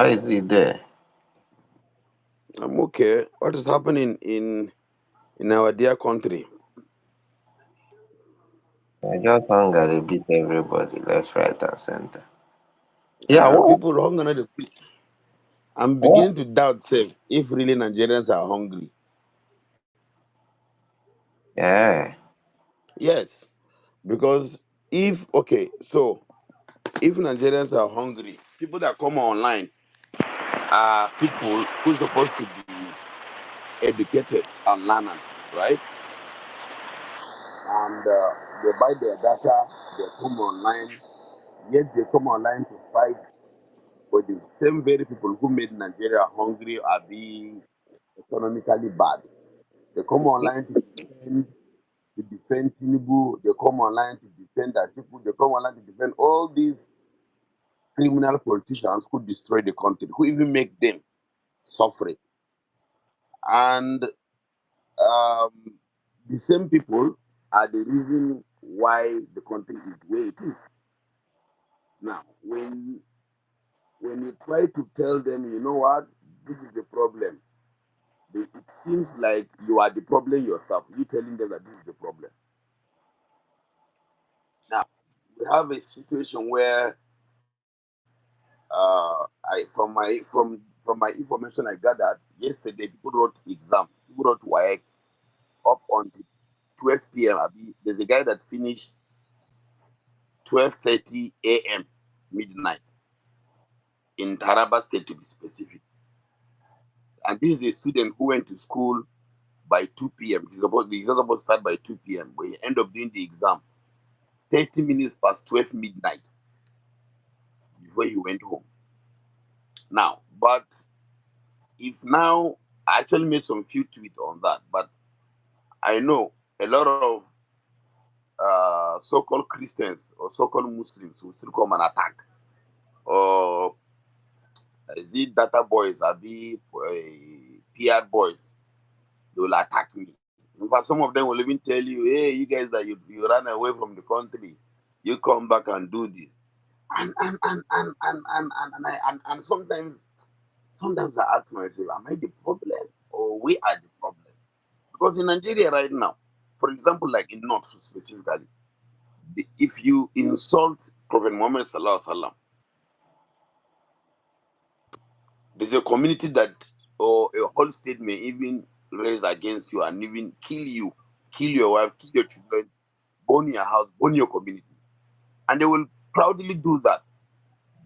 How is it there? I'm okay. What is happening in our dear country? I just hunger they beat everybody left, right, and center. Yeah, what? People hungry. I'm What? beginning to doubt, say, if really Nigerians are hungry. Yeah. Yes, because if Nigerians are hungry, people that come online are people who supposed to be educated and learned, right? And they buy their data, they come online, yet they come online to fight for the same very people who made Nigeria hungry or be economically bad. They come online to defend Tinubu, they come online to defend Atiku, they come online to defend all these criminal politicians who destroy the country, who even make them suffering. And um, the same people are the reason why the country is the way it is. Now, when you try to tell them, you know what, this is the problem, it seems like you are the problem yourself. You telling them that this is the problem. Now, we have a situation where from my information I gathered yesterday, people wrote exam, people wrote WAEC up until 12 p.m. There's a guy that finished 12:30 a.m. midnight in Taraba State to be specific. And this is a student who went to school by 2 p.m. He's not supposed to start by 2 p.m., but he ended up doing the exam 30 minutes past 12 midnight before he went home. Now, but if now I actually made some few tweets on that, but I know a lot of so-called Christians or so-called Muslims will still come and attack. Or is it data boys, are the PR boys? They will attack me. In fact, some of them will even tell you, hey, you guys that you ran away from the country, you come back and do this. And sometimes I ask myself, am I the problem or we are the problem? Because in Nigeria right now, for example, like in North specifically, if you insult Prophet Muhammad Sallallahu Alaihi Wasallam, there's a community that or a whole state may even raise against you and even kill your wife, kill your children, burn your house, burn your community. And they will proudly do that.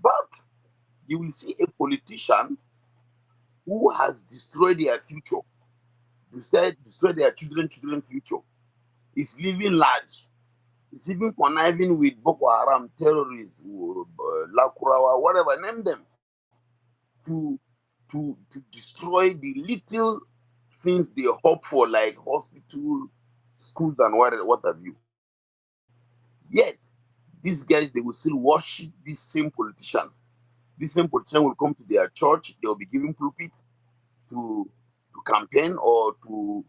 But you will see a politician who has destroyed their future, destroyed their children's future, is living large, is even conniving with Boko Haram terrorists, Lakurawa, whatever, name them, to to destroy the little things they hope for, like hospital, schools, and what have you. Yet these guys, they will still worship these same politicians. These same politicians will come to their church, they will be given pulpit to campaign or to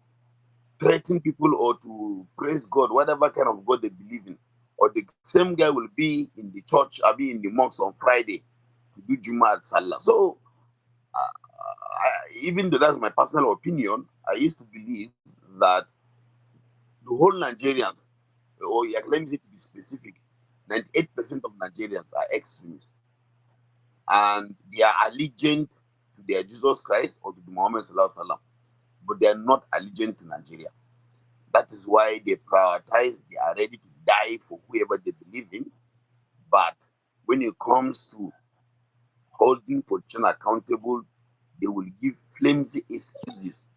threaten people or to praise God, whatever kind of God they believe in. Or the same guy will be in the church, I'll be in the mosque on Friday to do Juma at Salah. So even though that's my personal opinion, I used to believe that the whole Nigerians, or yeah, let me say to be specific, 98% of Nigerians are extremists and they are allegiant to their Jesus Christ or to the Muhammad Sallallahu Alaihi Wasallam, but they are not allegiant to Nigeria. That is why they prioritize, they are ready to die for whoever they believe in. But when it comes to holding politicians accountable, they will give flimsy excuses.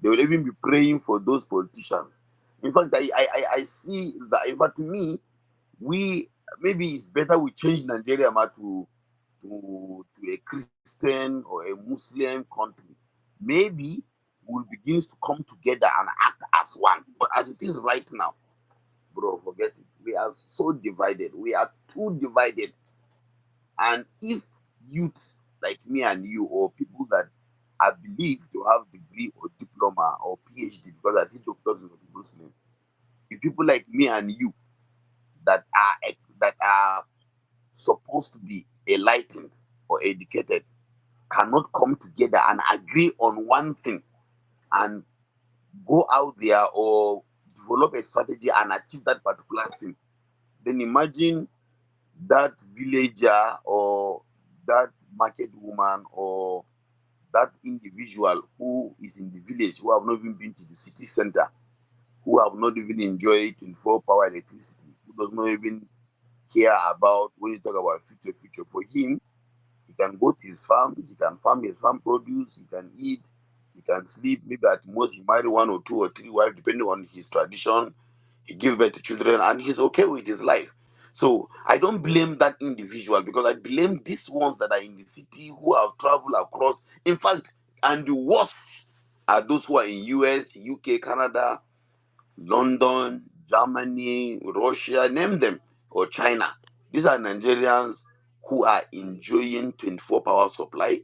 They will even be praying for those politicians. In fact, I see that, in fact, to me, we maybe it's better we change Nigeria to a Christian or a Muslim country. Maybe we'll begin to come together and act as one. But as it is right now, bro, forget it. We are so divided. We are too divided. And if youth like me and you, or people that are believed to have degree or diploma or PhD, because I see doctors in the people's name, if people like me and you that are supposed to be enlightened or educated, cannot come together and agree on one thing and go out there or develop a strategy and achieve that particular thing, then imagine that villager or that market woman or that individual who is in the village, who have not even been to the city center, who have not even enjoyed 24 power electricity, who does not even care about when you talk about future. For him, he can go to his farm, he can farm his farm produce, he can eat, he can sleep. Maybe at most he marry one or two or three wives, depending on his tradition. He gives birth to children and he's okay with his life. So I don't blame that individual because I blame these ones that are in the city who have traveled across. In fact, and the worst are those who are in US, UK, Canada, London, Germany, Russia, name them, or China. These are Nigerians who are enjoying 24 power supply.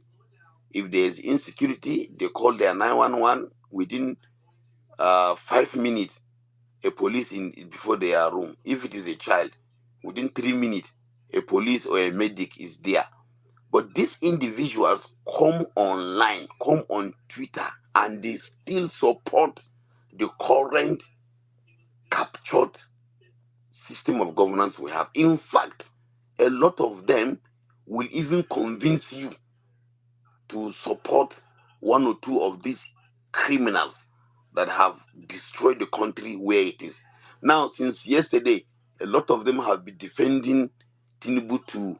If there is insecurity, they call their 911 within 5 minutes. A police in before their room. If it is a child, within 3 minutes, a police or a medic is there. But these individuals come online, come on Twitter, and they still support the current captured system of governance we have. In fact, a lot of them will even convince you to support one or two of these criminals that have destroyed the country where it is. Now, since yesterday, a lot of them have been defending Tinubu to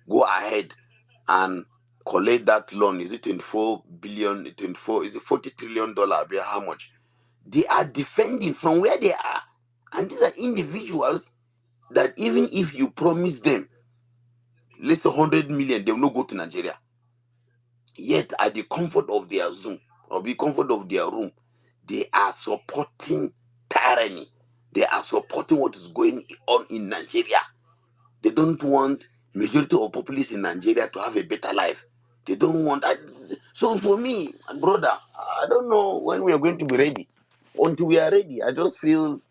go ahead and collect that loan. Is it 24 billion, 24, is it $40 trillion? How much? They are defending from where they are. And these are individuals that even if you promise them, let's say 100 million, they will not go to Nigeria. Yet, at the comfort of their Zoom or the comfort of their room, they are supporting tyranny. They are supporting what is going on in Nigeria. They don't want majority of populace in Nigeria to have a better life. They don't want that. So for me, brother, I don't know when we are going to be ready. Until we are ready, I just feel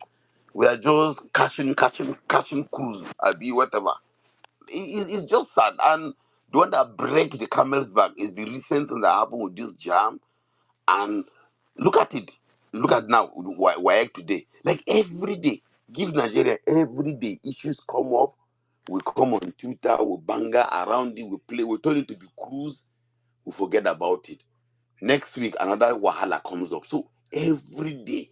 we are just catching cruise, I be whatever. It's just sad. And the one that break the camel's back is the recent thing that happened with this jam. And look at it. Look at now why today. Like every day, give Nigeria every day issues come up. We come on Twitter, we banga around it, we play, we turn it to be cruise, we forget about it. Next week, another wahala comes up. So every day,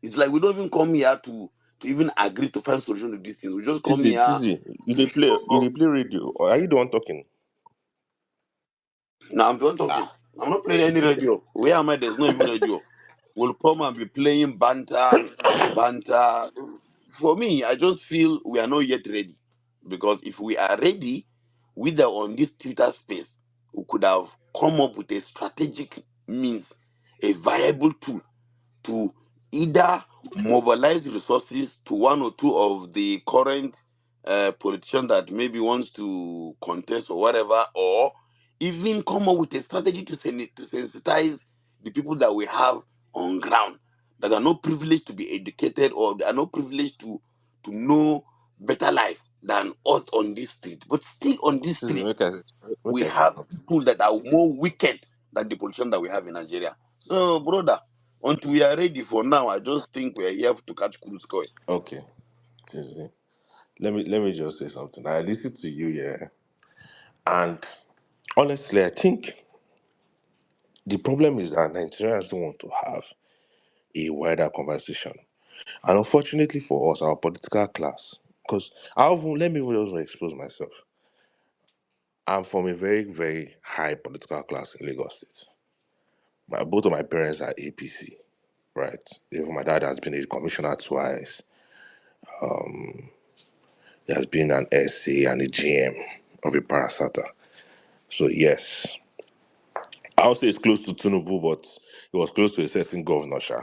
it's like we don't even come here to even agree to find solution to these things. We just come here TC, to show. you dey play radio, or are you the one talking? Now I'm done talking. Ah, I'm not playing any radio. Where am I? There's no even radio. We'll come and be playing banter. For me, I just feel we are not yet ready. Because if we are ready, whether on this Twitter space, we could have come up with a strategic means, a viable tool to either mobilize resources to one or two of the current politicians that maybe wants to contest or whatever, or even come up with a strategy to sensitize the people that we have on ground that are not privileged to be educated or they are not privileged to know better life than us on this street. But still on this TC, street, make we I say have something. people that are more wicked than the politicians that we have in Nigeria. So, brother, until we are ready for now, I just think we are here to catch cruise going. Okay, TC, let me just say something. I listened to you, yeah, and honestly, I think the problem is that Nigerians don't want to have a wider conversation. And unfortunately for us, our political class, because let me even just expose myself. I'm from a very, very high political class in Lagos State. Both of my parents are APC, right? Even my dad has been a commissioner twice. He has been an SC and a GM of a parastatal. So yes, I would say it's close to Tinubu, but he was close to a certain governor, sha,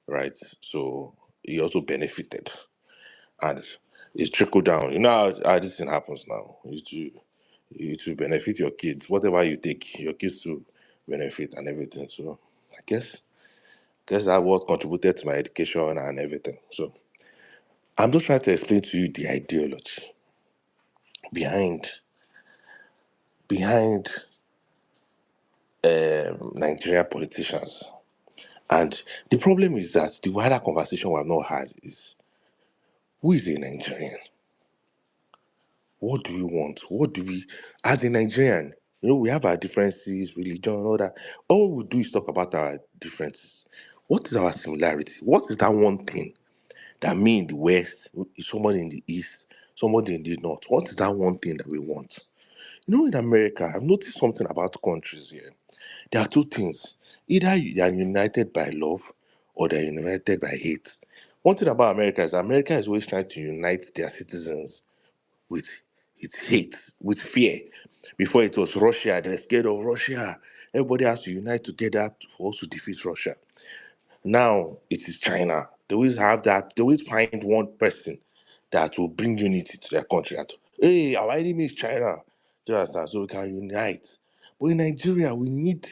right? So he also benefited. And it's trickle down. You know how this thing happens now. You to benefit your kids. Whatever you take, your kids to benefit and everything. So I guess that what contributed to my education and everything. So I'm just trying to explain to you the ideology behind behind Nigerian politicians. And the problem is that the wider conversation we have not had is, who is a Nigerian? What do we want? What do we, as a Nigerian, we have our differences, religion, all that. All we do is talk about our differences. What is our similarity? What is that one thing that me in the West, somebody in the East, somebody in the North, what is that one thing that we want? In America, I've noticed something about countries here. There are two things. Either they are united by love or they're united by hate. One thing about America is always trying to unite their citizens with hate, with fear. Before it was Russia, they're scared of Russia. Everybody has to unite together for us to defeat Russia. Now it is China. They always have that, they always find one person that will bring unity to their country. That, hey, our enemy is China. Do you understand? So we can unite. But in Nigeria, we need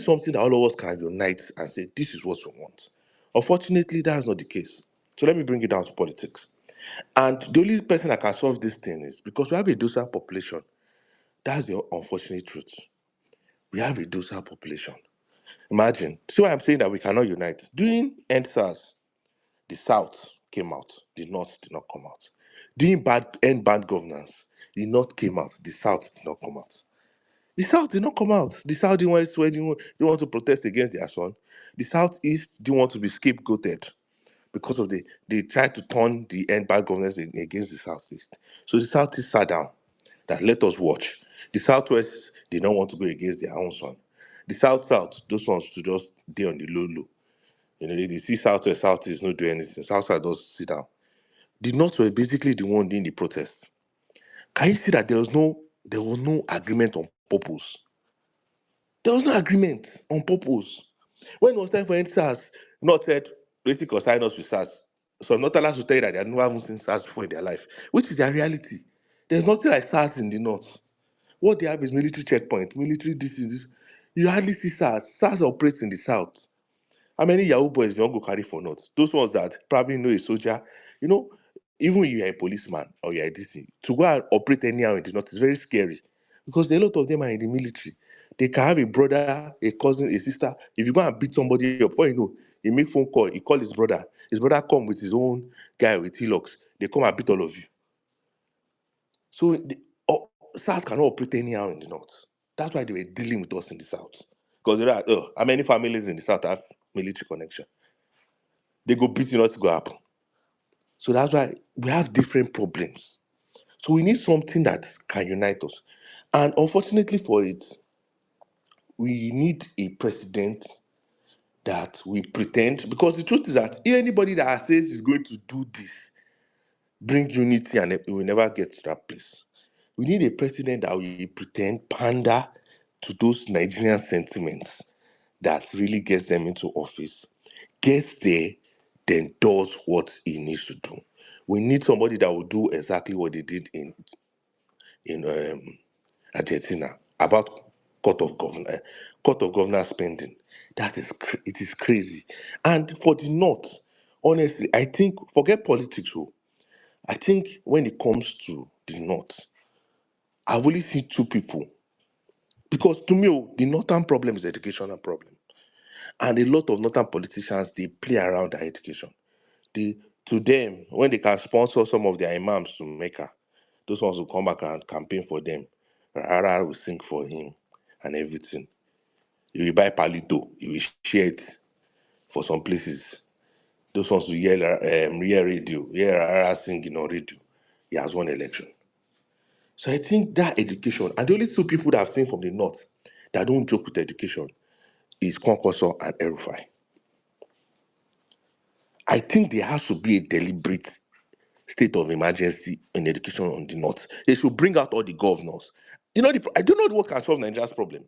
something that all of us can unite and say, this is what we want. Unfortunately, that's not the case. So let me bring it down to politics. And the only person that can solve this thing is because we have a docile population. That's the unfortunate truth. We have a docile population. Imagine. See why I'm saying that we cannot unite. During EndSARS, the South came out, the North did not come out. During bad governance, the North came out, the South did not come out. The South did not come out. The South didn't want to protest against their son. The Southeast didn't want to be scapegoated because of they tried to turn the end bad governance against the Southeast. So the Southeast sat down that let us watch. The Southwest did not want to go against their own son. The South, those ones to just stay on the low low. They see Southwest, Southeast not do anything. Southside does sit down. The North were basically the one doing the protest. Can you see that there was no agreement on purpose? There was no agreement on purpose. When it was time for NSAS, not said, waiting consign us with SARS. So I'm not allowed to tell you that they have never even seen SARS before in their life, which is their reality. There's nothing like SARS in the North. What they have is military checkpoint, military this is this. You hardly see SARS. SARS operates in the South. How many Yahoo boys don't go carry for North? Those ones that probably know a soldier, you know, even when you're a policeman or you're a DC, to go and operate anyhow in the North is very scary because a lot of them are in the military. They can have a brother, a cousin, a sister. If you go and beat somebody up, before you know, he make phone call, he call his brother. His brother come with his own guy with Hilux. They come and beat all of you. So SARS cannot operate anyhow in the North. That's why they were dealing with us in the South. Because they're like, oh, how many families in the South have military connection? They go beat you, not go happen. So that's why we have different problems. So we need something that can unite us. And unfortunately for it, we need a president that we pretend, because the truth is that anybody that says is going to do this, bring unity, and we will never get to that place. We need a president that will pretend, pander to those Nigerian sentiments that really gets them into office, gets there, then does what he needs to do. We need somebody that will do exactly what they did in Argentina about court of governor spending. It is crazy. And for the North, honestly, I think forget politics. Oh, I think when it comes to the North, I've only seen two people because to me, oh, the northern problem is the educational problem, and a lot of northern politicians they play around their education. They To them, when they can sponsor some of their imams to Mecca, those ones will come back and campaign for them. Rara will sing for him and everything. He will buy palito, he will share it for some places. Those ones will hear radio, hear Rara singing on radio. He has won election. So I think that education, and the only two people that I've seen from the north that don't joke with education is Konkoso and Erufai. I think there has to be a deliberate state of emergency in education on the north. They should bring out all the governors. I don't know what can solve Nigeria's problem.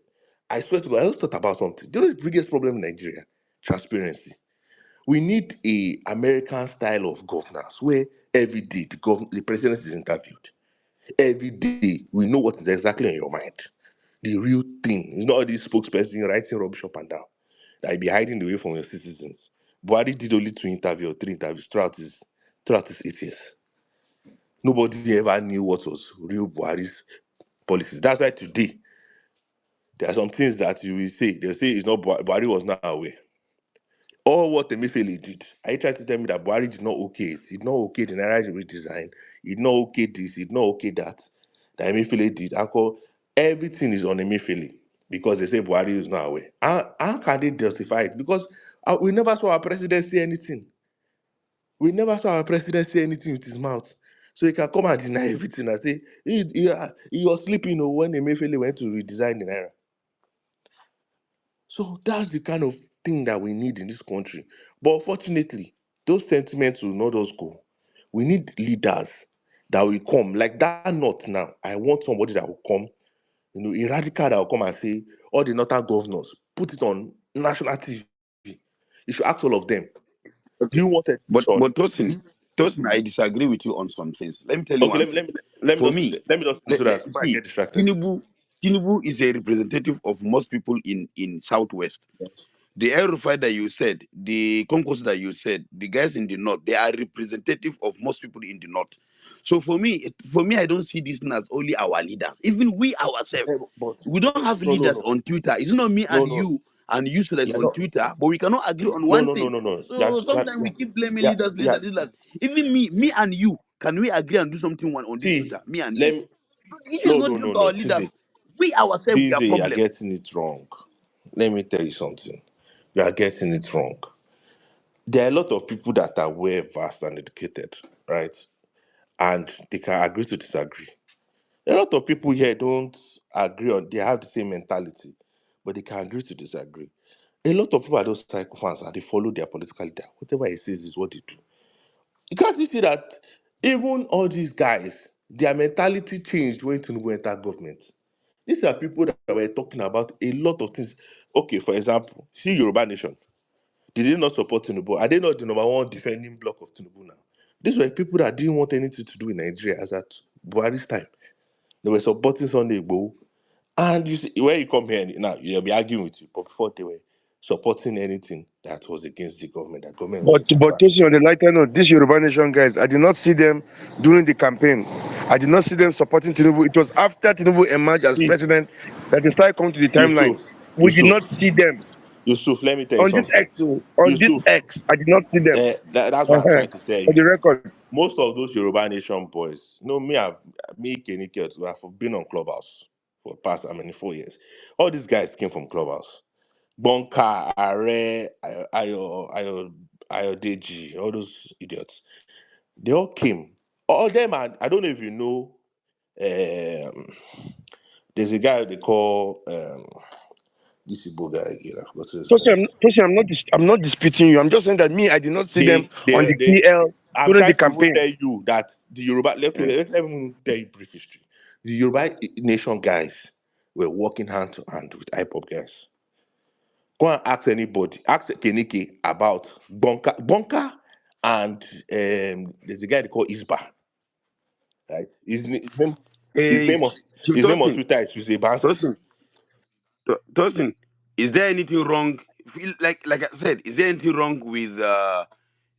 I swear to God, I just thought about something. Do you know the biggest problem in Nigeria? Transparency. We need a American style of governance where every day the president is interviewed. Every day we know what is exactly on your mind. The real thing. It's not all these spokesperson writing rubbish up and down. That you be hiding away from your citizens. Buhari did only 2 interviews or 3 interviews throughout his 8 years. Nobody ever knew what was real Buhari's policies. That's why today There are some things that you will say. They'll say it's not Buhari was not aware. All what Emefiele did. Are you trying to tell me that Buhari did not okay it? He did not okay the Naira redesign. He did not okay this. He did not okay that. That Emefiele did. Uncle, everything is on Emefiele because they say Buhari is not aware. How can they justify it? Because we never saw our president say anything. We never saw our president say anything with his mouth. So he can come and deny everything and say he was sleeping when Emefiele went to redesign the Naira. So that's the kind of thing that we need in this country. But unfortunately, those sentiments will not just go. We need leaders that will come. Like that North now. I want somebody that will come, a radical that will come and say, all the northern governors, put it on national TV. You should ask all of them. Do you Okay, want education? but Tosin, I disagree with you on some things. Let me tell you Okay, one thing. let For me me, just let me just so that before I see, get distracted. Tinubu is a representative of most people in Southwest. The El Rufai that you said, the concourse that you said, the guys in the north, they are representative of most people in the north. So for me, I don't see this as only our leaders. Even we ourselves, But we don't have no, no, leaders no, on Twitter. It's not me no, and no. you and useless You're on not. Twitter, but we cannot agree on No, one no, no, thing. no, no. So sometimes we keep blaming Yeah, leaders, yeah. leaders. Even me and you, can we agree and do something on this See, Twitter? Me and let you. me. So the issue is No, not no, no, just no. our leaders. We ourselves, we are TJ, you're problem. getting it wrong. Let me tell you something. You are getting it wrong. There are a lot of people that are well versed and educated, right? And they can agree to disagree. A lot of people here don't agree on. They have the same mentality, but they can agree to disagree. A lot of people are those psychophans and they follow their political leader. Whatever he says is what they do. You can't you see that even all these guys, their mentality changed when Tinubu entered government. These are people that were talking about a lot of things. Okay, for example, see Yoruba Nation. Did they not support Tinubu? Are they not the number one defending block of Tinubu now? These were people that didn't want anything to do in Nigeria as at Buhari's time. They were supporting Sunday Igboho. And you see, when you come here now, you'll be arguing with you. But before they were supporting anything that was against the government, that government But wanted to but crash. Tosin, on the lighter note, these Yoruba Nation guys, I did not see them during the campaign. I did not see them supporting Tinubu. It was after Tinubu emerged as See, president that they started coming to the timeline. Yusuf, We did Yusuf, not see them Yusuf, let me tell you on this something. X. On this Yusuf, X, I did not see them. that's what I'm trying to tell For you. the record, Most of those Yoruba Nation boys, me, Kenike, I've been on Clubhouse for the past, 4 years. All these guys came from Clubhouse. Bonka, Are, Ayodeji, all those idiots. They all came. All of them, I don't know if you know, um, there's a guy they call, this Igbo guy again, I forgot his name. Tosin, I'm not disputing you. I'm just saying that me, I did not see them on the They TL I'm during the trying to even campaign. tell you that the Yoruba, let me tell you brief history. The Yoruba nation guys were working hand to hand with IPOP guys. Go and ask anybody, ask Kenike about and there's a guy they call Isba, right? His Hey, name on Chief his name on Tosin, Twitter is Tuesday Bansi. Tosin, Tosin, is there anything wrong? Like I said, is there anything wrong with the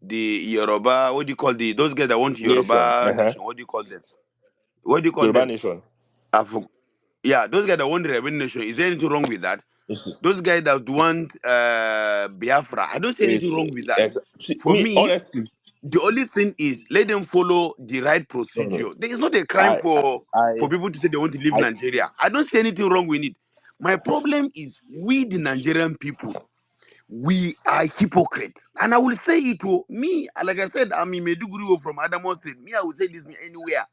Yoruba? What do you call those guys that want Nation. Yoruba nation? What do you call them? What do you call Yoruba them? Nation. I for, yeah, those guys that want the Rebel nation. Is there anything wrong with that? Those guys that want Biafra, I don't see anything It's, wrong with that. see, For me me, honestly, the only thing is let them follow the right no, no. procedure. There is not a crime I for I people to say they want to leave I Nigeria. I don't see anything wrong with it. My problem is we, the Nigerian people, we are hypocrites. And I will say it to me, like I said, I'm in Meduguri from Adamo State. Me, I will say this anywhere.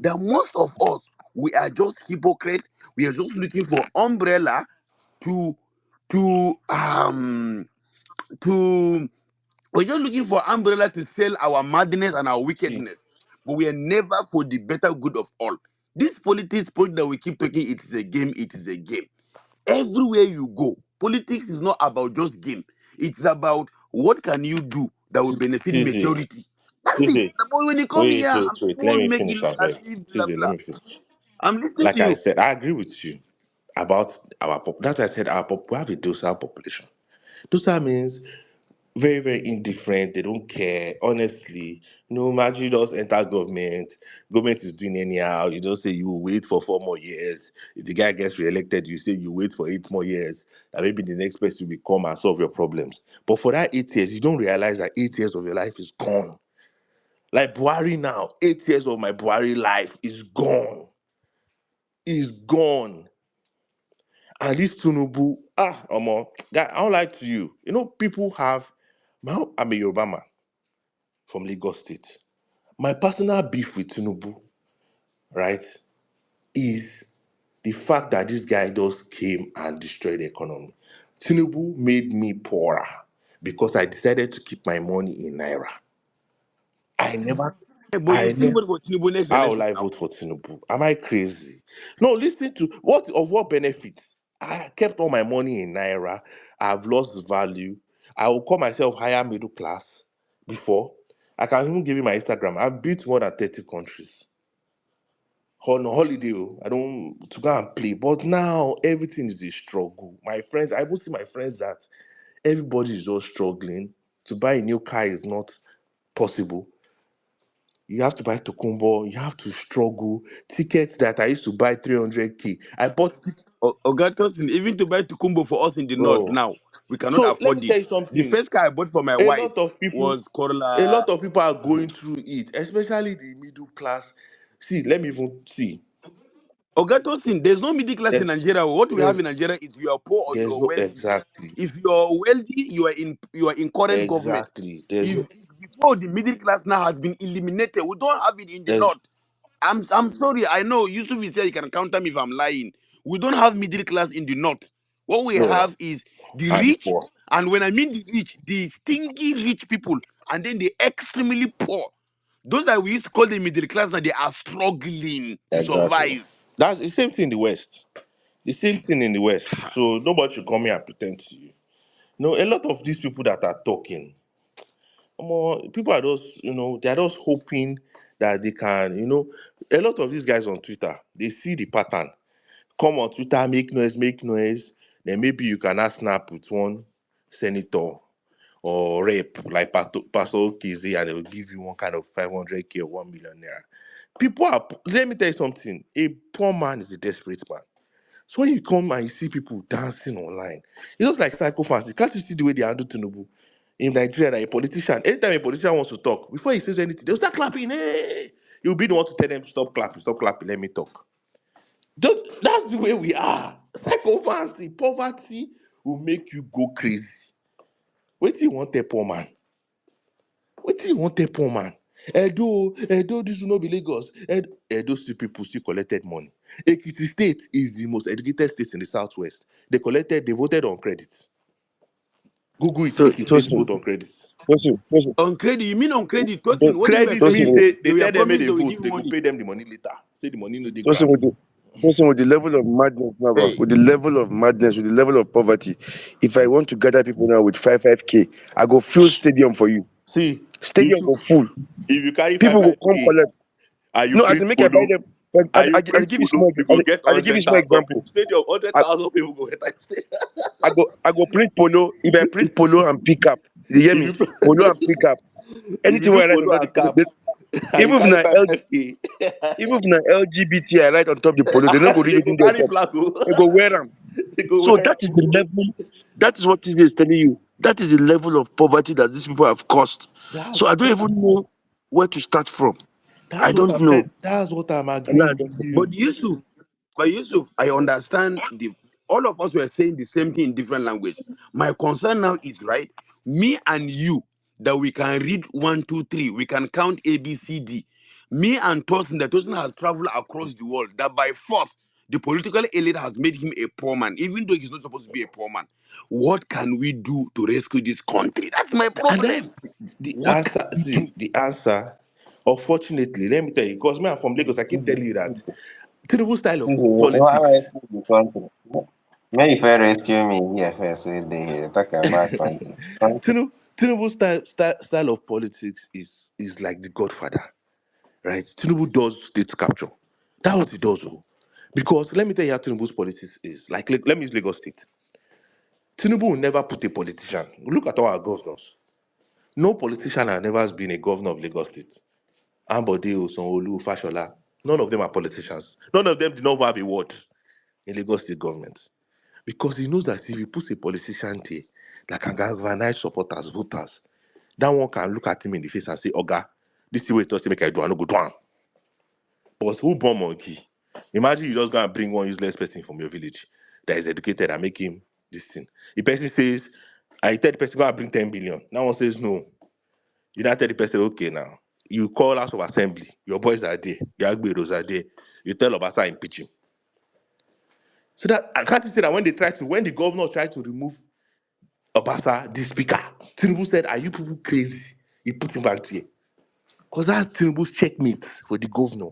That most of us, we are just hypocrites. We are just looking for umbrella to to to we're just looking for umbrella to sell our madness and our see. wickedness, but we are never for the better good of all. This politics point that we keep talking, it is a game, it is a game. Everywhere you go, politics is not about just game. It's about what can you do that will benefit Tuesday, majority. That's it. Tuesday. But when you come here, Wait, I'm wait. Let not me making finish. look I as beg. if blah Tuesday, let blah. me finish. I'm listening to Like I you. said, I agree with you about our That's why I said we have a docile population. Docile means very, very indifferent. They don't care. Honestly, imagine you just enter government. Government is doing anyhow. You just say you will wait for 4 more years. If the guy gets re-elected, you say you wait for 8 more years. And maybe the next person will come and solve your problems. But for that 8 years, you don't realize that 8 years of your life is gone. Like Buhari now, 8 years of my Buhari life is gone. Is gone. And this Tinubu, guy, I don't lie to you. People have. I'm a Yoruba man from Lagos State. My personal beef with Tinubu, right, is the fact that this guy just came and destroyed the economy. Tinubu made me poorer because I decided to keep my money in Naira. I never, But you I still never, vote for Tinubu next how will election I now. vote for Tinubu? Am I crazy? No, listen to what benefits? I kept all my money in Naira. I've lost value. I will call myself higher middle class before. I can even give you my Instagram. I've been to more than 30 countries. On holiday, I don't to go and play. But now everything is a struggle. My friends, I will see my friends that everybody is just struggling. To buy a new car is not possible. You have to buy Tokumbo, you have to struggle. Tickets that I used to buy 300K. I bought Ogatos, even to buy Tukumbo for us in the north bro. now, we cannot So let me afford tell it. you The something. first car I bought for my A wife lot of people, was a Corolla. lot of people are going through it, especially the middle class. See, let me even see. Ogatos, there's no middle class in There's Nigeria. What we have there's in Nigeria is you are poor or you there's are no wealthy. exactly. If you are wealthy, you are in current government. Exactly. There's no If before the middle class now has been eliminated, we don't have it in the there's north. I'm sorry. I know Yusuf is here. You can counter me if I'm lying. We don't have middle class in the north. What we no have is the and the rich, poor. and when I mean the rich, the stingy rich people, and then the extremely poor. Those that we used to call the middle class now, they are struggling to Exactly. survive. That's the same thing in the West. The same thing in the West. So nobody should come here and pretend to you. No, a lot of these people that are talking, people are just, they're just hoping that they can, a lot of these guys on Twitter, they see the pattern. Come on Twitter, make noise. Then maybe you can have snap with one senator or rep like Pastor Okizi, and they'll give you one kind of 500K or 1 million naira. Let me tell you something. A poor man is a desperate man. So when you come and you see people dancing online, it's just like psycho fancy. Can't you see the way they handle Tinubu in Nigeria? That a politician, anytime a politician wants to talk, before he says anything, they'll start clapping. Hey, you'll be the one to tell them stop clapping, let me talk. That's the way we are. Psycho fancy, poverty will make you go crazy. What do you want a poor man? What do you want a poor man? Edo, this will not be Lagos. Edo still people still collected money. Ekiti State is the most educated state in the southwest. They voted on credit. Google it, To Ekiti State Tosin, vote on credit. Tosin, On credit, you mean on credit? but What they were Credit saying means is Tosin, say they they were tell them make promised they they will give vote, you they go money. pay them the money later. Say the money no dey Tosin, ground. with the level of madness now, Hey, with the level of madness, with the level of poverty, if I want to gather people now with 5K, I go fill stadium for you. See, if Stadium you go full. if you carry People will come 5 collect. and you No, as in print make I buy polo, them. But and you I print give you polo, small. you go get I give you hundred small thousand example. people. Stadium, hundred I, thousand people go enter stadium. I go print polo. If I print polo and pick up, you hear If me? you Polo and pick up. if you Anything do where I write on polo top and cap, and you even if carry na five L, five k, even if na LGBT I write on top the polo, they no go read they it go in there carry top. flag. Oh. They go wear them. They go So wear that is the am. level. That is what TV is telling you. That is the level of poverty that these people have caused. That's So I don't even know where to start from. I that's what don't I'm saying. know. That's what I'm Allah, agreeing I don't with know. but you. Yusuf, I understand the all of us were saying the same thing in different language. My concern now is right, me and you, that we can read 1, 2, 3, we can count ABCD. Me and Tosin, that Tosin has traveled across the world, that by force the political elite has made him a poor man, even though he's not supposed to be a poor man. What can we do to rescue this country? That's my And that's problem. the What can answer. we do? See, the answer, unfortunately, let me tell you, because me, I'm from Lagos, I keep telling you that Tinubu style of Why politics. rescue the country? May you first rescue me here first with the talk about country. Country. Tinubu style of politics is like the Godfather, right? Tinubu does state capture. That's what he does, oh. Because let me tell you how Tinubu's politics is. Like, let me use Lagos State. Tinubu will never put a politician. Look at all our governors. No politician has never been a governor of Lagos State. Ambode, Sanwo-Olu, Fashola, none of them are politicians. None of them did not have a word in Lagos State government. Because he knows that if he puts a politician there that can galvanize supporters, voters, that one can look at him in the face and say, Oga, this is the way to make I do, I no go do am. But who born monkey? Imagine you just go and bring one useless person from your village that is educated and make him this thing. The person says, I tell the person go and bring 10 billion. Now one says no. You now tell the person, okay now. You call House of Assembly, your boys are there, your Agberos are there. You tell Obasa impeach him. So that I can't say that when the governor tried to remove Obasa, the speaker, Tinubu said, are you people crazy? He put him back there. Because that's Tinubu's checkmate for the governor.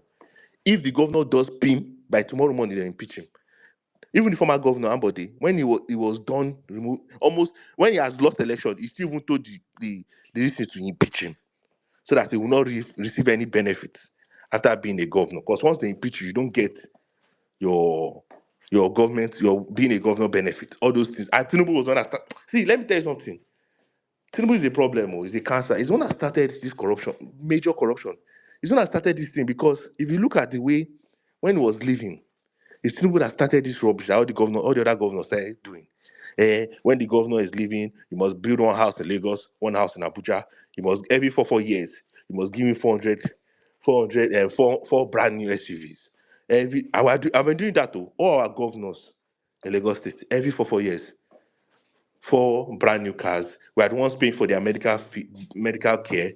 If the governor does PIM, by tomorrow morning, they impeach him. Even the former governor, Ambode, when he was done, almost, when he has lost election, he still even told the listeners to impeach him so that he will not receive any benefits after being a governor. Because once they impeach you, you don't get your government, your being a governor benefit, all those things. And Tinubu was one that see, let me tell you something. Tinubu is a problem, or is a cancer. He's the one that started this corruption, major corruption. He's the one that started this thing because if you look at the way when he was leaving, it's Tinubu that started this rubbish that all the other governors started doing. When the governor is leaving, you must build one house in Lagos, one house in Abuja. You must every 4 years, you must give me 400, four brand new SUVs. I've been doing that to all our governors in Lagos State every 4 years. 4 brand new cars. We are the ones paying for their medical care.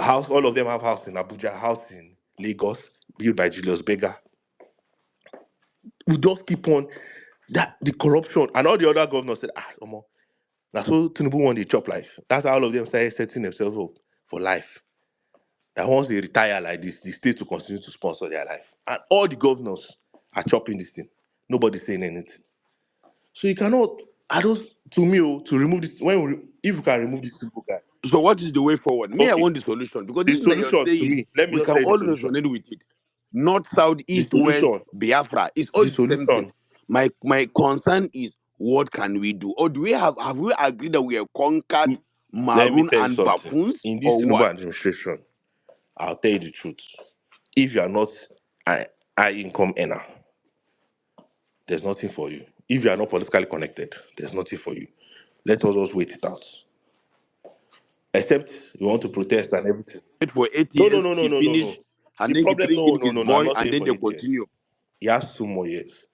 House, all of them have house in Abuja, house in Lagos, built by Julius Berger. We just keep on that the corruption and all the other governors said, omo, that's so Tinubu want the chop life. That's how all of them started setting themselves up for life. That once they retire like this, the state will continue to sponsor their life. And all the governors are chopping this thing. Nobody's saying anything. So you cannot, I don't, to me, to remove this, if you can remove this Tinubu guy. So what is the way forward? Me, I Okay, want the solution because the this thing that you're solution to saying, me, let me we just can tell you the all solution. resonate with it. North, south, The east, west, solution, Biafra. It's all the the same thing. solution, My concern is what can we do? Or do we have we agreed that we have conquered let me maroon tell you and something. buffoons In this or Tinubu what? administration, I'll tell you the truth. If you are not a high income earner, there's nothing for you. If you are not politically connected, there's nothing for you. Let us just wait it out. Except you want to protest and everything. Wait for eight No, no, years, no, no, he no, no, no. finish, The and then he problem, bring no, in no, his no, no. I'm boy, not and saying then for they 8 years. continue. He has 2 more years.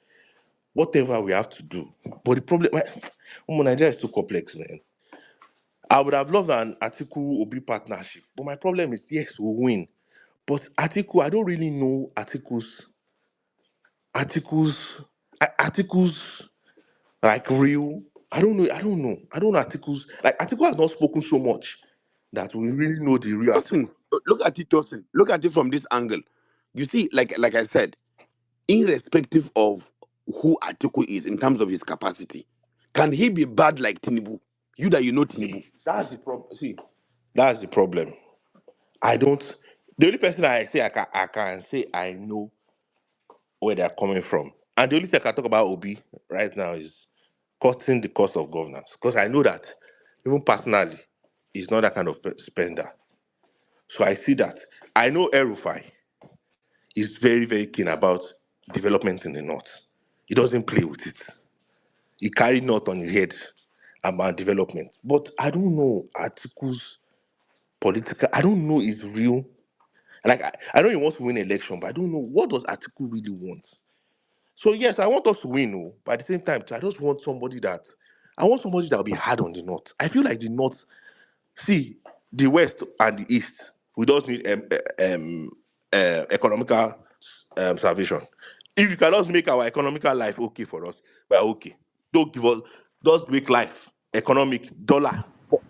Whatever we have to do. But the problem, Nigeria is too complex, man. I would have loved an Atiku Obi partnership. But my problem is, yes, we'll win. But Atiku, I don't really know Atiku's, Atiku's like real. I don't know Atiku's, like Atiku has not spoken so much that we really know the real Atiku. Tosin, look at it, Tosin. Look at it from this angle. You see, like I said, irrespective of who Atiku is in terms of his capacity, can he be bad like Tinubu? You that you know Tinubu. That's the problem. See, that's the problem. I don't. The only person I can say I know where they're coming from, and the only thing I can talk about Obi right now is cutting the cost of governance, because I know that even personally, he's not that kind of spender. So I see that. I know Erufai is very, very keen about development in the north. He doesn't play with it. He carry not on his head about development. But I don't know Atiku's political. I don't know his real. Like I know he wants to win election, but I don't know what does Atiku really want. So yes, I want us to win, but at the same time, too, I want somebody that will be hard on the north. I feel like the north, see, the west and the east, we just need economical salvation. If you can just make our economical life okay for us, we're okay. Don't give us, just make life economic dollar,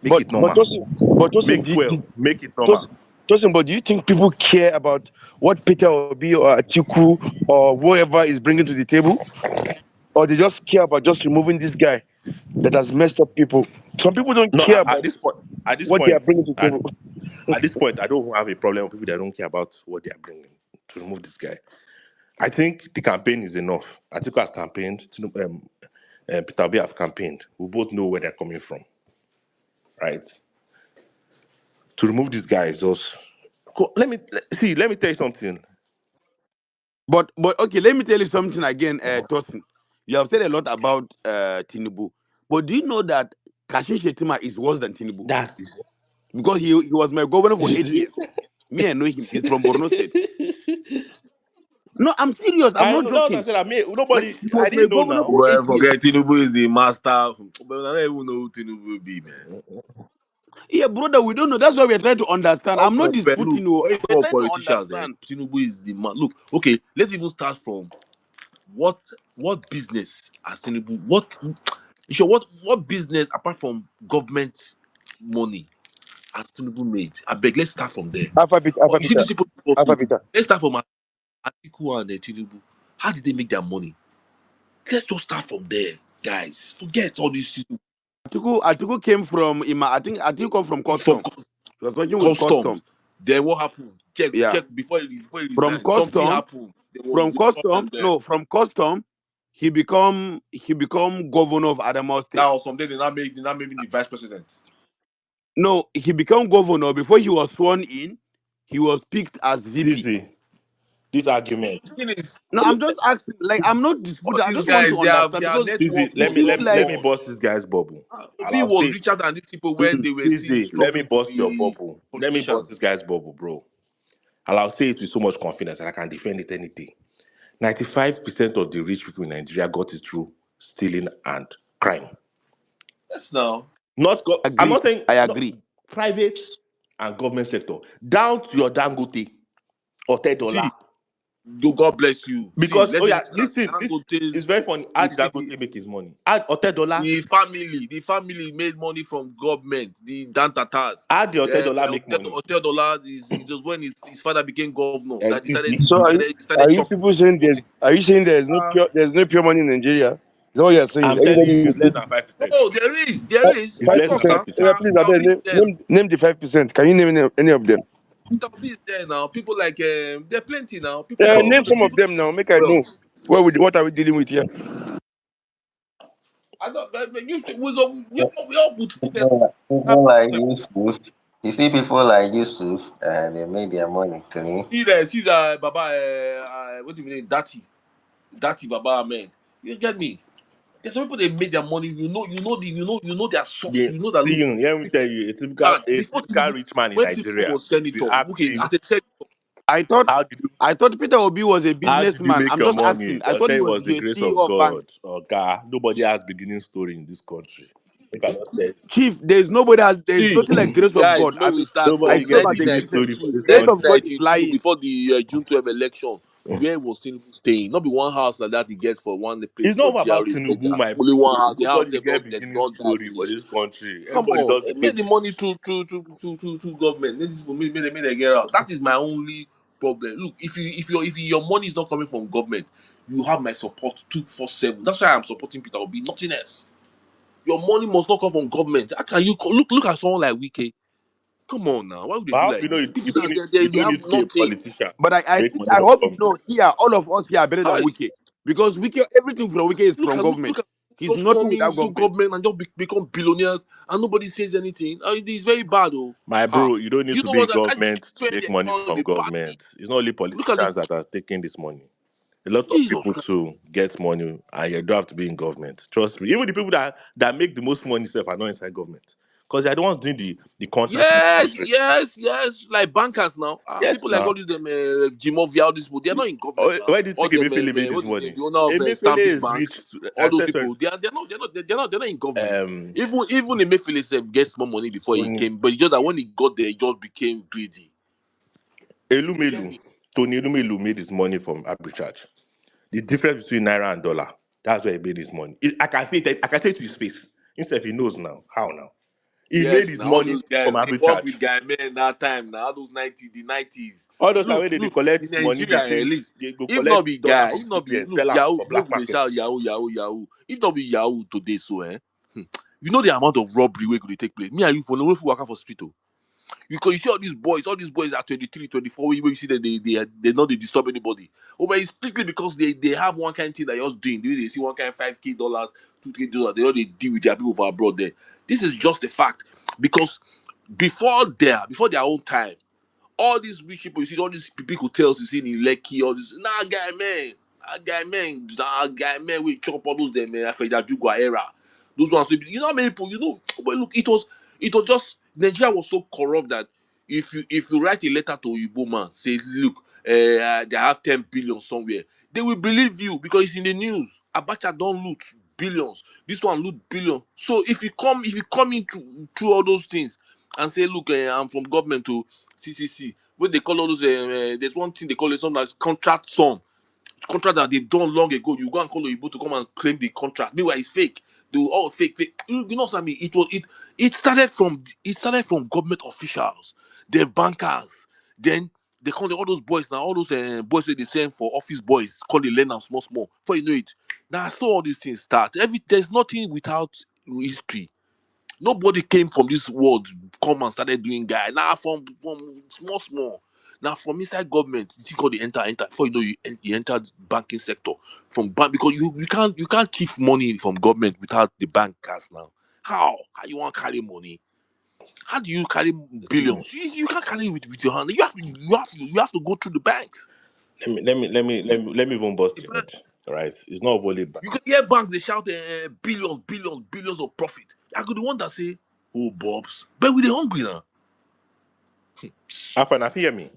make But it but normal. Tosin, but Tosin, Make fuel, make it normal. Tosin, Tosin, but do you think people care about what Peter Obi or Atiku or whoever is bringing to the table, or they just care about just removing this guy that has messed up people? Some people don't No, care at about this point, at this what they are point, bringing to the at, table. at this point, I don't even have a problem with people that don't care about what they are bringing to remove this guy. I think the campaign is enough. Atiku has campaigned. Peter Obi have campaigned. We both know where they're coming from, right? To remove this guy is just. Let me tell you something. But okay, let me tell you something again, Tosin. You have said a lot about Tinubu, but do you know that Kashin Shetima is worse than Tinubu? That Because he was my governor for 8 years. is. Me, I know him. He's from Borno State. No, I'm serious. I'm I not know that was I joking. said. I mean, Like nobody. he I was my didn't know governor now. for eight Well, years. forget Tinubu is the master. But I don't even know who Tinubu be, man. Yeah, brother, we don't know. That's why we're trying to understand. Don't I'm not compare. Look, disputing you. when you We're talk of trying to politicians, understand. Tinubu is the man. Look, okay, let's even start from what business has Tinubu, what business apart from government money has Tinubu made? I beg, let's start from there. Alpha Beta, Oh, Alpha you see Beta, these people also. Alpha Beta. Let's start from Atiku and Tinubu. How did they make their money? Let's just start from there, guys. Forget all these people Atiku came from Ima. I think Atiku come from from custom. He was working with customs. custom. Then what happened? Yeah. Check before he From resigned. Something custom, happened. There was restructuring there. from custom, he become governor of Adamawa State. Now someday they not made him the vice president. No, he became governor before he was sworn in. He was picked as VP. See, this argument. The thing is, No, I'm just asking. Like, I'm not all disputing. I these just want guys, to understand their because net See, worth it let was me feels let me too let like me much. bust this guy's bubble. And Obi I'll was say richer than these people when they were still Let me struggling to bust your be bubble. Let me bust politicians. this guy's bubble, bro. And I'll say it with so much confidence that I can defend it any day. 95% of the rich people in Nigeria got it through stealing and crime. Yes, now. I'm agree. not saying I not agree. private and government sector. Down to your Dangote or $10. See, God bless you. See, Because let's oh even yeah, look at listen, Dangote's. it's very funny. How You did see, Dangote make his money? Add or $10. the family made money from government. The Dan Tatars. How did your $10 make money? Hotel dollars is it was when his father became governor that he started Easy. he So started, he started are you chopping people saying money. are you saying there's no pure money in Nigeria? Is that what you're saying? I'm telling Everybody you, is it's less than 5%. No, there is. It's five less than percent. Discuss Yeah, 5%. please, I beg, Peter Obi is there. name the 5%. Can you name any of them? Peter Obi is there now. People like there are plenty now. People like Oh, Name some of people them now. Make I know. wealth. What are we dealing with here? I don't. You see, we all put test. People like Yusuf. You see people like Yusuf, they made their money clean. See Baba. What do you mean? Dati Baba Ahmed. You get me? There's some people they made their money. You know their source. yeah. You know that See, look. let me tell you, God, a before typical Tinubu, rich man in when Tinubu Nigeria. was If you senator, ask okay, him as a senator, I thought how did you I thought Peter Obi was a how did you businessman. make I'm your just money? asking. I They'll thought tell he you it was was the the grace CEO of of God. banks. Oh God, nobody has beginning story in this country. You cannot say Chief, there's see, nothing like grace of guys, God. may I we mean, start I from nobody grew up get as a beginning Christian. story for 1992. this Grace of God country. is 1992, lying. before the June 12 election, where was Tinubu staying? Not be one house like that he gets for one place It's for not GRA about Ikeja. Tinubu, my Only one bro. house. The house Nobody they get don't beginning die story for finish. this country. Come Everybody on, just became make the money to government. Make this people make they get out. That is my only problem. Look, if your money is not coming from government, you have my support 247. That's why I'm supporting Peter Obi. Nothing else. Your money must not come from government. How can you look at someone like Wike? Come on now, why would they But do how you like know this? you, People you don't that need they have to be a nothing. politician But to I make think money I from hope you government? know here, all of us here are better than Hi, Wiki. Because Wiki, everything from Wiki is from look government. at He's just nothing come without into government. government and just become billionaires and nobody says anything. It's very bad, oh. My Ha. bro, you don't need You to know be in what? I can't government to spend the make money from economy badly. government. It's not only Look at the politicians that are taking this money. A lot of Jesus people Christ. too get money and you don't have to be in government. Trust me. Even the people that make the most money self are not inside government. Because they're the ones doing the contract in the Yes, country. yes, yes. Like bankers now. Yes, People like all now. these them Jimovia, all these people, they are not in government now. Why do you All think them Emefiele made this what is the name? money? The owner of Emefiele Stanbic is Bank, rich. all those Sorry, people, they're not in government. um, Even Emefiele self gets more money before he Tony came, but it's just that when he got there, he just became greedy. You get Elumelu. me? Tony Elumelu made his money from arbitrage. The difference between naira and dollar. That's where he made his money. I can say it. I can say it to his face. Instead, he knows now. How now? He made Yes, his now all money those guys from they work arbitrage. with guy men that time now, all those 90s, the 90s. All those are Look, where they look, in collect money, Nigeria they at change, least, they go if not collect be dollar guy, from if not be CBN, look, sell them Yahoo, for make black they market. shout Yahoo, Yahoo, Yahoo. If not be Yahoo today, so you know the amount of robbery where could take place. Me and you for no work for street. Oh. Because you see all these boys are 23, 24, where you see that they not they disturb anybody. Oh, but it's strictly because they have one kind of thing that you're just doing. They see one kind of $5K, $2K, they all they deal with their people for abroad there. This is just a fact. Because before their own time, all these rich people, you see, all these big hotels you see in Lekki, all this, that guy, man, we chop all those them, man, after that Jugwa era. Those ones, you know how many people, but look, it was just, Nigeria was so corrupt that if you write a letter to Igbo man, say, look, they have 10 billion somewhere, they will believe you because it's in the news. Abacha don't loot billions. This one loot billion. So if you come in through all those things and say, look, I'm from government to CCC, what they call all those, there's one thing they call it something like contract sum. Contract that they've done long ago. You go and call Oyibo to come and claim the contract. Meanwhile, it's fake. They will all fake. You know what I mean? It started from government officials, then bankers, then they call all those boys now, all those boys that they send for office boys, call the learn them small. Before you know it, now so all these things start. There's nothing without history. Nobody came from this world, come and started doing guy. Now from small. Now from inside government, you think all the enter before you know you entered banking sector from bank because you can't keep money from government without the bankers now. How you want to carry money? How do you carry billions? You can't carry it with your hand. You have to go through the banks. Let me even bust The your bank, head. Right? It's not only bank. you can hear banks they shout billions of profit. I could the one that say, oh Bobs, but we they hungry now. Afan, hear me,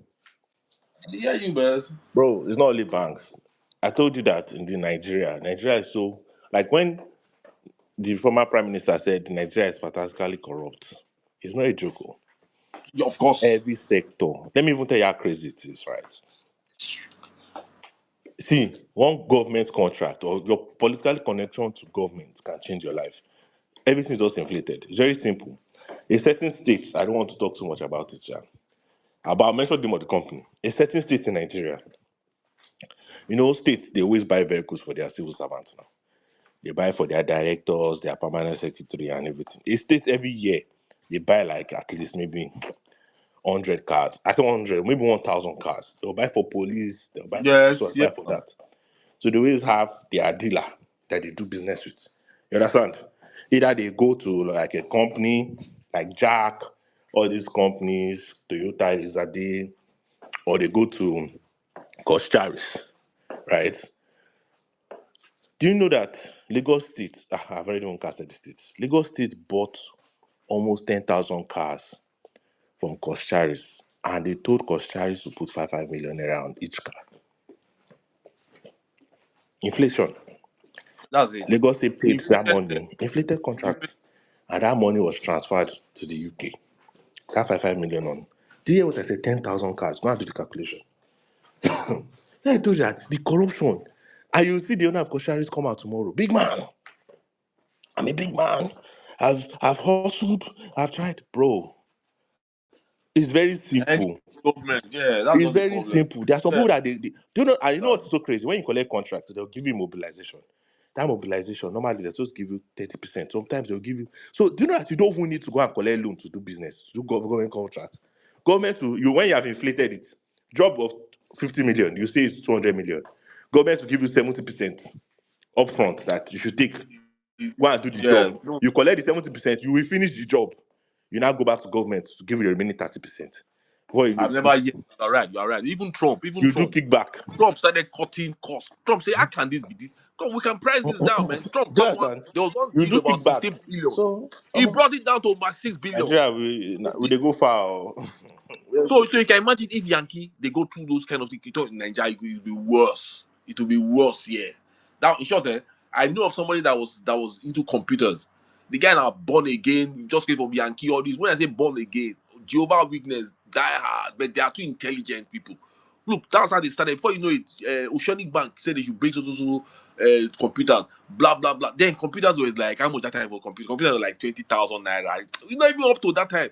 Yeah, you man. bro. It's not only banks. I told you that in the Nigeria is so like when the former prime minister said Nigeria is fantastically corrupt. It's not a joke. Oh. Yeah, of course. Every sector. Let me even tell you how crazy it is, right? See, one government contract or your political connection to government can change your life. Everything's just inflated. It's very simple. A certain state, I don't want to talk too much about it, Jan. I'll mention the name of the company. A certain state in Nigeria, states, they always buy vehicles for their civil servants now. They buy for their directors, their permanent secretary, and everything. A state every year, they buy like at least maybe 100 cars. I say 100, maybe 1,000 cars. They'll buy for police, they'll buy for this one, Yes, yeah. buy for that. So they always have their dealer that they do business with. You understand? Either they go to like a company like Jack, all these companies, Toyota, Izade, or they go to Charis, right? Do you know that Lagos State, I've already even casted the states. Lagos State bought almost 10,000 cars from Charis, and they told Charis to put 5 million around each car. Inflation. That's it. Lagos State paid that Inflated. money, inflated Inflated. contracts, and that money was transferred to the UK. That 5 million on. Do you hear what I said? 10,000 cars. Go and do the calculation. Yeah, I told you that the corruption. And you see the owner of Kosharis come out tomorrow. Big man. I'm a big man. I've hustled. I've tried. Bro, it's very And simple. government. Yeah, that's It's not the very problem. simple. There are some Yeah. people that they do you know, and you know That's what's so crazy? When you collect contracts, they'll give you mobilization. That mobilization, normally they're supposed to give you 30%. Sometimes they'll give you. So do you know that you don't even need to go and collect loan to do business, to do government contracts? Government will, you when you have inflated it, job of 50 million, you say it's 200 million. Government will give you 70% upfront that you should take. Go and do the yeah. job. No, You collect the 70%, you will finish the job. You now go back to government to give you the remaining 30%. Before I've you, never yet. You're right. You're right. Even Trump. Even you do Trump. kickback. Trump started cutting costs. Trump say, "How can this be this? Come, we can price this down, man." Trump Do you cut one. understand? There was one You deal do about kickback. 16 billion. So, He brought it down to about 6 billion. Nigeria, we they go far. Oh. Where we So you can imagine if Yankee they go through those kind of things. You thought in Nigeria it will be worse. It will be worse, yeah. Now in short, I know of somebody that was into computers. The guy now born again, just came from Yankee. All this. When I say born again, Jehovah Witness, die hard, but they are too intelligent people. Look, that's how they started. Before you know it, Oceanic Bank said they should bring computers, blah blah blah. Then computers was like how much that time for computers? Computers were like 20,000 naira. It's not even up to that time.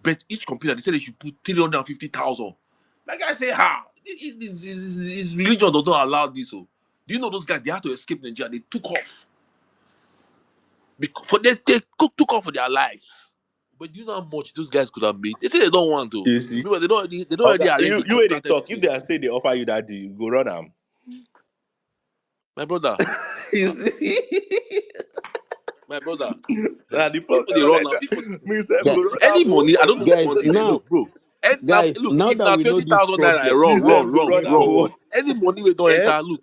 But each computer, they said they should put 350,000. Like I say, his religion does not allow this. So, do you know those guys? They had to escape Nigeria. They took off. Took off for their lives. But do you know how much those guys could have made? They say they don't want to. you see, Meanwhile, they don't already arrange you the where they consulted talk. the If thing. they say they offer you that deal, you go run them. My brother, You see? my brother. Now the People problem they with run now. Nigeria, People me say Guy, go run any am money. I don't know guys, money. Say, now, look, bro. And now, guys, look, now if that now we know this 20,000 naira I problem, me run, say now run, go run, run wait, am run. hold o. on. Any money we don't Eh? enter, look.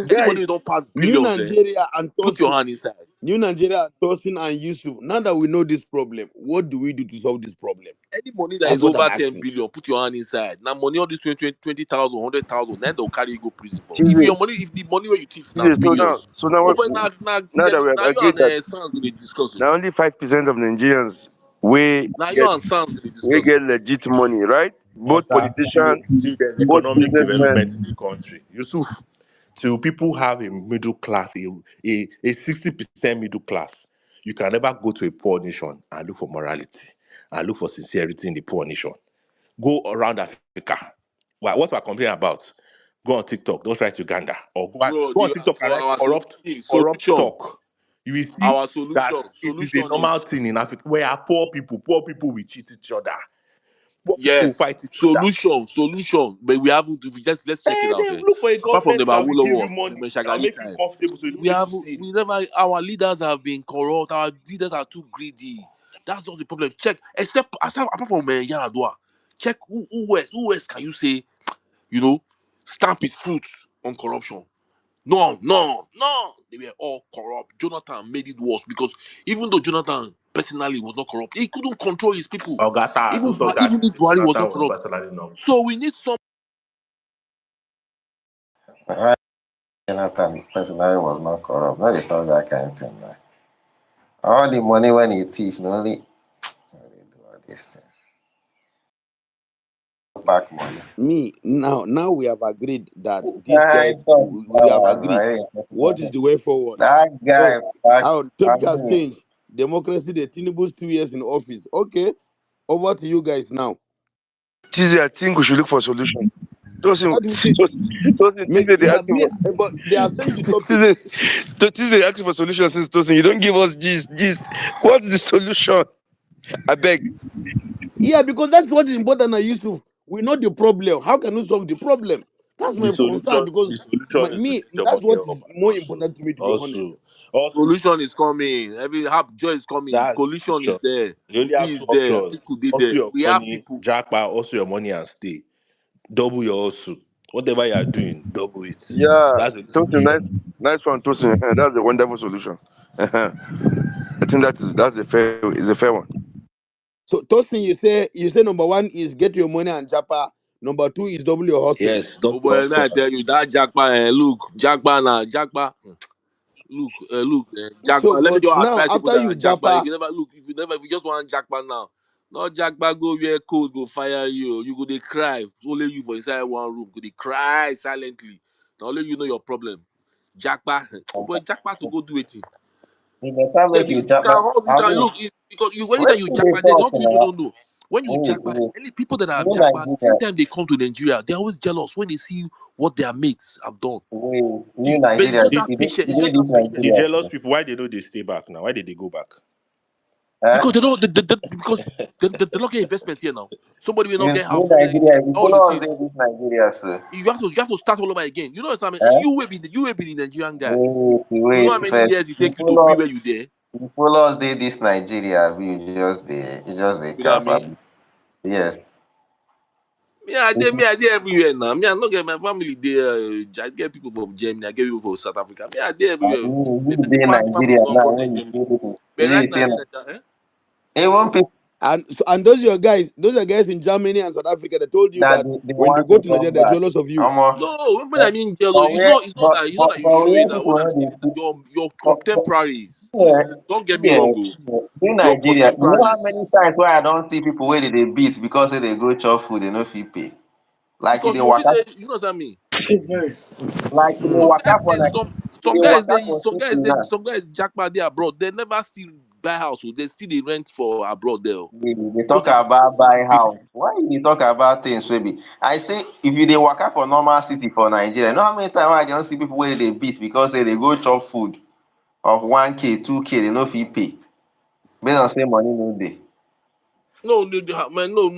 Any money we Guys, don't pass New billions, Nigeria and put your Tosin, hand inside. New Nigeria, Tosin and Yusuf. Now that we know this problem, what do we do to solve this problem? Any money that That's is what I'm over 10 asking. billion, put your hand inside. Now money all this 20,000, 100,000, then they'll carry you go prison for. If Chize, your money, if the money where you thief now Chize, billions, so now oh what? but Now that we have now you agreed and that Sans they discuss. now only 5% of Nigerians we Now you get and Sans they we discuss. get legit money, right? Both Oga, politicians, till there's both economic businessmen. development in the country. Yusuf, till people have a middle class, a 60% middle class, you can never go to a poor nation and look for morality and look for sincerity in the poor nation. Go around Africa. What we're complaining about, go on TikTok, don't try to Uganda, or Bro, go on TikTok and for write our corrupt solution, talk. You will see that it is a solution normal is thing in Africa where poor people will cheat each other. Poor people will yes, fight each other. solution. But we haven't. We just let's check it Eh, out. they look for a Apart from the government that will give you Awolowo, the money, that will Meshagali make you time, comfortable so you don't need to steal. we never. Our leaders have been corrupt. Our leaders are too greedy. That's not the problem. Check, apart from Yaradua, check who else can you say stamp his foot on corruption? No, no, no. They were all corrupt. Jonathan made it worse because even though Jonathan personally was not corrupt, he couldn't control his people. Ogata, don't talk that Even if shit. Buhari was Jonathan not was corrupt. personally not. So we need some. Right, Jonathan personally was not corrupt. No, they talk that kind of thing. Like. All the money when he thief, no only they do all these things. Back money. Me, now we have agreed that these I guys, thought we have agreed. What is that the way forward? guy So, back. our I topic has mean, changed. Democracy, the Tinubu's 2 years in office. Okay, over to you guys now. Chize, I think we should look for solution. Tosin, That is it. Tosin, Chize, they Yeah, ask me, for but they have changed the topic. Chize, they ask for solution since Tosin. You don't give us gist. What's the solution? I beg. Yeah, because that's what is important now, Yusuf. We know the problem. How can we solve the problem? That's my concern The because solution is to me, get your that's money what up. is more important to me, to be honest. Also, Solution is coming. Every joy is coming. that's the Coalition is solution. there. You only Obi have is two there. options. Atiku dey Also there. your We have money, people. jackpot, also your money and stay. Double your hustle. Whatever you are doing, double it. Yeah, That's the Tosin, solution. nice one, Tosin. That's a wonderful solution. I think that's a fair one. So Tosin, you say number one is get your money and japa. Number two is double your hustle. Yes, Oh double your boy, may hustle I and tell you that Jackpa, look, Jackpa now, Jackpa. Look, So, Jackpa. Let me but just now advise people after that you are Jackpa. japa, If you just want Jackpa now, no Jackpa go where cold go fire you. You go they cry. Only you for inside one room. Go they cry silently. Now only you know your problem. Jackpa, oh boy, Jackpa to go do it. you better Yeah, make you you jump. can hold, you I can mean, look because you where anytime you do they Jackpa, there's talk one thing people now? don't know. When you Jackpa, Wait, any people that are New Jackpa, Nigeria, anytime they come to Nigeria, they're always jealous when they see what their mates have done. New But it's Nigeria, just that patient. It's you just this that patient the Nigeria jealous too. people, why they know they stay back now? Why did they go back? Eh? because they don't because they don't get investment here now. Somebody will not New get house. Nigeria, you All it follow us is, in this Nigeria, sir. you have to start all over again. You know what I mean? Eh? You will be the Nigerian guy. You know Wait, how many first. years it take you to be where you there? You follow us in this Nigeria, you just the You know what I cap. mean? Yes. Me, I did everywhere now. Me, I not get my family there. I get people from Germany. I get people from South Africa. Me, I did everywhere. You Me, my dey family Nigeria not now born in when you Germany. see people. But When right you now, I say did that. Eh? even people and those are guys in Germany and South Africa that told you that that they when you want go to to Nigeria, come they're back. jealous of you. No, when I But mean yellow, but where it's not that you but show it where now. people What I'm know saying they is that see your but contemporaries. here Don't get me here wrong, in your Nigeria, you know how contemporaries. many times where I don't see people where they beat because say they go chop food, they no fit pay. Like Because they you see, waka you know what I mean. like they Hmm. Some guys waka for they like some they guys waka they for some city guys they now. some guys jackpot they abroad. They never still buy house. So they still they rent for abroad there. They Because talk about buy house. Why you dey talk about things wey be? I say if you dey waka for normal city for Nigeria, you know how many times I don see people wey dey beat because say they go chop food of 1K, 2K, they no fit pay. Based on say money no dey. no, man, no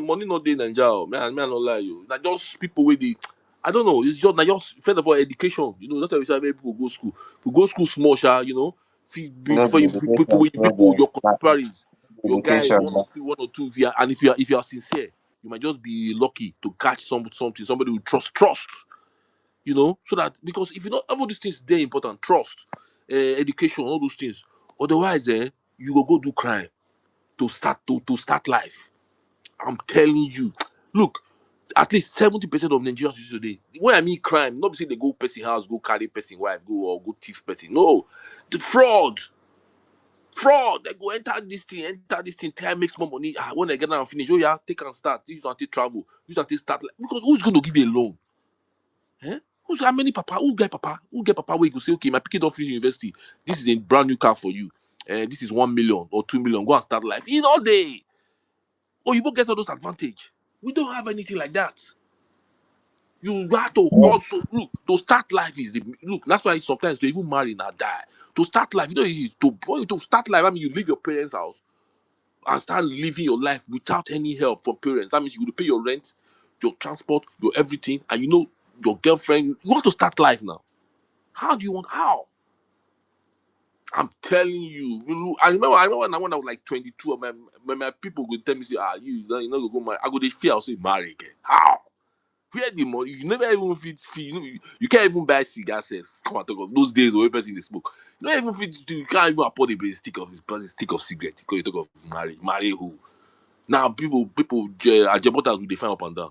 money not dey Naija. Oh. Man, I not lie you. That just people with the I don't know. It's just first of all education. You know that's why we say many people go school. To go school small, sha, No For be you, education, no people, your be contemporaries, your guys, education. one or two. And if you are sincere, you might just be lucky to catch something, somebody who trust. So that, because if you know all these things, they're important. Trust, education, all those things. Otherwise, you will go do crime to start life. I'm telling you. Look, at least 70% of Nigerians today. When I mean crime, not say they go person house, go carry person wife, go thief person. No, the fraud. They go enter this thing, try make more money. When they get down and finish, oh yeah, take and start. Use until travel, use until start. Because who's going to give you a loan? Eh? How many papa? Who get papa? Where you go say, okay, my pikin don't finish university. This is a brand new car for you. And this is 1 million or 2 million. Go and start life. In all day. Or you won't get all those advantage. We don't have anything like that. You have to also look to start life is the look. That's why sometimes they even marry and die. To start life, to start life. I mean, you leave your parents' house and start living your life without any help from parents. That means you will pay your rent, your transport, your everything, and your girlfriend. You want to start life now. How do you want? How? I'm telling you. I remember when I was like 22. My people would tell me, say, you know, go marry. I go, they fear. I'll say, marry again. How? Where the money? You never even fit. You can't even buy cigar self. Come on, talk of those days where person they smoke. You don't even fit. You can't even afford a stick of cigarette. Because you talk of marry who? Now people Ajabotas will define up and down.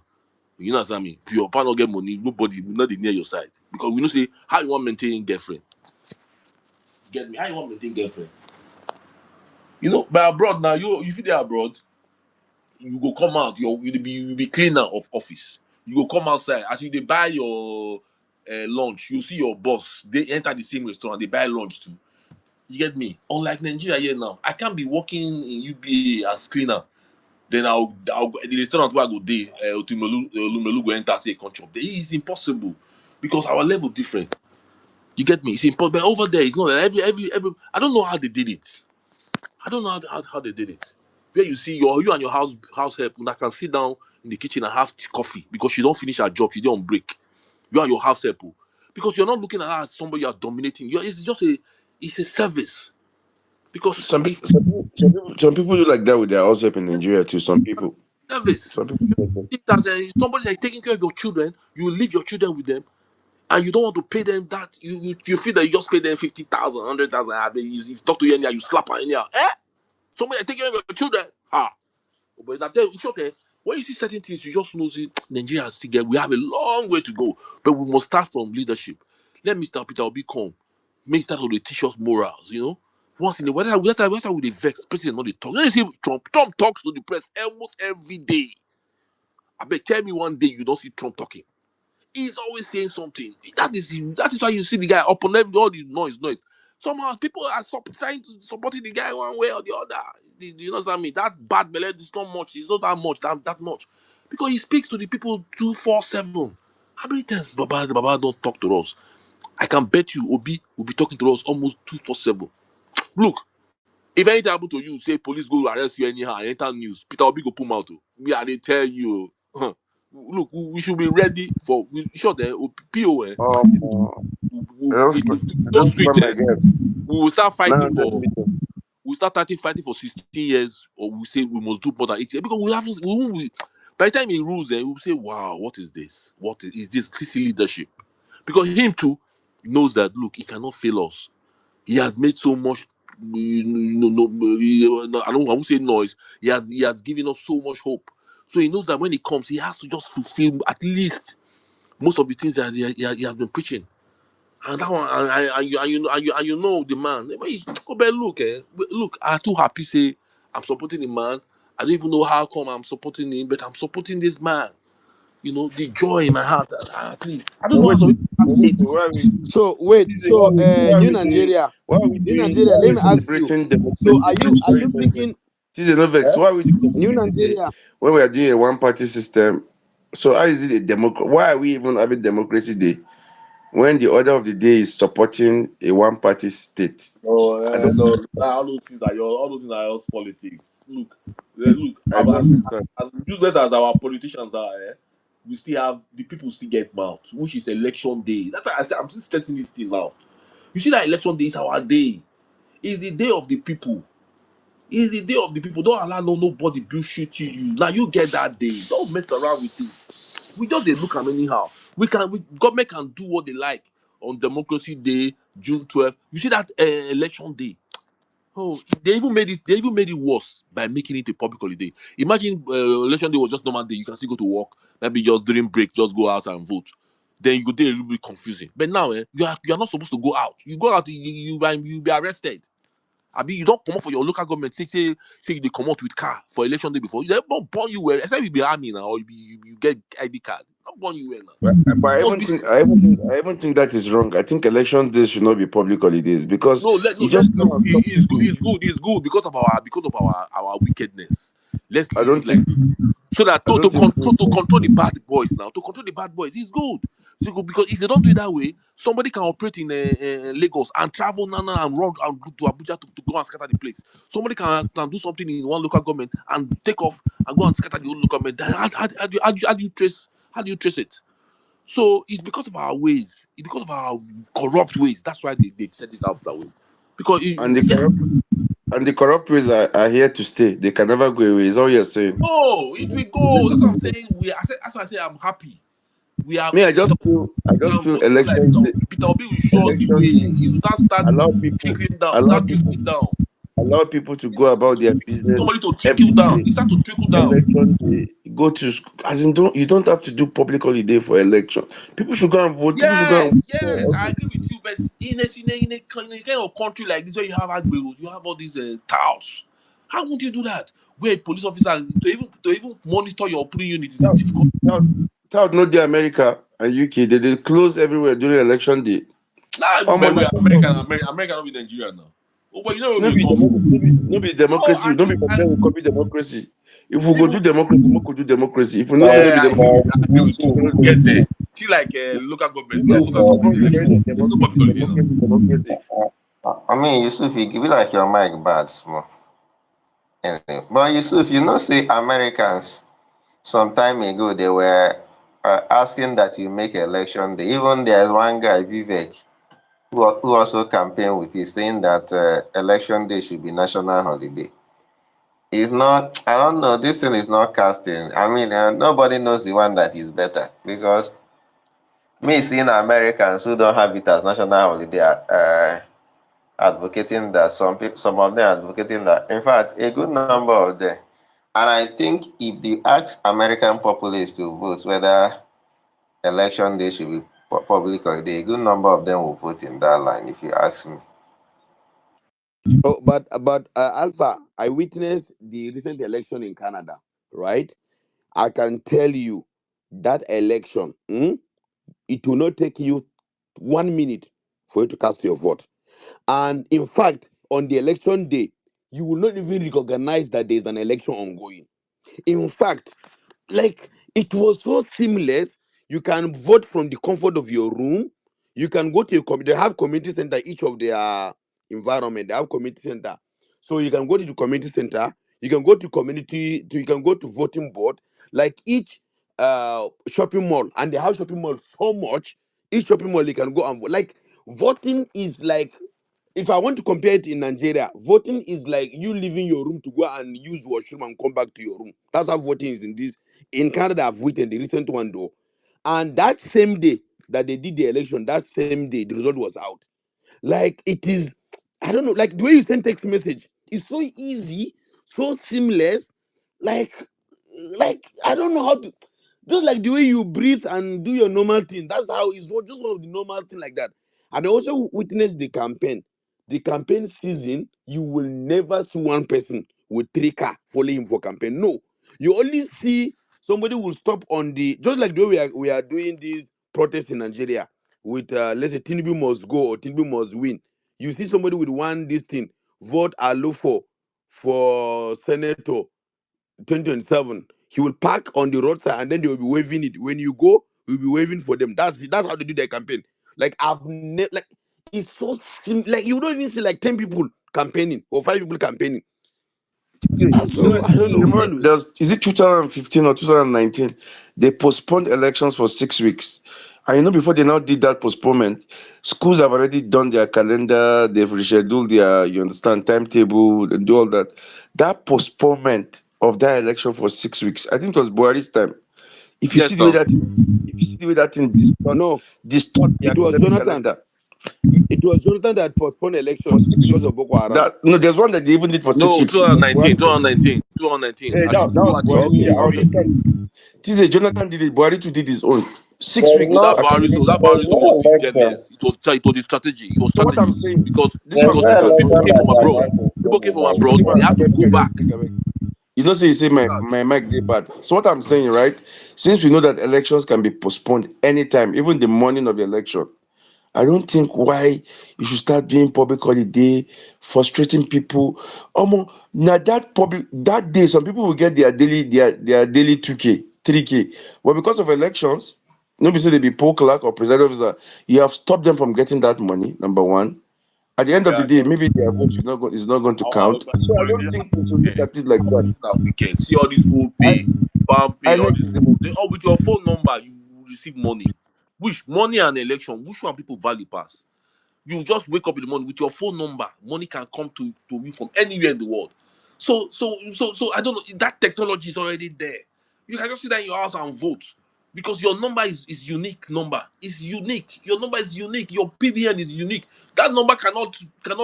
You know what I mean? If your partner get money, nobody will not be near your side because we know say how you want maintain girlfriend. Get me? How you want maintain girlfriend? But abroad now, if you there abroad, you go come out, you be cleaner of office. You go come outside as you they buy your lunch. You see your boss. They enter the same restaurant. They buy lunch too. You get me? Unlike Nigeria here now, I can't be working in UBA as cleaner. Then I'll go the restaurant where I go there. Olumelu go enter say come chop. There it's impossible because our level different. You get me? It's impossible. But over there, it's not that every. I don't know how they did it. I don't know how they did it. Where you see you and your house help that can sit down in the kitchen and have coffee because she don't finish her job, she's on break. You and your house help because you're not looking at her as somebody you are dominating. It's a service because Some if people, some people do like that with their house help in Nigeria too. Some people, service, some people. do like if there's somebody that's taking care of your children, you leave your children with them, and you don't want to pay them that you feel that you just pay them 50,000, 100,000. I mean, you talk to you anyhow, you slap her anyhow. Somebody that's taking care of your children. But that day, it's okay. When you see certain things, you just know see Nigeria still we have a long way to go. But we must start from leadership. Let Mr. Peter Obi come. Make start to teach us morals. Once in a while, that's how we vex. President not they talk. You see Trump. Trump talks to the press almost every day. I bet tell me one day you don't see Trump talking. He's always saying something. That is why you see the guy up on all the noise. Somehow people are trying to supporting the guy one way or the other. You know what I mean? That bad belly is not much. It's not that much. That much. Because he speaks to the people 247. How many times Baba don't talk to us? I can bet you Obi will be talking to us almost 247. Look, if anything happen to you, say police go arrest you anyhow, enter news. Peter Obi go pull him out. Me, I dey tell you. Look, we should be ready for. We sure that PO. So just sweet. remember my guy. We will start Now fighting I'm just for. meeting. We start fighting for 16 years, or we say we must do more than 8 years because we haven't. By the time he rules, we will say, "Wow, what is this? What is this? This leadership?" Because him too knows that. Look, he cannot fail us. He has made so much. I won't say noise. He has given us so much hope. So he knows that when he comes, he has to just fulfill at least most of the things that he has been preaching. And that one, and you know the man. But look, I'm too happy. Say I'm supporting the man. I don't even know how come I'm supporting him, but I'm supporting this man. The joy in my heart. At least I don't But know how wait, some people have hate. So wait, so New Nigeria, why are let we me ask you. celebrating So democracy? are you thinking This is no vex. Eh? Why are we doing New democracy day Nigeria? when we are doing a one-party system? So how is it a democracy? Why are we even having democracy day when the order of the day is supporting a one-party state? I don't, No. All those things are just politics. Look. I don't understand. As useless as our politicians are, we still have the people still get mouth, which is election day. That's why I say I'm still stressing this thing now. You see that election day is our day. It's the day of the people. It's the day of the people. Don't allow nobody bullshit you. Now you get that day. Don't mess around with it. We just they look at anyhow. Government can do what they like on Democracy Day, June 12th. You see that election day. Oh, they even made it. They even made it worse by making it a public holiday. Imagine election day was just normal day. You can still go to work. Maybe just during break, just go out and vote. Then you go there a little bit confusing. But now, you are not supposed to go out. You go out, you be arrested. I mean, you don't come out for your local government. Say they come out with car for election day before. They don't burn you well. Except you be army now, or you get ID card. Not burn you well now. But I Must even be think I even think I even think that is wrong. I think election days should not be public holidays because no. Let no. you Let's just come look. and stop It's good. people. It's good. It's good because of our wickedness. Let's I leave don't it like think this. So that I to, don't to think control to control the bad boys now. To control the bad boys is good. Because if they don't do it that way, somebody can operate in Lagos and travel now and run and go to Abuja to go and scatter the place. Somebody can do something in one local government and take off and go and scatter the whole local government. How do you trace it? So it's because of our ways. It's because of our corrupt ways. That's why they set it out that way. Because and the yes, corrupt and the corrupt ways are here to stay. They can never go away. Is all you're saying. no, it will go. That's what I'm saying. That's why I say I'm happy. We are Me, Peter. I We just can feel vote people like Peter election day, Obi. Peter Obi will show us the election way. He day will now start allow people trickling down. allow Start people trickling down. allow people to go about their business Somebody to trickle every down. day. It start to trickle down. Election day, go to school. As in, don't you don't have to do public holiday for election. People should go and vote. People should go Yes, and yes, I agree with you. But in a kind of country like this where you have agberos, you have all these touts. How would you do that? Where a police officer to even monitor your polling unit is a difficult. South not the America and UK. They close everywhere during election day. Now even I'm by on the way, that. America not be Nigeria now. Oh, but you know where No we be come from. democracy. No be No, democracy. I Don't be I comparing with copy democracy. If we go even do democracy, we could do democracy. If we know say no But be yeah, democracy, I agree with you. we no We'll do get there. democracy. See, like local government, Yeah, local no government be election. comparing It's still public democracy, holiday now. democracy. I mean, Yusuf, you give it like your mic bad small. Anyway, but Yusuf, you know, say Americans some time ago they were asking that you make election day. Even there's one guy, Vivek, who also campaigned with it, saying that election day should be national holiday. It's not, I don't know, this thing is not casting. I mean, nobody knows the one that is better because me seeing Americans who don't have it as national holiday advocating that some of them advocating that. In fact, a good number of them. And I think if they ask American populace to vote whether election day should be public holiday, a good number of them will vote in that line. If you ask me. Oh, but Alpha, I witnessed the recent election in Canada, right? I can tell you that election, it will not take you 1 minute for you to cast your vote. And in fact, on the election day, you will not even recognize that there is an election ongoing. In fact, like it was so seamless. You can vote from the comfort of your room. You can go to a community. They have community center each of their environment. They have community center, so you can go to the community center. You can go to community. You can go to voting board. Like each shopping mall, and they have shopping mall so much. Each shopping mall you can go and vote. Like voting is like, if I want to compare it in Nigeria, voting is like you leaving your room to go and use washroom and come back to your room. That's how voting is in this. In Canada, I've written the recent one though. And that same day that they did the election, that same day, the result was out. Like it is, I don't know, like the way you send text message is so easy, so seamless. Like, like I don't know how to, just like the way you breathe and do your normal thing. That's how it's just one of the normal thing like that. And I also witnessed the campaign. The campaign season, you will never see one person with 3 car following him for campaign. No, you only see somebody will stop on the, just like the way we are doing these protests in Nigeria with let's say Tinubu must go or Tinubu must win. You see somebody with one this thing, vote Alufo for senator 2027. He will park on the roadside and then they will be waving it. When you go, you'll be waving for them. That's how they do their campaign. Like like it's so like you don't even see like 10 people campaigning or 5 people campaigning. So I don't know. Remember, Anyway, is it 2015 or 2019? They postponed elections for 6 weeks, And before they now did that postponement, schools have already done their calendar, they've rescheduled their, you understand, timetable, and do all that. That postponement of that election for 6 weeks, I think it was Buhari's time. If you see Yes, the way now. that if you see the way that thing No, distort the it was academic Jonathan. calendar It was Jonathan that postponed for election six because weeks. of Boko Haram. That no, there's one that they even did for six No, weeks. It was 2019, Buhari. 2019, 2019. That Atiku, was Buhari. Atiku Okay, Yeah, I win. understand. TJ Jonathan did it. Buhari too did his own. Six There's weeks no That academic. Barriso, that there's Barriso was no election. fearless. It was the strategy. It was So what I'm strategy saying, because this is There's what because no Peter people is people election came doing. from that abroad. can happen People in came from Make abroad. him They Nigeria. had to abeg, go back. You know, say you say my mic dey bad. So what I'm saying, right? Since we know that elections can be postponed anytime, even the morning of the election, I don't think why you should start doing public holiday, frustrating people. Now that day, some people will get their daily 2K, 3K. But because of elections, nobody say they be poll clerk or presiding officer, you have stopped them from getting that money, number one. At the end of the Yeah, day, maybe their vote is not going to our count. So I already don't have think we should look at weekends. it like Our that. people are wicked. See all this old pay, farm pay, all INEC these is the people. most. They all with your phone number, you will receive money. Which money and election? Which one people value pass? You just wake up in the morning with your phone number. Money can come to you from anywhere in the world. So I don't know. That technology is already there. You can just sit there in your house and vote because your number is unique. Number is unique. Your number is unique. Your PVN is unique. That number cannot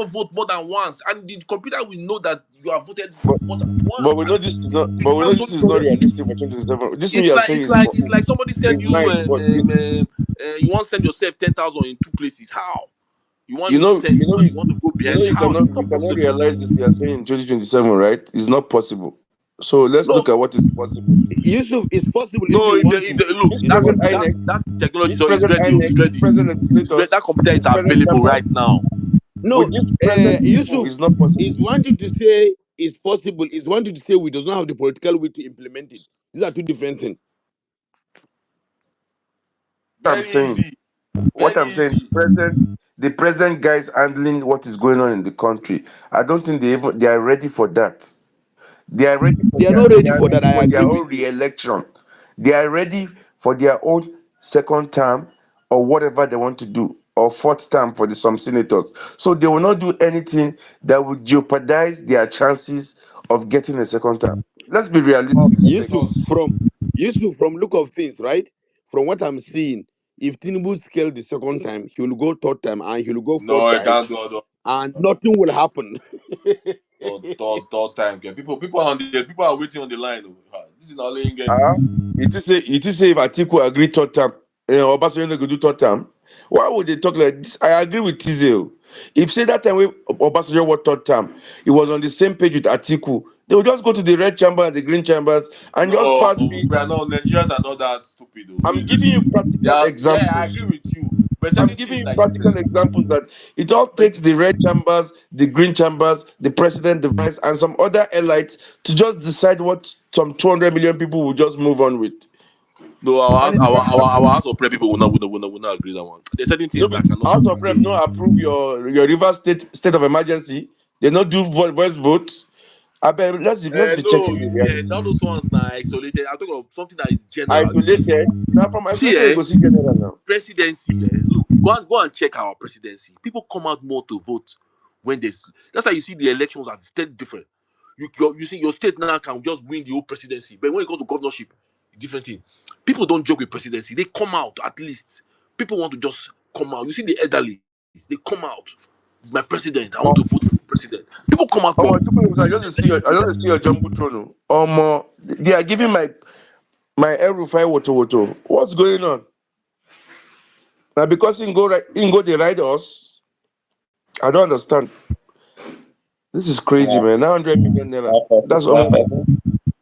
vote more than once, and the computer will know that you have voted But, more than but once. we know this is not. You But we know cancel this it is not already. realistic for 2027. This thing you are saying It's like somebody send is you nice, but you want to send yourself 10,000 in two places. How? You want to send money, you want to go behind the house. It's you not cannot possible. realize this. You are saying in 2027, right? It's not possible. So let's No, look at what is possible. Yusuf, it's possible if no. you want If to. they look, This It's that present possible. that INEC, that technology this is present ready. Oh, INEC, it's this ready. present It's ready. legislators, That computer this is present available chamber, right now. No, with this present people, Yusuf it's not possible. is wanting to say it's possible. Is wanting to say we does not have the political will to implement it. These are two different things. I'm Very saying, easy. what Very I'm saying, easy. the present guys handling what is going on in the country. I don't think they are ready for that. They are ready for They are their not they ready are for that. ready I for agree their own with you. re-election. They are ready for their own second term or whatever they want to do, or fourth term for some senators. So they will not do anything that would jeopardize their chances of getting a second term. Let's be realistic. I beg. Yusuf Us. from Yusuf from look of things, right? From what I'm seeing, if Tinubu scale the second time, he will go third time and he will go No, fourth I time, can't do it. and nothing will happen. Third time. Okay. People are waiting on the line. Oh. This is not letting get Ah, this. it is say if Atiku agree third term, Obasanjo no go do third term. Why would they talk like this? I agree with Tizel. If say that time when Obasanjo was third term, he was on the same page with Atiku, they would just go to the red chamber and the green chambers and just No, pass the. we are not Nigerians are not that stupid though. I'm giving you practical Yeah, I examples. agree with you. But I'm certain giving things you like this, practical examples that it all like takes the red chambers, the green chambers, the president, the vice, and some other elites to just decide what some 200 million people will just move on with. no, And it never our happens. house of prayer people will not agree that one. There's certain things No, that cannot House of Rep stay. no approve your Rivers state of emergency. They not do voice vote. I bet let's be checking No, the you see, all reality. those ones now isolated. I'm talking of something that is general. You see, Isolated. Now from see, isolated you go see general now. presidency. Look, go and check our presidency. People come out more to vote when there's. That's why you see the elections are very different. You see, your state now can just win the whole presidency, but when it comes to governorship, different thing. People don't joke with presidency. They come out at least. People want to just come out. You see the elderly, they come out. My president, I want to vote for the president. People come out more. Oh, I just see your jumbo throne. They are giving my L-Rufai woto. What's going on? Now because in go they ride us. I don't understand. This is crazy, Yeah, man. 900 million naira. one person, That's one almost person,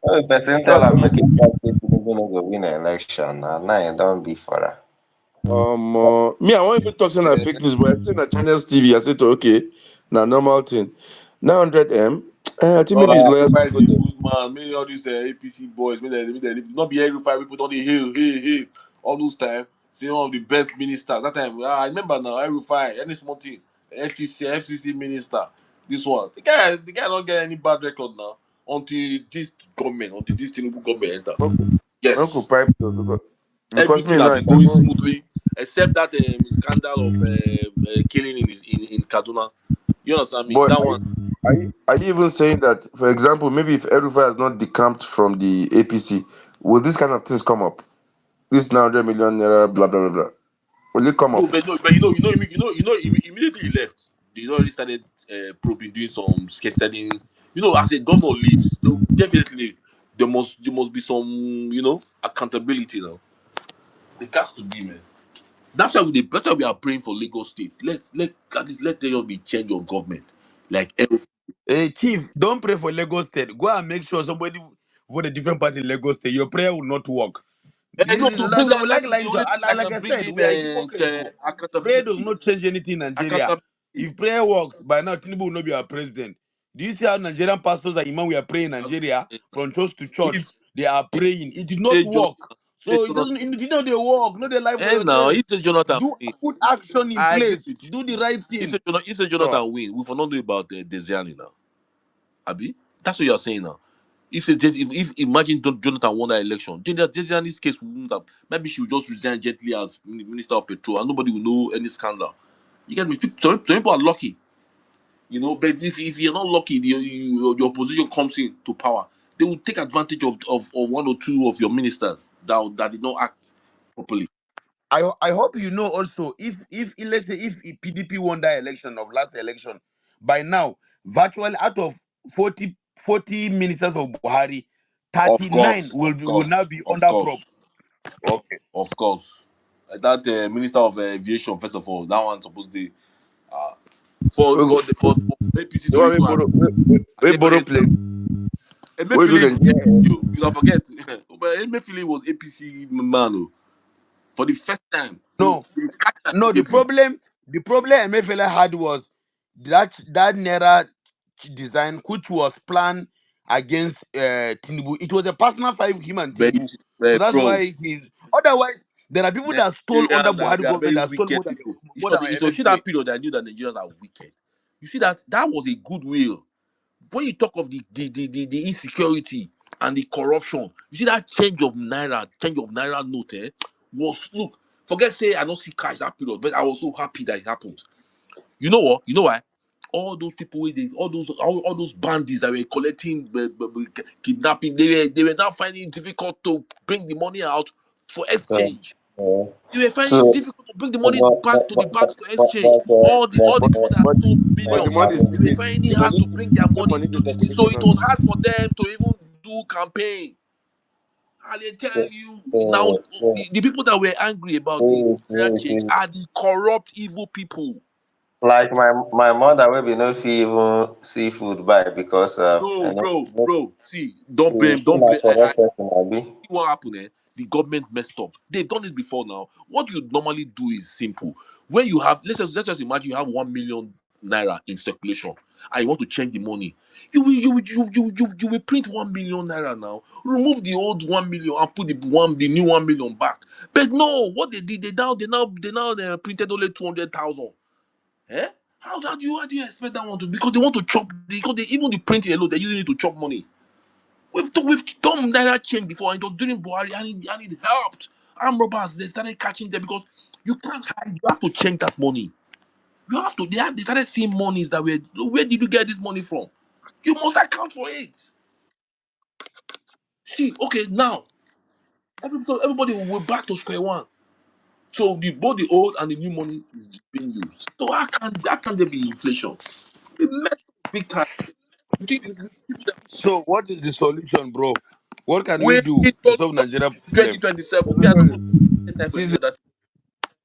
one person tell that's am almost make him talk say Tinubu no go win election. Now e don be for am. me, I won't even talk saying a fake news, but I think that Channels TV, I said, okay, now normal thing. 900M, I think Oh, maybe it's Yeah, loyalty Rufai is for a them. good man. Maybe all these APC boys, not be every five people don't dey hail, hail, hail. All those time, say one of the best ministers. That time, I remember now, Rufai, any small thing, FCC minister. This one, the guy don't get any bad record now until this Tinubu government enter. Uncle Yes, Pipe, though, because everything me has now, been going smoothly. except that scandal of killing in Kaduna. You understand me? But That one. are you even saying that, for example, maybe if Erufai has not decamped from the APC, will this kind of things come up? This 900 million naira, blah blah blah blah. Will it come No, up? but immediately he left, they already started probing, doing some scheduling. As a governor leaves, definitely there must be some accountability now. It has to be, man. That's why we are praying for Lagos State. Let at least let there be change of government. Like Chief, don't pray for Lagos State. Go and make sure somebody vote a different party in Lagos State. Your prayer will not work. no, to bring Like, that is the only thing that like can I bring said, in we are hypocrites. Oh. Prayer does accountability. not change anything in Nigeria. Accountability. If prayer works, by now Tinubu will not be our president. Do you see how Nigerian pastors and imam we are praying in Nigeria from church to church? If They are praying. It did not say work. Say So it Jonathan, doesn't. They work. No, they lie for now yourself. if say Jonathan Do win, put action in I agree place. with Do you. the right thing. If say So Jonathan win, we for not know about Desiani now. Abi, that's what you are saying now. If imagine Jonathan won that election, Desiani's case wouldn't have. Maybe she would just resign gently as Minister of Petrol, and nobody will know any scandal. You get me? Some people are lucky, But if you're not lucky, your opposition comes in to power, they will take advantage of one or two of your ministers that did not act properly. I hope you know also, if let's say if PDP won that election of last election, by now virtually out of 40 ministers of Buhari, Of 39 course, of will now course, be of under prop. course, of course. That Minister of Aviation, first of all, that one supposed to for We go, for the for APC the to one we even borrow, we borrow Emefiele play. We go Emefiele is the APC. You don't forget, but Emefiele was APC man for the first time. No, They catch that no, in April. the problem Emefiele had was that Naira design, which was planned against Tinubu. It was a personal fight with him and But Tinubu. So that's bro, why he's otherwise there are people the that stole under Nigerians Buhari they are very government that stole wicked people. more than It was MFA. that period I knew that Nigerians are wicked. You see that was a goodwill. When you talk of the insecurity and the corruption, you see that change of naira note, was look. Forget say I don't see cash that period, but I was so happy that it happened. You know what? You know why? All those people all those bandits that were collecting kidnapping, they were now finding it difficult to bring the money out for So, exchange. uh, They were finding it so difficult to bring the money but back but to the but banks to exchange. All the people that But stole the millions, money is they were leaking. finding it hard to bring their The money money to is this not thing. So leaking it out. was hard for them to even do campaign. And they tell so you now, so so the people that were angry about the Nigeria change wait. are the corrupt, evil people. Like my mother will be no fit even see food buy because No, I know bro. See, she don't na blame. correct person abi. See what happened, the government messed up. They've done it before now. What you normally do is simple. When you have, let's just imagine you have 1 million naira in circulation and you want to change the money. You will print 1 million naira now. Remove the old 1 million and put the new 1 million back. But no, what they did, they now printed only 200,000. Eh? How do you expect that one to? Because they want to chop. Because even the printing alone, they're using it to chop money. We've done naira change before, and it was during Buhari, and it helped. Armed robbers, they started catching them because you can't hide. You have to change that money. You have to. They started seeing monies that were. Where did you get this money from? You must account for it. See, okay, now everybody we're back to square one. So both the old and the new money is being used. So how can there be inflation? We messed up big time. You think that So what is the solution, bro? What can we we do to solve Nigeria problem? 2027. Me, I don't Solution go take time for is any other.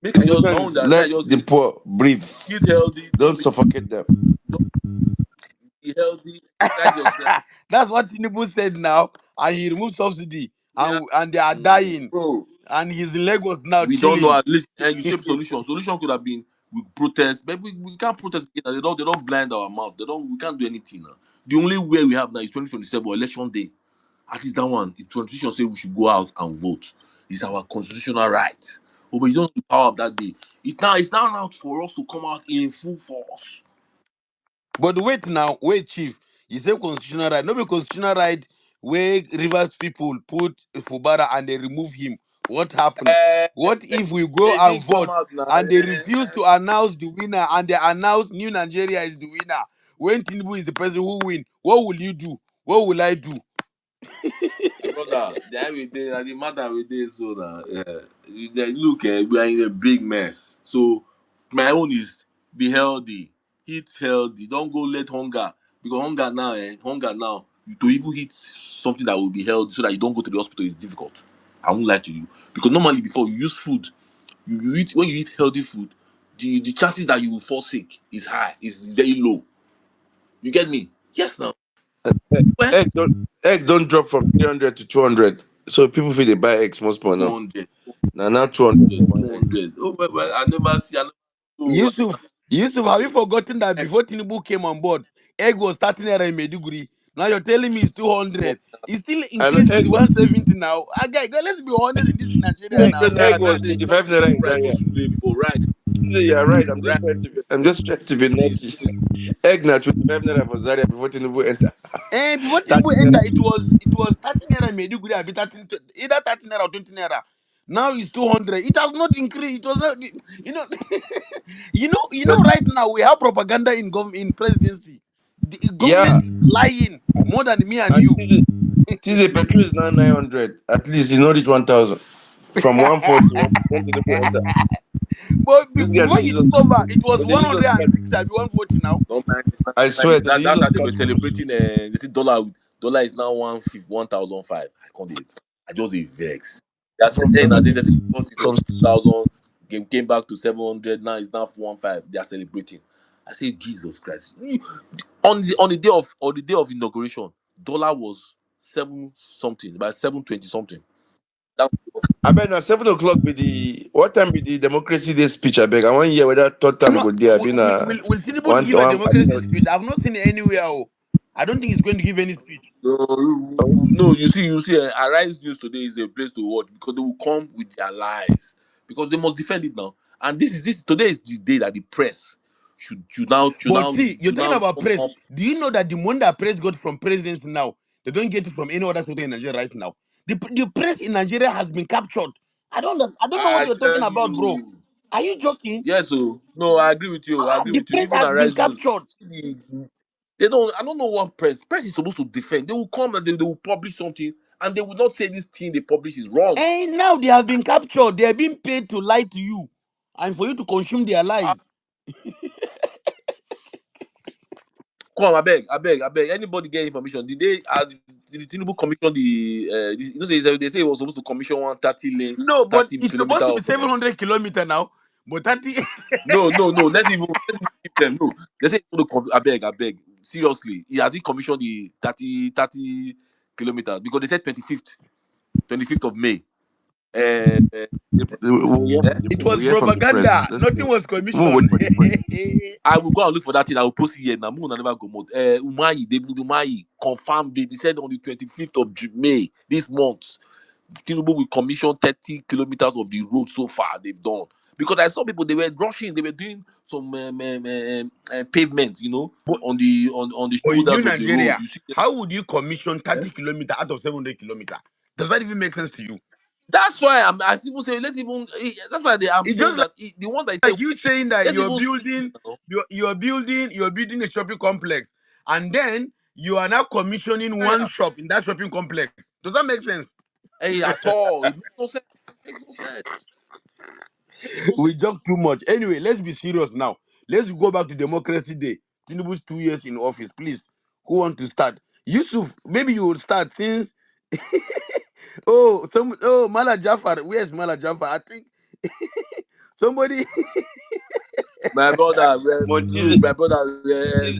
Make I just my own that I let just the dey poor breathe. eat healthy, Don't suffocate them. don't be healthy, exercise yourself. That's what Tinubu said now, and he removed subsidy, Yeah, and they are dying, bro. and he's in Lagos now We don't know chilling. at least, and you say solution. Solution could have been we protest, but we can't protest again. They don't blind our mouth. We can't do anything now. The only way we have now is 2027 election day. At least that one, the constitution say we should go out and vote. It's our constitutional right. Oh, but you don't have the power of that day. It's now out for us to come out in full force. But wait now, wait, chief. You say constitutional right. No be constitutional right where rivers people put Fubara and they remove him. What happened? What if we go They and didn't come vote out now. and they refuse to announce the winner and they announce New Nigeria is the winner? When Tinubu is the person who win, what will you do? What will I do? Brother, the everything and the matter with this so now. Look, we are in a big mess. So my own is be healthy, eat healthy. Don't go let hunger because hunger now to even eat something that will be healthy so that you don't go to the hospital is difficult. I won't lie to you because normally before you use food, you eat when you eat healthy food, the chances that you will fall sick is very low. You get me? Yes, now. Well, Egg don't drop from 300 to 200. So people feel they buy eggs most more now. 200. Now 200 for one egg. 200. Oh, well, I never see. I never know. Yusuf, have you forgotten that before Tinubu came on board, egg was 30 naira in Meduguri? Now you're telling me it's 200. It's still And increased egg to 170 now. Okay, let's be honest in this Nigeria egg, now. 200 egg naira. was That 25 is naira the in price for Zaria. Sule before, right? Yeah, right. Right. I'm just trying to be Please. naughty. Egg na 25 naira for Zaria before Tinubu enter. And before 30 Tinubu enter, naira. it was 30 naira in Meduguri, either 30 naira or 20 naira. Now it's 200. It has not increased. It was not, you know, right now we have propaganda in presidency. The Yeah. government is lying more than me and And you. TJ petrol is now 900. At least you know reach 1,000. From 140 when Tinubu enter. But This guy before they he use took us. over, it was They use us catch. 160, I'll be 140 now. Don't mind. I swear they use That's us how they were catch cruise. celebrating. They say dollar is now 1,005. I can't. I just a vex. That's From saying that they seven say because it from was 2,000, came back to 700. Now it's now 415. They are celebrating. I say Jesus Christ. On the day of inauguration, dollar was seven something, about 720 something. That I bet now 7 o'clock be the what time be the democracy day speech? I beg. I want to hear whether third I'm time not, go there. I been will Tinubu one give a one. I been democracy speech? I've not seen it anywhere. Oh. I don't think he's going to give any speech. No, no, you see, Arise News today is a place to watch because they will come with their lies because they must defend it now. And this today is the day that the press should now should But now see, you're should talking now about come press. up. Do you know that the money that press got from presidency now, they don't get it from any other sector in Nigeria right now? The press in Nigeria has been captured. I don't know what I you're talking tell about, bro. you, Are you joking? yes, so no, I agree with you. I agree The with you. press Even has been Arise News, captured. they don't. I don't know what press is supposed to defend. They will come and they will publish something, and they will not say this thing they publish is wrong. And now they have been captured. They are being paid to lie to you and for you to consume their lies. Come, I beg. Anybody get information? Did the Tinubu commission they say it was supposed to commission 130 lane, No, but 30 it's kilometer supposed to be of 700 kilometer now. But 30. no. Let's even give them no. They say I beg. Seriously, he has he commissioned the 30 kilometers because they said 25th of May. Uh, eh? It we was hear from the press. propaganda. Let's Nothing was we'll wait commissioned. for the press. I will go and look for that thing. I will post it here. Namu will never go mode. David Umahi confirmed it. They said on the 25th of May this month. Tinubu will commission 30 kilometers of the road so far they've done. Because I saw people they were rushing, they were doing some pavement, but, on the but in New shoulders of the road. Nigeria, You see, how would you commission eh? 30 kilometer out of 700 kilometer? Does that even make sense to you? That's why I even say that's why I'm It's saying just that the one that I say like you saying that let's you're even split it building now. you're building a shopping complex, and then you are now commissioning one Yeah. shop in that shopping complex. Does that make sense? Hey, at all. It makes no sense. It makes no sense. It makes no We sense. joke too much. Anyway, let's be serious now. Let's go back to Democracy Day. Tinubu's 2 years in office, please. Who want to start? Yusuf, maybe you will start since. Mala Jafar. Where's Mala Jafar? I think somebody. My brother, But look, my brother,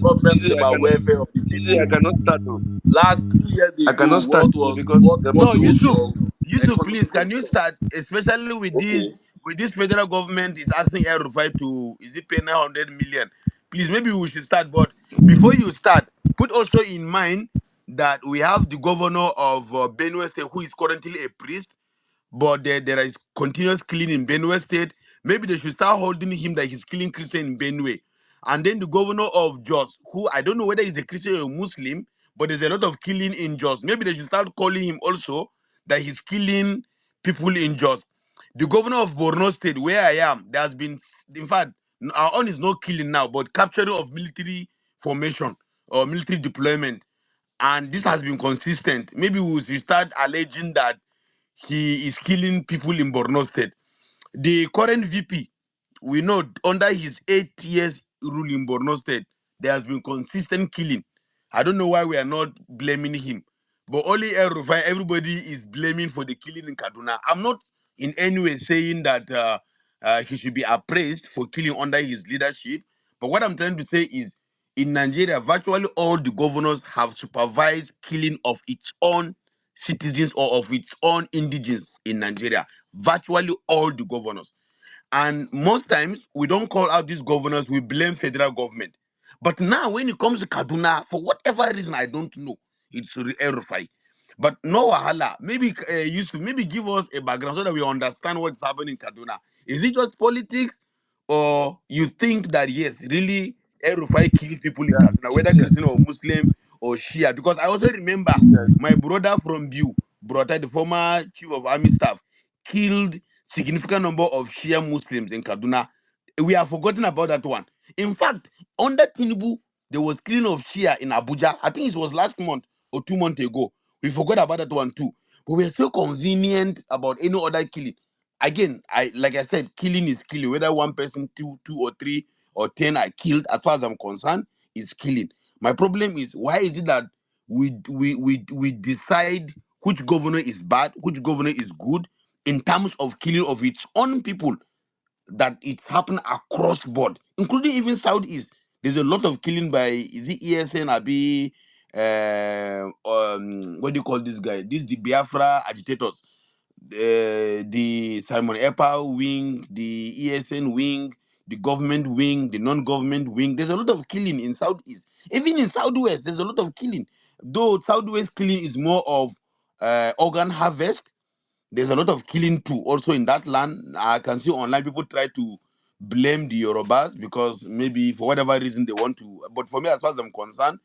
government is about welfare of the I people. cannot start though. Last 2 years I ago, cannot start what today was because what the what No, motor will was Yusuf. your Yusuf, economy? please, can you start? Especially Okay. with this federal government is asking El Rufai to, is it pay 900 million? Please, maybe we should start. But before you start, put also in mind that we have the governor of Benue State, who is currently a priest, but there is continuous killing in Benue State. Maybe they should start holding him that he's killing Christian in Benue. And then the governor of Jos, who I don't know whether he's a Christian or a Muslim, but there's a lot of killing in Jos. Maybe they should start calling him also that he's killing people injured. The governor of Borno State, where I am, there has been, in fact, our own is not killing now, but capturing of military formation or military deployment. And this has been consistent. Maybe we should start alleging that he is killing people in Borno State. The current VP, we know under his 8 years rule in Borno State, there has been consistent killing. I don't know why we are not blaming him. But only El Rufai, everybody is blaming for the killing in Kaduna. I'm not in any way saying that he should be appraised for killing under his leadership. But what I'm trying to say is, in Nigeria, virtually all the governors have supervised killing of its own citizens or of its own indigenes in Nigeria. Virtually all the governors. And most times we don't call out these governors, we blame federal government. But now when it comes to Kaduna, for whatever reason I don't know, it's El-Rufai. But no wahala. Maybe Yusuf, maybe give us a background so that we understand what's happening in Kaduna. Is it just politics, or you think that yes, really El-Rufai kills people in Yeah, Kaduna, whether yeah, Christian or Muslim or Shia? Because I also remember yeah. my brother from Biu, brother, the former chief of army staff, killed significant number of Shia Muslims in Kaduna. We have forgotten about that one. In fact, under Tinubu, there was killing of Shia in Abuja. I think it was last month or 2 months ago. We forgot about that one too. But we're so convenient about any other killing. Again, like I said, killing is killing. Whether one person, two or three or 10 are killed, as far as I'm concerned, it's killing. My problem is, why is it that we decide which governor is bad, which governor is good, in terms of killing of its own people, that it's happened across board, including even Southeast. There's a lot of killing by, is it ESN, Abi, what do you call this guy? This the Biafra agitators, the Simon Epa wing, the ESN wing, the government wing, the non-government wing. There's a lot of killing in Southeast. Even in Southwest, there's a lot of killing. Though Southwest killing is more of organ harvest, there's a lot of killing too. Also in that land, I can see online people try to blame the Yorubas because maybe for whatever reason they want to. But for me, as far as I'm concerned,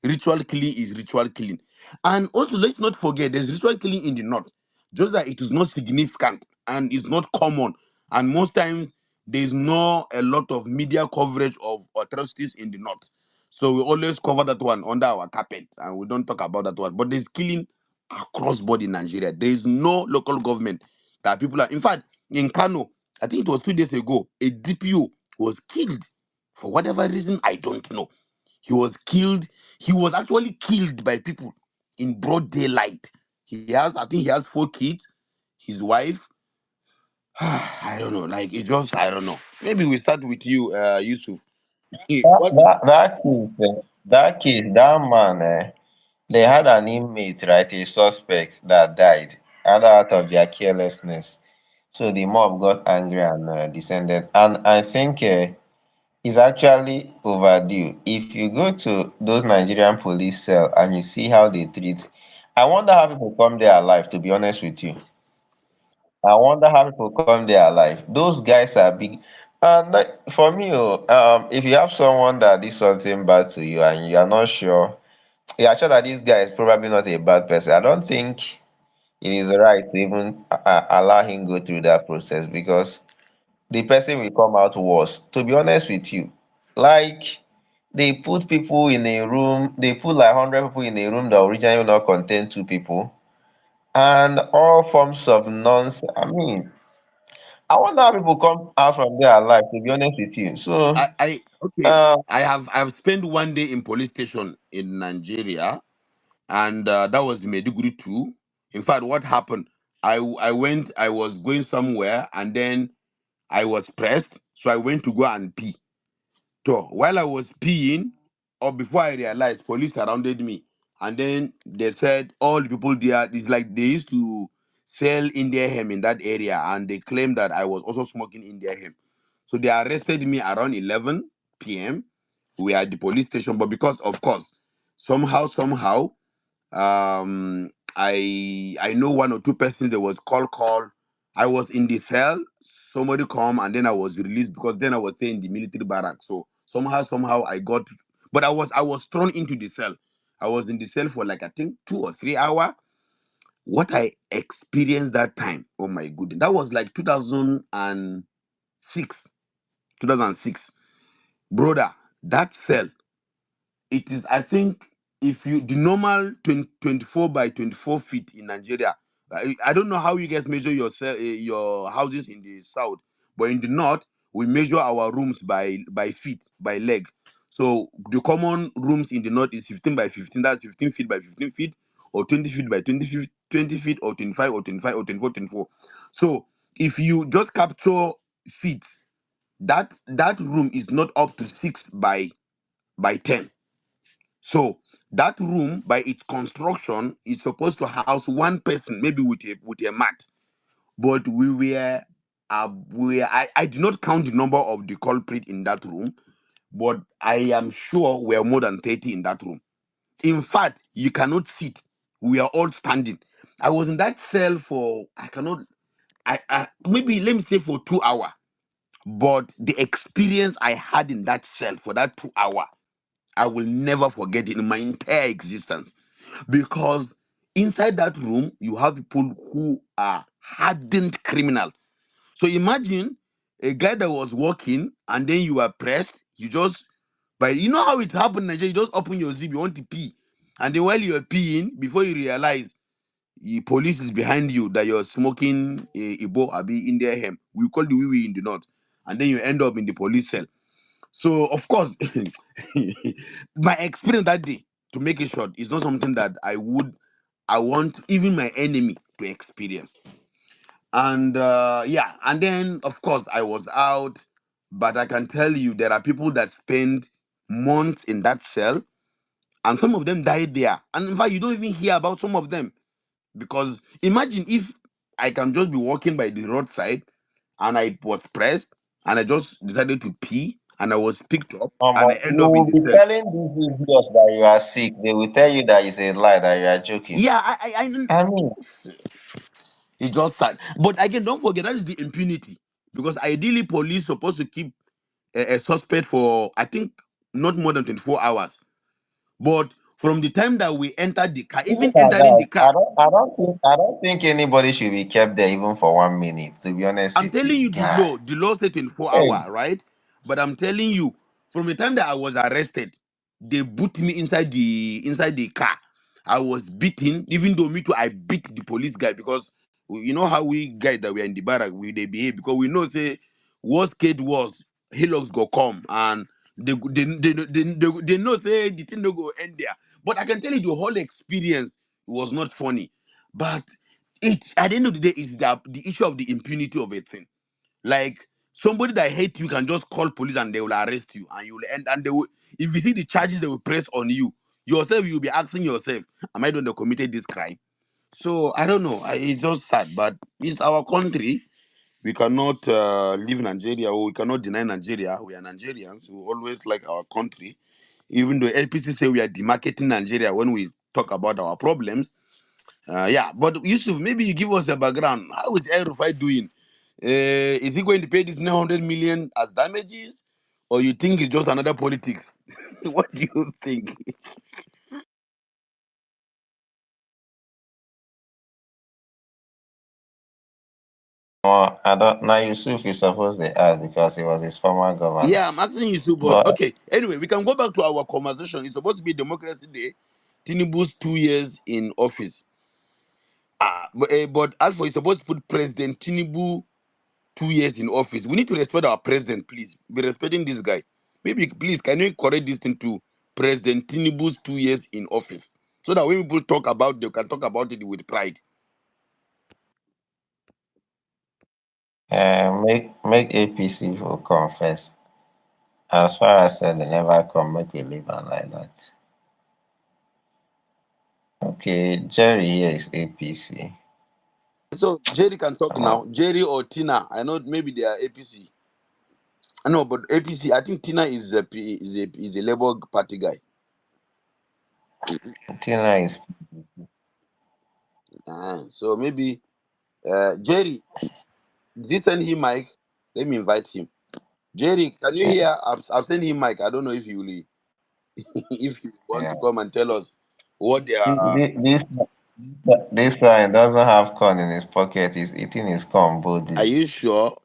ritual killing is ritual killing. And also, let's not forget, there's ritual killing in the north, just that it is not significant and it's not common. And most times, there's not a lot of media coverage of atrocities in the north. So we always cover that one under our carpet and we don't talk about that one. But there's killing across board in Nigeria. There is no local government that people are. In fact, in Kano, I think it was 2 days ago, a DPO was killed for whatever reason I don't know. He was killed. He was actually killed by people in broad daylight. I think he has 4 kids. His wife. I don't know. Like it just, I don't know. Maybe we start with you, Yusuf. That, What is that, that case, that man, they had an inmate, right, a suspect that died, either out of their carelessness. So the mob got angry and descended. And I think it's actually overdue. If you go to those Nigerian police cell and you see how they treat, I wonder how people come there alive, to be honest with you. I wonder how people come there alive. Those guys are big. And for me, if you have someone that did something bad to you and you are not sure, you are sure that this guy is probably not a bad person, I don't think it is right to even allow him go through that process because the person will come out worse. To be honest with you, like they put people in a room, they put like 100 people in a room that originally will not contain 2 people, and all forms of nonsense. I mean, I wonder how people come out from there alive. To be honest with you, so I okay. um, I've spent 1 day in police station in Nigeria, and that was Maiduguri too. In fact, what happened? I went. I was going somewhere, and then I was pressed, so I went to go and pee. So while I was peeing, or before I realized, police surrounded me, and then they said all the people there. It's like they used to sell India hemp in that area, and they claimed that I was also smoking India hemp. So they arrested me around 11 p.m. We are at the police station, but because of course, somehow, I know 1 or 2 persons. There was call. I was in the cell. Somebody come and then I was released because then I was staying in the military barrack. So somehow I got, but I was thrown into the cell. I was in the cell for like I think 2 or 3 hours. what I experienced that time, oh my goodness, that was like 2006. 2006. Brother, that cell, it is, I think, if you, the normal 24 by 24 feet in Nigeria, I don't know how you guys measure your your houses in the south, but in the north, we measure our rooms by feet, by leg. So the common rooms in the north is 15 by 15, that's 15 feet by 15 feet, or 20 feet by 20 feet, or 25, or 25, or 24, 24. So if you just capture feet, that room is not up to 6 by 10. So that room, by its construction, is supposed to house one person, maybe with a mat. But I did not count the number of the culprit in that room, but I am sure we are more than 30 in that room. In fact, you cannot sit. We are all standing. I was in that cell for, I cannot, I maybe let me say for 2 hours. But the experience I had in that cell for that 2 hours, I will never forget it in my entire existence. Because inside that room, you have people who are hardened criminals. So imagine a guy that was walking and then you are pressed. You just, but you know how it happened in Nigeria, you just open your zip, you want to pee. And then while you're peeing, before you realize, the police is behind you that you're smoking a Igbo abi in their hem. We call the wee in the north. And then you end up in the police cell. So of course, my experience that day, to make it short, is not something that I want even my enemy to experience. And yeah, and then of course I was out, but I can tell you there are people that spend months in that cell, and some of them died there. And in fact, you don't even hear about some of them, because imagine if I can just be walking by the roadside and I was pressed and I just decided to pee and I was picked up and I end You up in will the be cell. telling these idiots that you are sick. They will tell you that it's a lie, that you are joking. Yeah, I mean, it's just sad. But again, don't forget that is the impunity, because ideally police supposed to keep a suspect for, I think, not more than 24 hours. But from the time that we entered the car, even even at entering the that, car, I don't think anybody should be kept there even for 1 minute. To be honest I'm with you, telling you guy. the law said 24 Hey, hour, right? But I'm telling you, from the time that I was arrested, they put me inside the car. I was beaten, even though me too, I beat the police guy, because you know how we guys that were in the barrack, they behave, because we know say worst case was Hilux go come, and they know say the thing no go end there. But I can tell you the whole experience was not funny. But it, at the end of the day, is the issue of the impunity of a thing. Like somebody that hate you can just call police and they will arrest you, and you will end, and they will, if you see the charges they will press on you, yourself you'll be asking yourself, am I the one that committed this crime? So I don't know. It's just sad, but it's our country. We cannot leave Nigeria, or we cannot deny Nigeria. We are Nigerians. We always like our country, even though APC say we are demarketing Nigeria when we talk about our problems. Yeah, but Yusuf, maybe you give us a background. How is El Rufai doing? Is he going to pay this 900 million as damages, or you think it's just another politics? What do you think? I don't. Now Yusuf is supposed to add because he was his former governor. Yeah, I'm asking Yusuf, but But okay. Anyway, we can go back to our conversation. It's supposed to be Democracy Day. Tinubu's 2 years in office. But Alpha is supposed to put President Tinubu 2 years in office. We need to respect our president, please. Be respecting this guy. Maybe, please, can you correct this thing to President Tinubu's 2 years in office? So that when people talk about, they can talk about it with pride. make APC will confess. As far as they never come, make we leave am like that. Okay, Jerry here is APC. So Jerry can talk Uh, now. Jerry or Tina, I know maybe they are APC. I know, but APC, I think Tina is a Labour Party guy. Tina is So maybe Jerry, did you send him mic? Let me invite him. Jerry, can you hear? I've sent him mic. I don't know if you will, if you want yeah. to come and tell us what they are. This This guy doesn't have corn in his pocket. He's eating his corn Are boldly. you sure?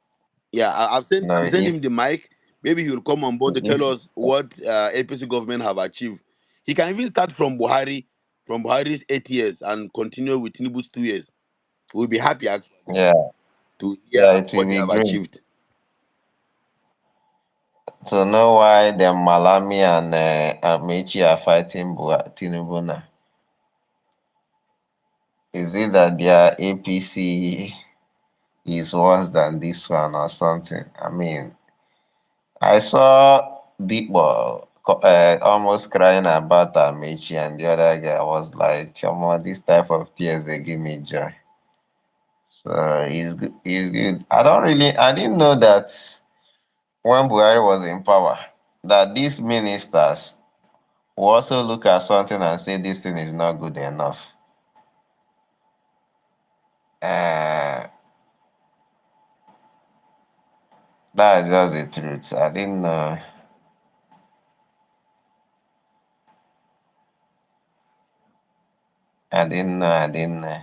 Yeah, No, I've sent him the mic. Maybe he will come on board to tell he's us what APC government have achieved. He can even start from Buhari's 8 years and continue with Tinubu's 2 years. We'll be happy actually yeah, to hear yeah, it will what they be have great achieved. to know why the Malami and Amechi are fighting Tinubu now. Is it that their APC is worse than this one or something? I mean, I saw Deepo almost crying about Amechi, and the other guy was like, come on, this type of tears, they give me joy. So he's good. He's good. I didn't know that when Buhari was in power, that these ministers will also look at something and say this thing is not good enough. Uh, that's just the truth. I didn't know. I didn't know. I didn't know.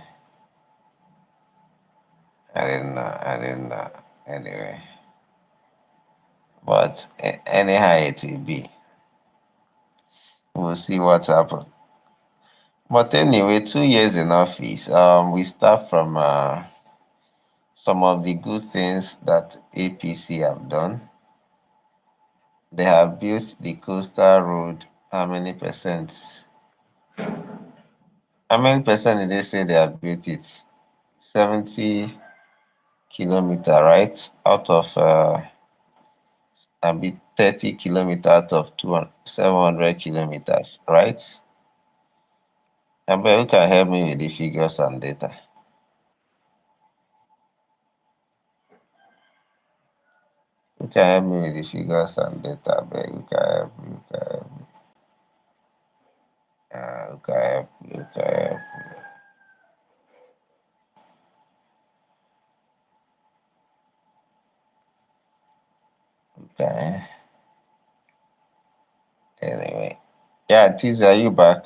I didn't know. I didn't know. Anyway, but anyhow it will be. We'll see what happens. But anyway, 2 years in office. We start from some of the good things that APC have done. They have built the coastal road. How many percent? How many percent did they say they have built it? 70 kilometer, right? Out of a bit 30 kilometer out of 200, 700 kilometers, right? I bet who can help me with the figures and data? Who can help me with the figures and data? I bet who can help me? Who can help me? Who can help me? Who can help me? Okay. Anyway. Yeah, Tiz, are you back?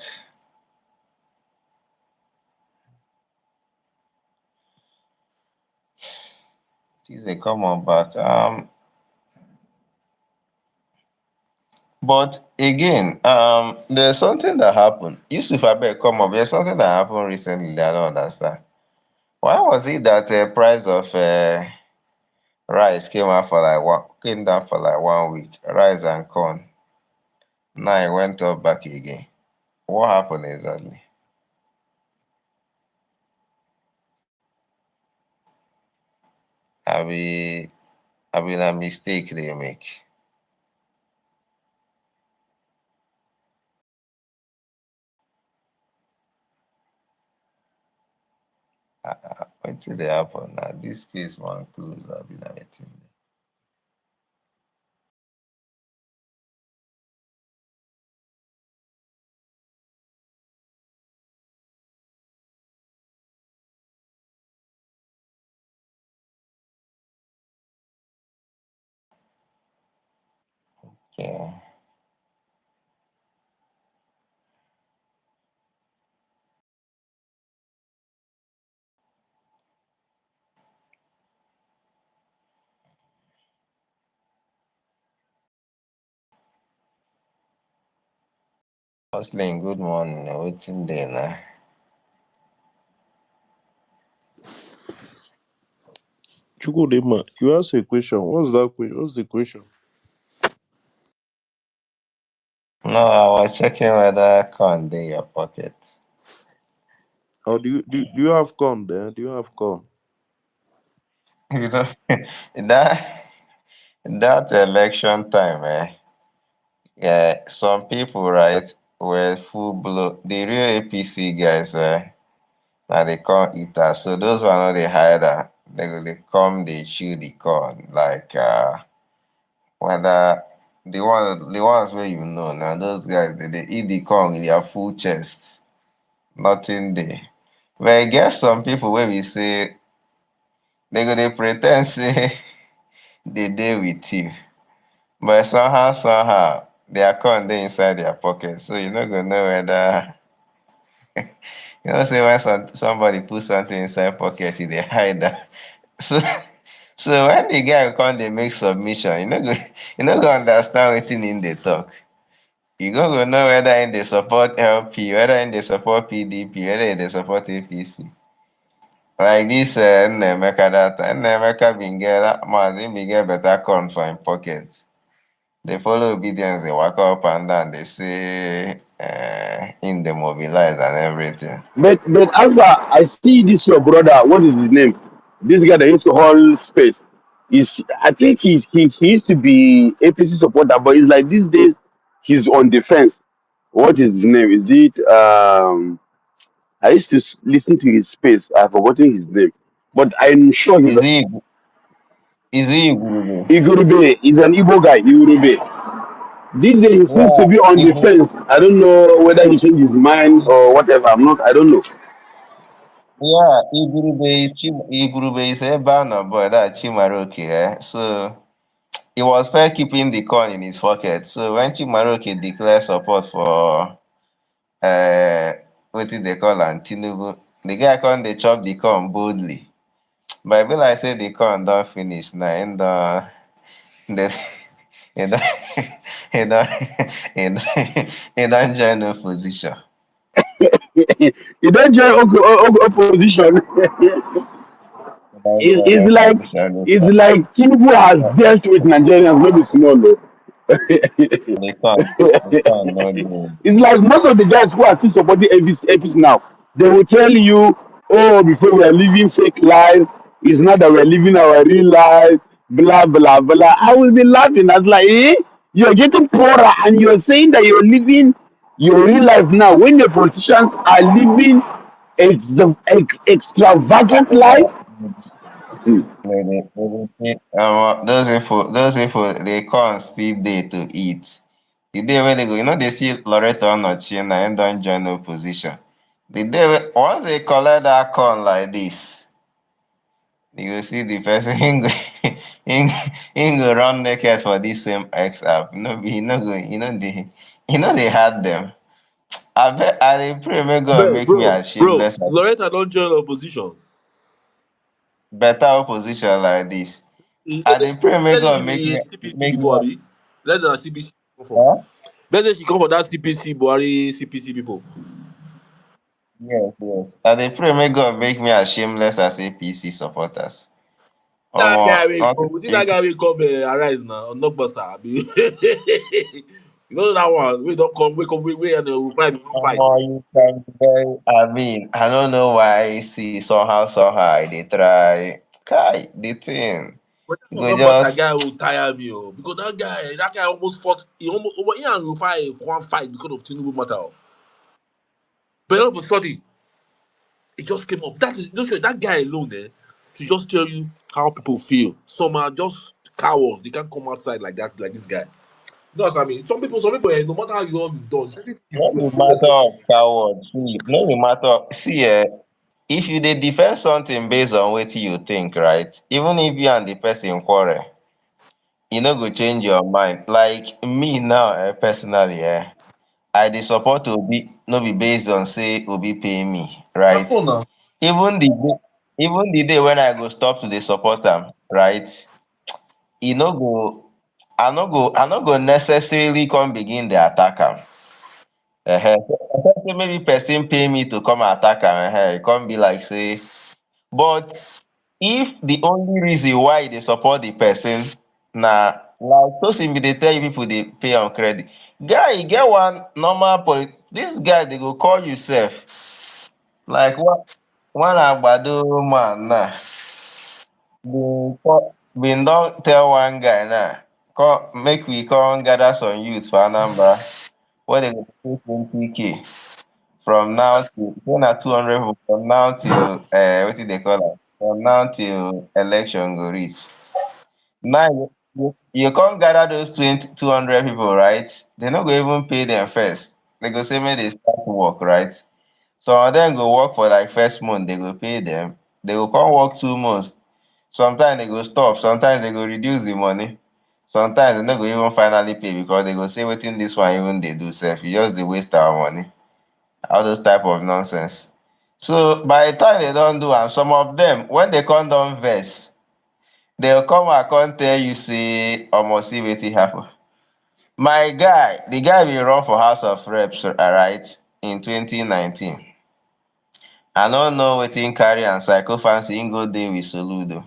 Tiz, come on back. But again, there's something that happened. Yusuf Abeg, come up. There's something that happened recently that I don't understand. Why was it that the price of rice came down for like 1 week? Rice and corn. Now it went up back again. What happened exactly? Have we have been a mistake they make? What did they happen now? This place one close. I've been waiting. Okay. Hustling, good morning. Waiting there now. Chukwudema, you asked a question. What's that question? What's the question? No, I was checking whether corn in your pocket. Or do you have corn there? Do you have corn? You know, that that election time, yeah, some people, right, were full blow. The real APC guys, now they can't eat that. So those one know they hide that. They come, they chew the corn. Like whether the ones where you know now, those guys they eat the corn in their full chest. Nothing there. But I guess some people where we say they pretend say they dey with you. But somehow, their corn dey inside their pocket. So you no go know whether You know, say when somebody put something inside pocket, he they hide that. So so when the guy come dey make submission, you no go understand wetin him dey talk. You go know whether him dey support LP, whether him dey support PDP, whether him dey support APC. Like this Nnemeka that time. Nnemeka bin get that man, him bin get better corn for him pocket. Dey follow obedience dey waka up and down dey say him dey mobilize and everything. But Alpha, I see this your brother. What is his name? This guy that used to hold space. Is I think he used to be APC supporter, but it's like these days he's on defense. What is his name? Is it I used to listen to his space. I've forgotten his name, but I'm sure he's Is he is he Igurube? Igurube. He's an Igbo guy. Igurube. These days he seems to Yeah, be on Igurube. defense. I don't know whether he changed his mind or whatever. I'm not. I don't know. Yeah, Igurube is a banner boy, that Chimaroke, So he was fair keeping the corn in his pocket. So when Chimaroke declared support for what did they call am Tinubu, the guy come dey chop the corn boldly. But e be like say the corn don finish now. Him don the he don he don he don he don join opposition. He don't join opposition. He don It, join it's like opposition it's later. like Tinubu has dealt with Nigerians, maybe small though. The corn no dey. It's like most of the guys who are still supporting APC now, they will tell you, oh, before we are living fake life, it's not that we're living our real life, blah blah blah. I will be laughing. I was like, eh? You're getting poorer and you're saying that you're living your real life now when the politicians are living extravagant life. Hmm. Those people dey corn still dey to eat. The day wey dey go, dey see Loretta Onochie na him don join opposition. The day wey once they collect that corn like this, you go see the person him, him go run naked for this same X app. No be he no go he no dey hard them. I dey pray make God But make me bro, as bro, shameless as Loretta don't join opposition. better opposition like this. I dey pray make Let's say she God make me be CPC make me before, Abi. Let's say CPC come for. huh? Let's say she come for that CPC, Buhari CPC people. Yes, yes. I dey pray make God make me as shameless as APC supporters. That guy will Not come. See if that guy will come arise now on Knockbuster, Abi. You know that one. We don't come. We come. We and we fight. We don't fight. you can be very I don't know why see somehow I dey try Kai the thing. But that You on go Knockbuster just guy will tire me, because that guy almost fought. He and Rufai for one fight because of Tinubu matter. But all of a sudden, it just came up. That is just that guy alone there to just tell you how people feel. Some are just cowards. They can't come outside like that, like this guy. You know what I mean? Some people, no matter how you've done, certain things no you be don't matter respect of you. coward. See, no be matter see if you dey defend something based on wetin you think, right? Even if you and the person quarrel, e no go change your mind. Like me now, personally, I dey support Obi no be based on say Obi pay me, That's right? so now. Even the day even the day when I go stop to dey support am, right? E no go I no go necessarily come begin dey attack am. Except say maybe person pay me to come attack am, e come be like say but if the only reason why you dey support the person na like Tosin bin dey tell you people dey pay on credit. Guy, e get one normal this guy dey go call you sef like one agbado man now bin don tell one guy now come make we come gather some youths for Anambra wey dey go pay 20k from now till say na 200 people from now till wetin dey call am from now till election go reach. Now you come gather those 200 people, right? They no go even pay them first. They go say make they start work, right? Some of them go work for like first month, they go pay them. They go come work 2 months. Sometimes they go stop, sometimes they go reduce the money. Sometimes they no go even finally pay because they go say wetin this one even dey do sef, e just dey waste our money. all those type of nonsense. So by the time they don't do am, some of them when they come don vex, they'll come and come tell you say omo see wetin happen. My guy, the guy bin run for House of Reps, right, in 2019. I no know wetin carry am psycho fancy im go dey with Soludo.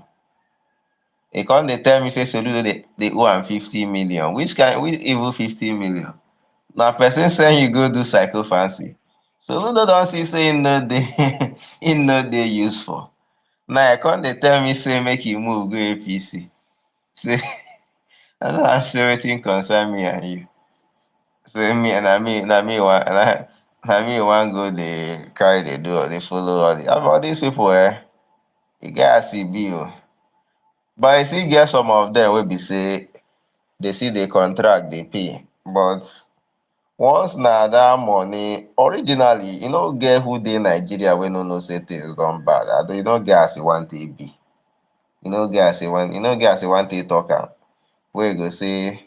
He come dey tell me say Soludo dey owe am 50 million. Which even 50 million? Na person send you go do psycho fancy. Soludo don see say im no dey im no dey useful. Now e come dey tell me say make e move go APC. Say I no know say wetin concern me and you. Say me na me wan go dey carry dey do or dey follow all these people e get as e be o. But e still get some of them wey be say dey see the contract dey pay. But once na that money, originally e no get who dey Nigeria wey no know say things don bad. E no get as e wan take be. E no get as e wan take talk am wey go say,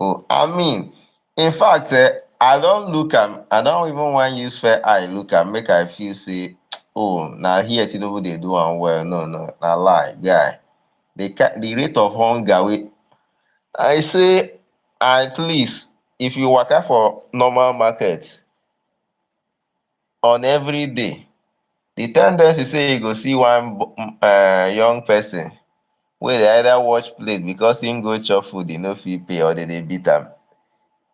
oh, I mean, in fact, I don look am, I don even wan use fair eye look am make I feel say, oh, na here Tinubu dey do am well. No, na lie, guy. The rate of hunger wey I say, at least if you waka for normal market on every day, the ten dency say you go see one young person wey dey either watch plate because im go chop food e no fit pay or dey beat am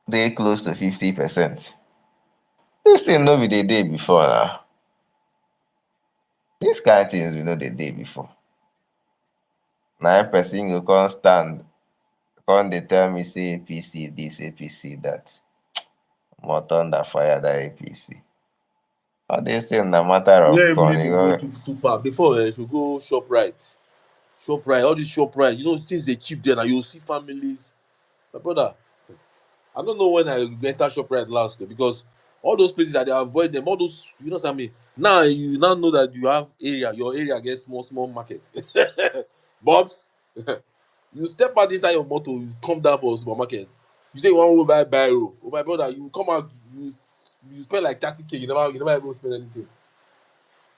dey close to 50%. Dis thing no be the day before na. Dis kind things we no dey dey before. Na im person go come stand come dey tell me say APC this, APC that. More thunder fire that APC. All dis thing na matter You of don't even corn. need to go too far. Before, if you go ShopRite, all these ShopRite, things they cheap there now. You'll see families. My brother, I don't know when I enter ShopRite last though, because all those places that they avoid them, all those, what I mean. Now you now know that you have your area gets small markets. Bobs, you step out inside your motor, you come down for a supermarket. You say you want to buy Biro. Oh my brother, you come out, you spend like 30K, you never even spend anything.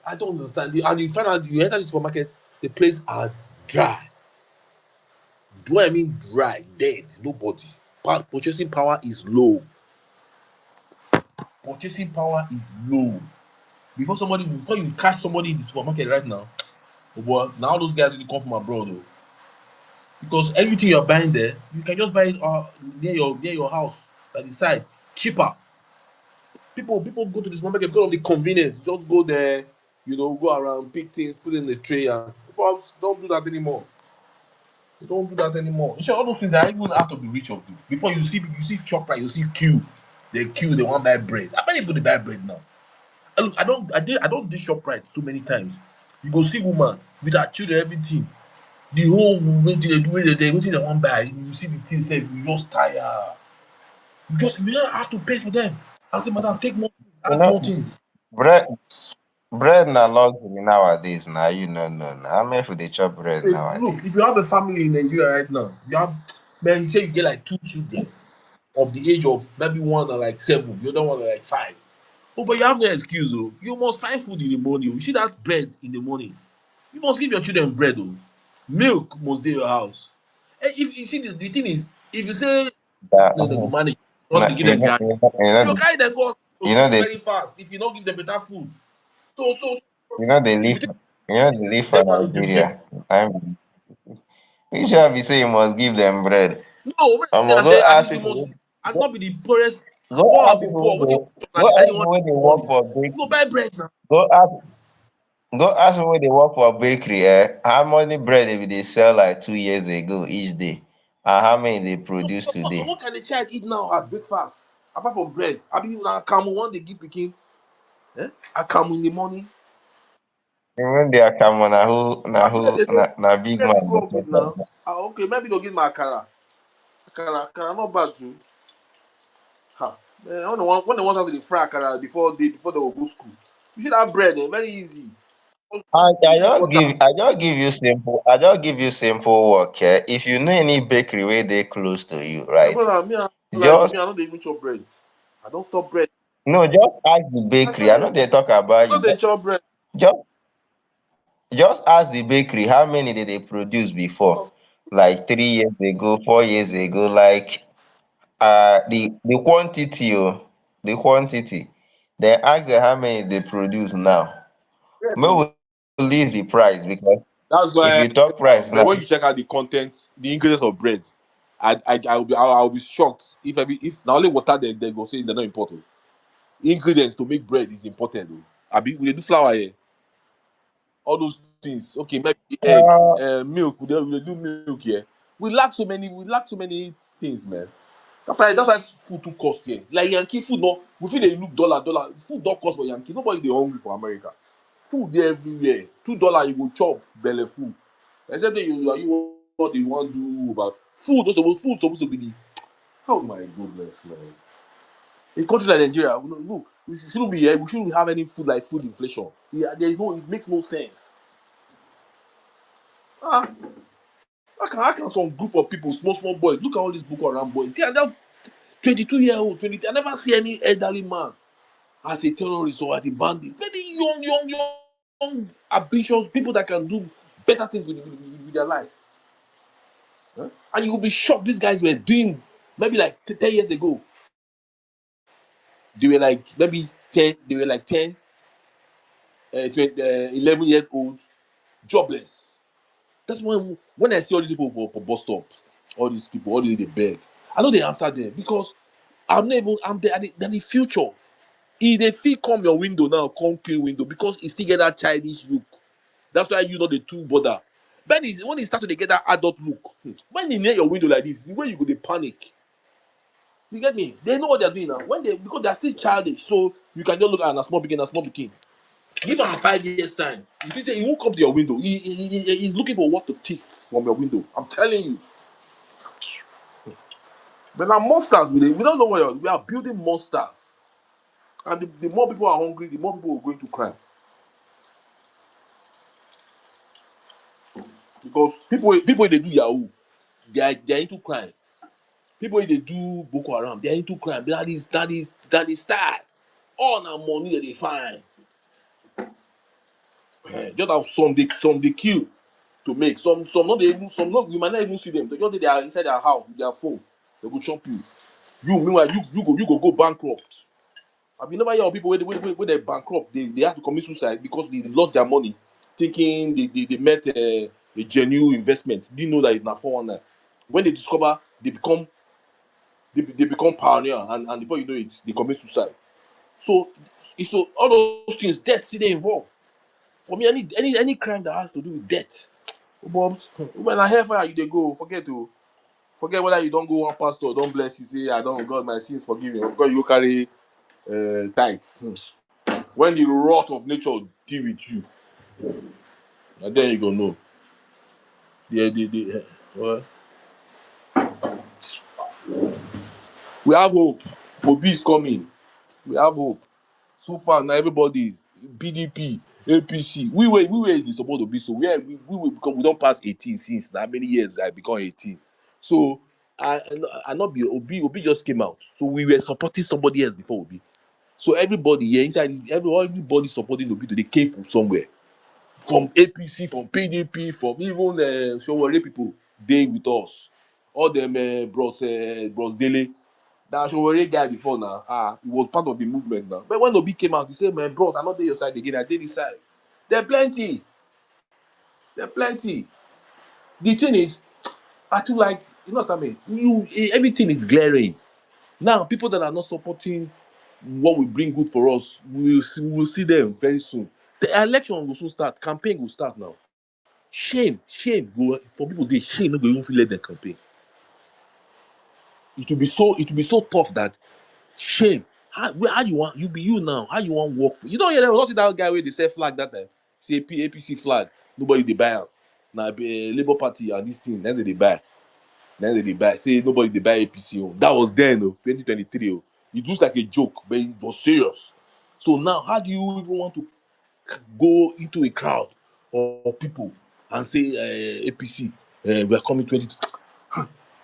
I don't understand. And you find out you enter the supermarket, the place are dry. Do I mean dry, dead, nobody. Purchasing power is low. Purchasing power is low. Before you catch somebody in the supermarket right now, oh boy, now all those guys will come from abroad, though. Because everything you're buying there, you can just buy it near your house, by the side, cheaper. People go to the supermarket because of the convenience. Just go there, go around, pick things, put it in the tray, and people don't do that anymore. They don't do that anymore. In short, all those things are even out of the reach of you. Before you see ShopRite, you see queue. They want to buy bread. How many people they buy bread now? Look, I don't do ShopRite so many times. You go see woman with her children, everything. The whole wetin they do, wetin they want buy. You see the thing sef, you just tire. You don't have to pay for them. I say, madam, take more things, You add more know, things. bread na luxury nowadays na. You no know na. How many people dey chop bread Look, if nowadays? you have a family in Nigeria right now, man, you say you get like two children of the age of maybe one are like 7, the other one are like 5. Oh, but you have no excuse, oh. You must find food in the morning. You see that bread in the morning. You must give your children bread, oh. Milk must be your house. If you see the thing is, if you say That, no, they go manage, not na, going to give them gas. You the- carry them go you know hospital they very fast if you don't give them better food. So you know they if live you think they live for them manage the milk, Nigeria. You sure be say you must give them bread. no, when Omo, I say at least you must, and not be the poorest, poor of the poor. What you want go and ask you want people wey dey work money? for You go bakery. buy bread now. Go ask people wey dey work for bakery, how many bread they be dey sell like 2 years ago each day, and how many they produce today. What can a child eat now as breakfast apart from bread? I be na akamu one dey give pikin. Akamu in the morning. Even the akamo Bread dey dey na big bread dey man go dey up with chop now. am. Okay, maybe they'll give my akara. Akara not bad too. Ha. When they want to have the fry akara before they will go school. You see that bread, very easy. Just water. I just give you simple work. If you know any bakery where they close to you, My right? brother, me I like you, Just me I don't even chop bread. I don't stop bread. No, just ask the bakery. I know they talk about No, you. they chop bread. Just just ask the bakery how many did they produce before, like 3 years ago, 4 years ago, like the quantity, the quantity. Then ask them how many they produce now. Bread, May we leave the price because if that's you why talk price now, but when you check out the content, the ingredients of bread, I'll be shocked if now only water they go say they're not important. Ingredients to make bread is important though. We dey do flour here, all those things. Okay, maybe egg, uh, milk. We dey do milk here. We lack so many things, man. That's why food too cost here. Like Yankee food, no, we feel they look dollar. Food don't cost for Yankee. Nobody they hungry for America. Food there everywhere. $2 you go chop belle full. Except that you what you want to do about food supposed to be the oh my goodness, man. In a country like Nigeria, look, we shouldn't be here. We shouldn't have any food like food inflation. Yeah, there is no. It makes no sense. Ah, how can some group of people, small boys, look at all these Boko Haram boys. They're 22-year-old, 20. I never see any elderly man as a terrorist or as a bandit. Very young, ambitious people that can do better things with their life. Huh? And you will be shocked. These guys were doing maybe like 10 years ago. They were like maybe 10. They were like 10, 20, 11 years old, jobless. That's when I see all these people for bus stops, all these people, all these they beg. I know they answer them because I'm not even. I'm there. They're the future. If they fit come your window now, come clean window because it still get that childish look. That's why you know the two bother. But when it start to dey get that adult look, when e near your window like this, the way you go dey panic. You get me? They know what they're doing now. Because they're still childish, so you can just look at a small pikin. Give am 5 years time. You think say he won't come to your window. He's looking for what to thief from your window. I'm telling you. But now monsters, we don't know what we are building monsters. And the more people are hungry, the more people are going to crime. Because people wey dey do yahoo, they are into crime. People wey dey do Boko Haram, they are into crime. That is style. All na money that they find. Just have some they kill to make. Some not they even some not you might not even see them. They just they are inside their house with their phone. They go chop you. You meanwhile you go bankrupt. Have you never heard of people where they bankrupt? They have to commit suicide because they lost their money, thinking they met a genuine investment. Didn't know that it's not 419. When they discover, they become pioneer, and before you know it, they commit suicide. So so all those things, death see they involved. For me, any crime that has to do with death. But when I hear fire, you they go forget whether you don't go one pastor, don't bless you, say I don't God my sins forgive me, because you go carry tithes. When the wrath of nature deal with you, and then you go know. Well, we have hope. Obi is coming. We have hope. So far now, everybody, PDP, APC, we were the support of so we because we don't pass 18 since now many years I become 18. So I not be Obi just came out. So we were supporting somebody else before Obi. So everybody here inside everybody supporting Obi they came from somewhere. From APC, from PDP, from even Showore people, they with us. All them bros Dele. That Showore guy before now, he was part of the movement now. But when Obi came out, he said, "Man, bros, I'm not there your side again. I did this side." There plenty. There plenty. The thing is, I feel like what I mean. Everything is glaring. Now, people that are not supporting what will bring good for us, we will see them very soon. The election will soon start. Campaign will start now. Shame go for people dey shame no go even fit let them campaign. It will be so tough that shame how you want you be you now how you want work for you don't hear them you don't see that guy wey dey sell flag that time say APC flag nobody dey buy am na Labour Party and this thing na dem dey buy say nobody dey buy APC o that was then o 2023 o it looks like a joke but it was serious. So now how do you even want to go into a crowd of people and say APC we are coming 20.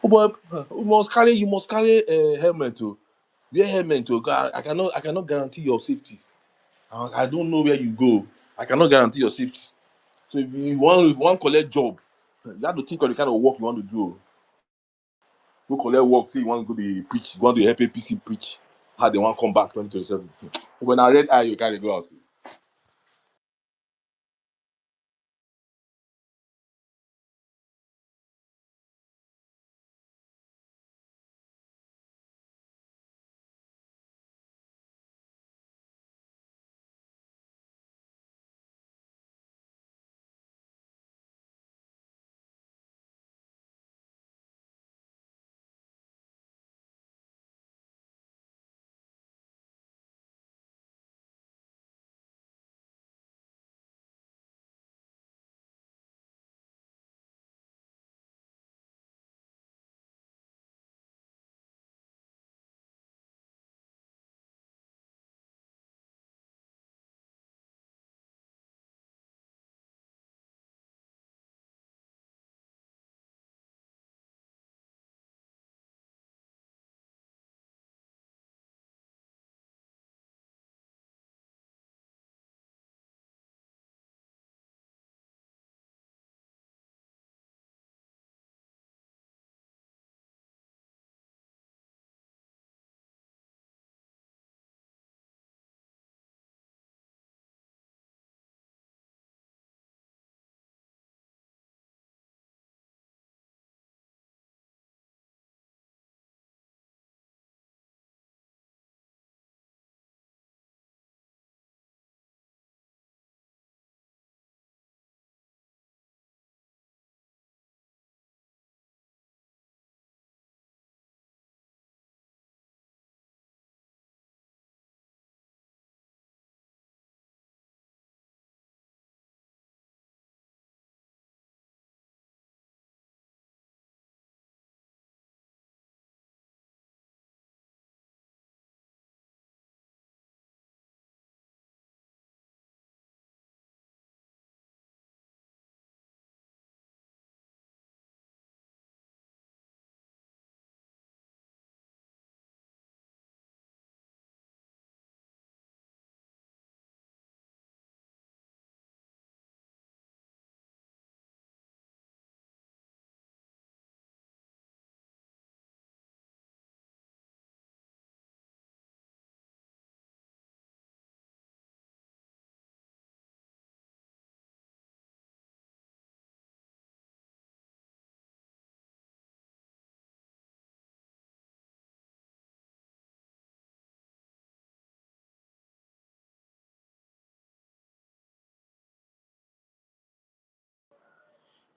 Oh boy, you must carry helmet o. wear helmet to go. I cannot guarantee your safety. I don't know where you go. I cannot guarantee your safety. So if you want collect job, you have to think of the kind of work you want to do. Go collect work, say you want to go be preach, you want to help APC preach. How they want to come back 2027. When I read you can't go out.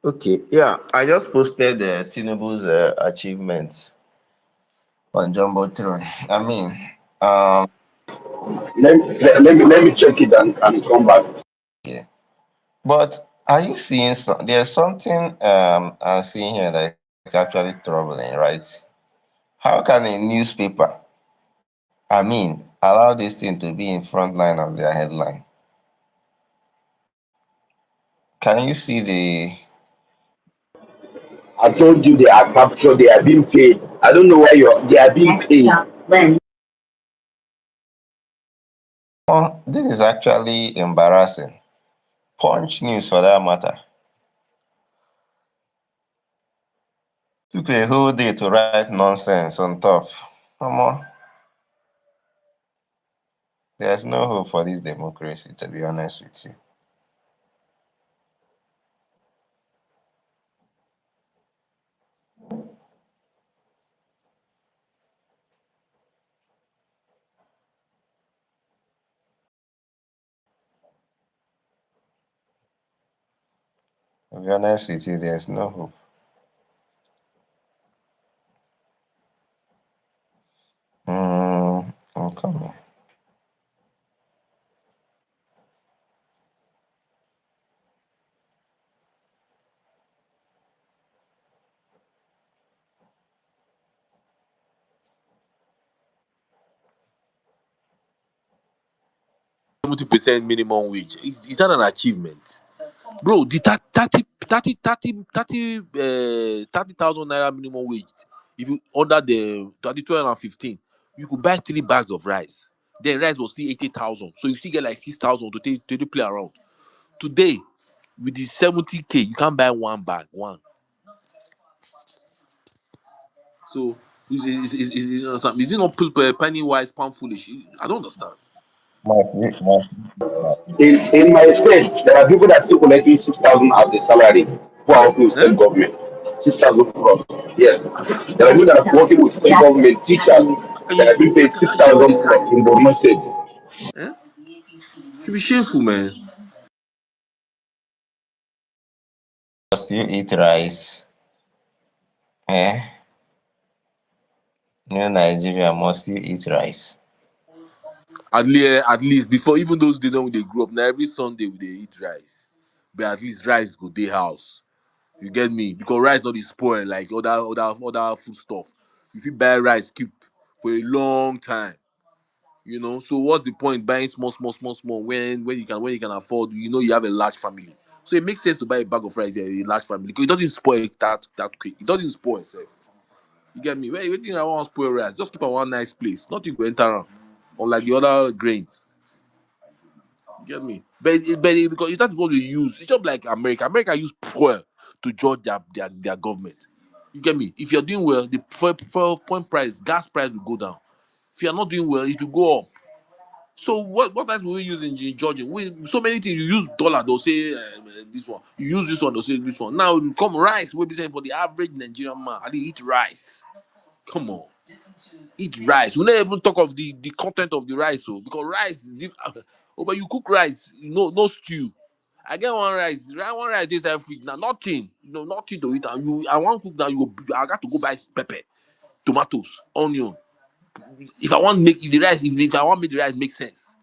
Okay, yeah, I just posted Tinubu's achievements on Jumbotron. I mean, um, Let me check it and come back. yeah. But are you seeing there's something I'm seeing here that's actually troubling, right? How can a newspaper, I mean, allow this thing to be in front line of their headline? Can you see I told you they are captured, they are being paid. I don't know why they are being paid. oh, this is actually embarrassing. Punch News for that matter took a whole day to write nonsense on top. Come on, there's no hope for this democracy, to be honest with you. To be honest with you, there's no hope. I'm coming. 70% minimum wage. Is that an achievement? Bro, the 30,000 naira minimum wage. If you under the 2015, You could buy 3 bags of rice. Then rice was still 80,000. So you still get like 6,000 to play around. Today, with the 70K, you can't buy one bag. One. So is it not penny wise, pound foolish? I don't understand. In my state, there are people that still collecting 6,000 as a salary who are working with Eh? state government. 6,000 plus. Yes. You There are people, people that are working with state government teachers that are being where paid can I share with 6,000 the plus guys? in Borno State. Eh? Should be shameful, man. Still eat rice. Eh? Nigeria must still eat rice. At least before even those days when they grew up, now every Sunday we dey eat rice. But at least rice go day house. You get me? Because rice not dey spoil like other food stuff. If you buy rice, keep for a long time. So what's the point buying small when you can afford, you have a large family. So it makes sense to buy a bag of rice, a large family, because it doesn't spoil that quick. It doesn't spoil itself. You get me? Where waiting I want spoil rice, just keep at one nice place, nothing go enter around, unlike the other grains. You get me? Because that is what we use. It's just like America use fuel to judge their government. You get me? If you're doing well, the fuel point price, gas price will go down. If you're not doing well, it will go up. So what else will we use in Georgia? So many things. You use dollar, they'll say this one. You use this one, they'll say this one. Now you come rice. We'll be saying for the average Nigerian man, I did eat rice. Come on, eat rice. We never even talk of the content of the rice, so because rice is different. Oh, but you cook rice, no stew. I get one rice this every now nothing, nothing to eat. And I want cook now. I got to go buy pepper, tomatoes, onion. If I want make the rice make sense,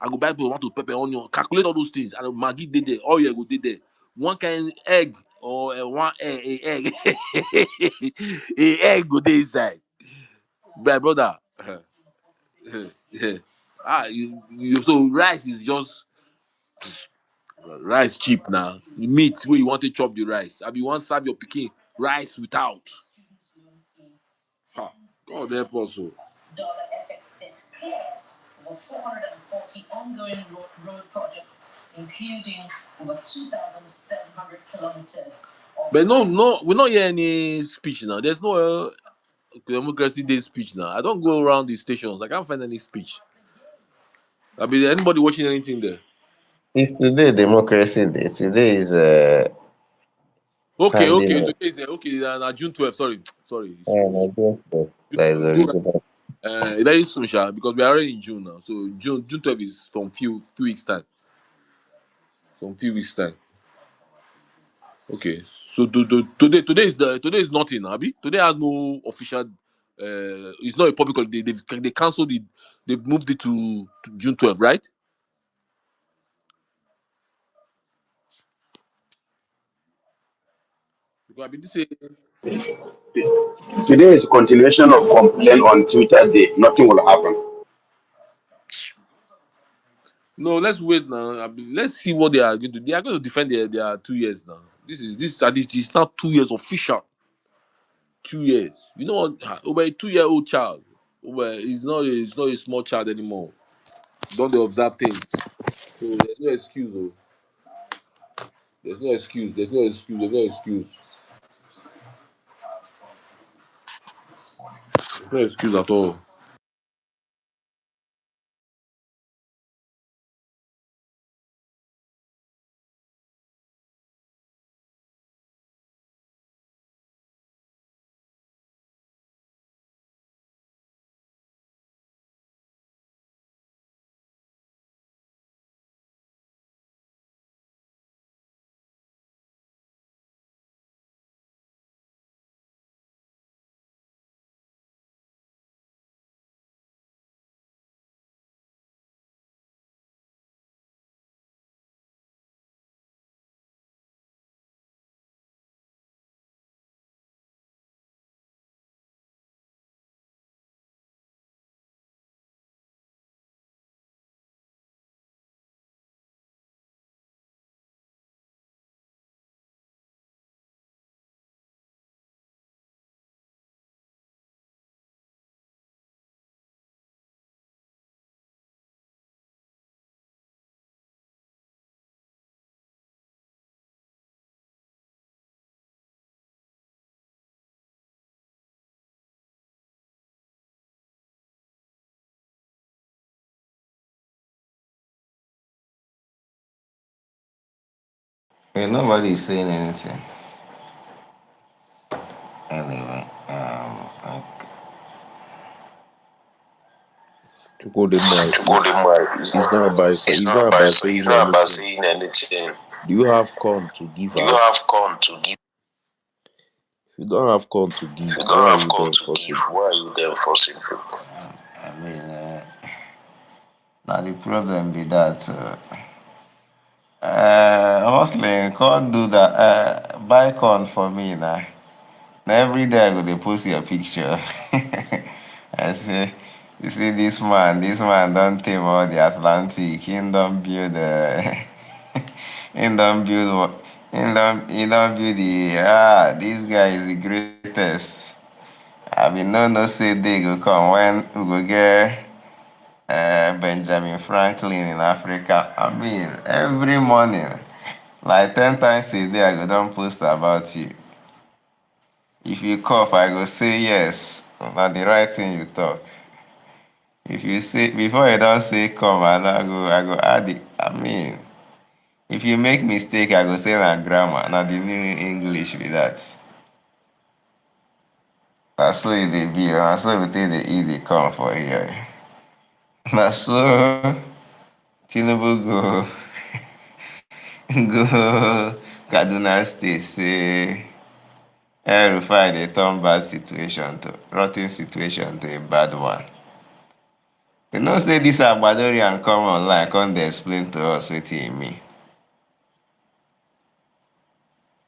I go buy tomato, pepper, onion, calculate all those things, and Maggi dey there, all you go dey there. One kind egg or one egg, a egg go dey inside. My brother, so rice is just rice cheap now. Meat where you want to chop the rice. I be want serve your pikin rice without. Ha, God help us. Oh. But no, we not hear any speech now. There's no democracy day speech now. I don't go around the stations. I can't find any speech. I mean, anybody watching anything there? If today democracy day, today is Okay. handing Today is June 12th. Sorry. It's Nigerian stuff June that is 12th. original. Very soon, Sha, because we are already in June now. So June 12th is from few weeks time. From few weeks time. Okay. So today is nothing, Abi. Today has no official. It's not a public holiday. They cancelled it. They moved it to June 12th, right? Because I been say Today is continuation of complaint on Twitter Day. Nothing will happen. no. Let's wait now. Let's see what they are going to. They are going to defend their 2 years now. This at least it's not 2 years official. 2 years. You know what? Over a 2-year-old child. Over it's not a small child anymore. Don't they observe things? So there's no excuse. Oh. There's no excuse. There's no excuse. There's no excuse. There's no excuse at all. Nobody is saying anything. Anyway, Chukwudemwa, Chukwudemwa is it's not about it's it's not not about about it's saying not about anything. saying anything. Do you have corn to give Do you out? have corn to give? If you don't have corn to If give, you why don't are have you corn then to give, forcing why people? are you then forcing people? I mean, now the problem be that hustling can't do that. Buy corn for me now. Now every day I go they post your picture. I say, you see this man don't tame all the Atlantic. He don't build he don't build what he don't build this guy is the greatest. I mean no say they go come when we go get Benjamin Franklin in Africa. I mean every morning, like 10 times a day I go don't post about you. If you cough, I go say yes. Not the right thing you talk. If you say before you don't say come, I go add it. I mean, if you make mistake, I go say na grammar. Not the new English with that. That's so it dey be. That's so we take the eat the come for here. That's so Tinubu go go Kaduna State say El-Rufai dey turn bad situation to rotten situation to a bad one. You know say dis Agbadorian come online come dey explain to us wetin e mean.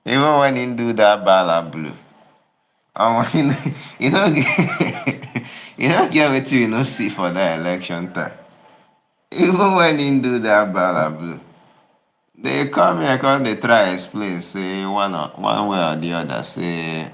Even when he do that bala blue, you no get you no get wetin you no see for that election time. Even when he do that bala blue, they come here come dey try explain say one way or the other say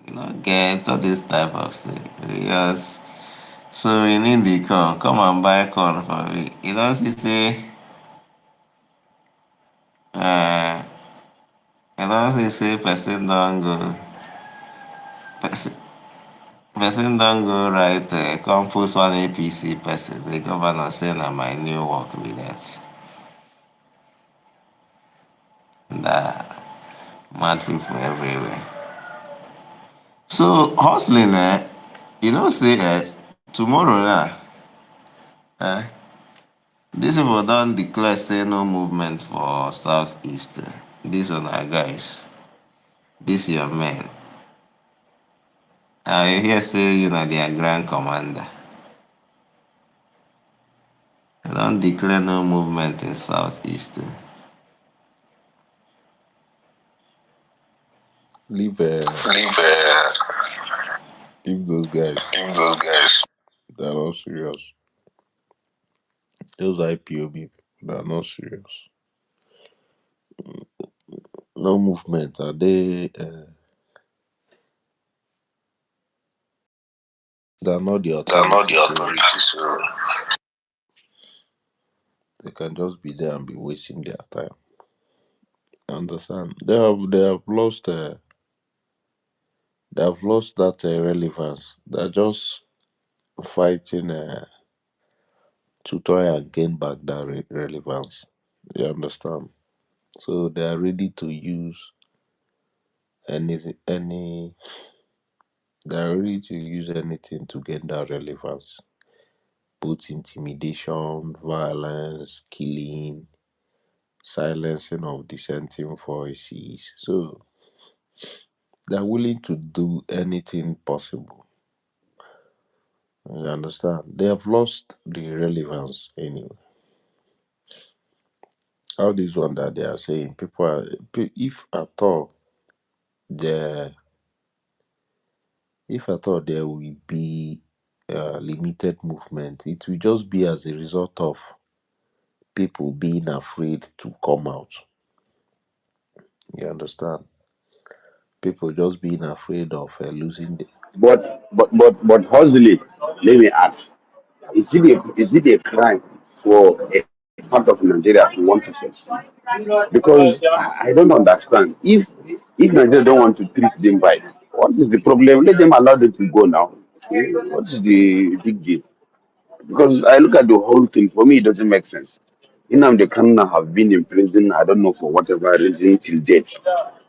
you no get all this type of thing. Because so we need the corn, come and buy corn for me. You don see say uh, you don see say person person don go write come post one APC person, the governor say na my new work be that. That mad people everywhere. So hustling you know say tomorrow eh, these people don declare say no movement for southeast. Dis una guys, dis your men. I hear say you na their grand commander. They don declare no movement in southeast. Leave Leave leave those guys. leave those guys. They're not serious. Those IPOB people, they're not serious. No movement. Are they? They're not the They are not authority, the so authority, so they can just be there and be wasting their time. Understand? They have lost that relevance. They're just fighting to try and gain back that relevance. You understand? So they are ready to use any. They are ready to use anything to gain that relevance. Both intimidation, violence, killing, silencing of dissenting voices. So they're willing to do anything possible. You understand? They have lost the relevance anyway. All this one that they are saying, people are, if at all, there, if at all there will be limited movement, it will just be as a result of people being afraid to come out. You understand? People just being afraid of losing the. But hustling, let me ask, is it a crime for a person part of Nigeria to want to succeed. Because I don't understand. If Nigeria don't want to treat them right, what is the problem? Let them allow them to go now. What is the big deal? Because I look at the whole thing, for me, it doesn't make sense. Nnamdi Kanu have been in prison, I don't know for whatever reason, till date.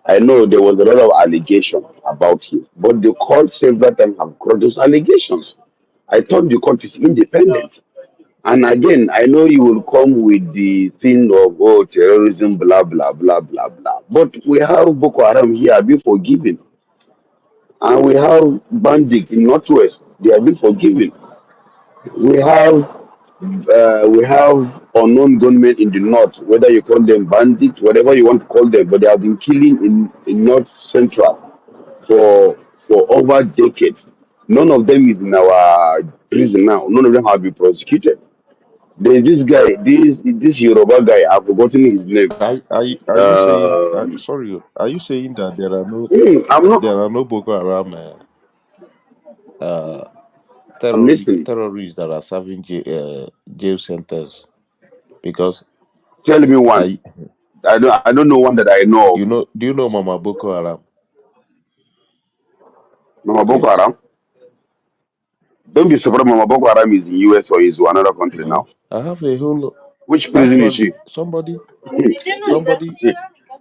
I know there was a lot of allegation about him, but the court several times have brought those allegations. I thought the court is independent. And again, I know you will come with the thing of terrorism, blah blah blah blah blah. But we have Boko Haram here, be forgiven, and we have bandit in Northwest, they have been forgiven. We have unknown gunmen in the north, whether you call them bandits, whatever you want to call them, but they have been killing in North Central for over decades. None of them is in our prison now. None of them have been prosecuted. There's this guy, this Yoruba guy, I've forgotten his name. Are you saying Um, sorry? Are you saying that I'm there not. are no Boko Haram uh, I'm listening. terrorists that are serving jail sentence? Because Tell me one. I I don't know one that I know of. do you know Mama Boko Haram? Mama Boko Yes. Haram. Don't be surprised. Mama Boko Haram is in US or is another country No, now. I have a whole Which prison is actually she? somebody.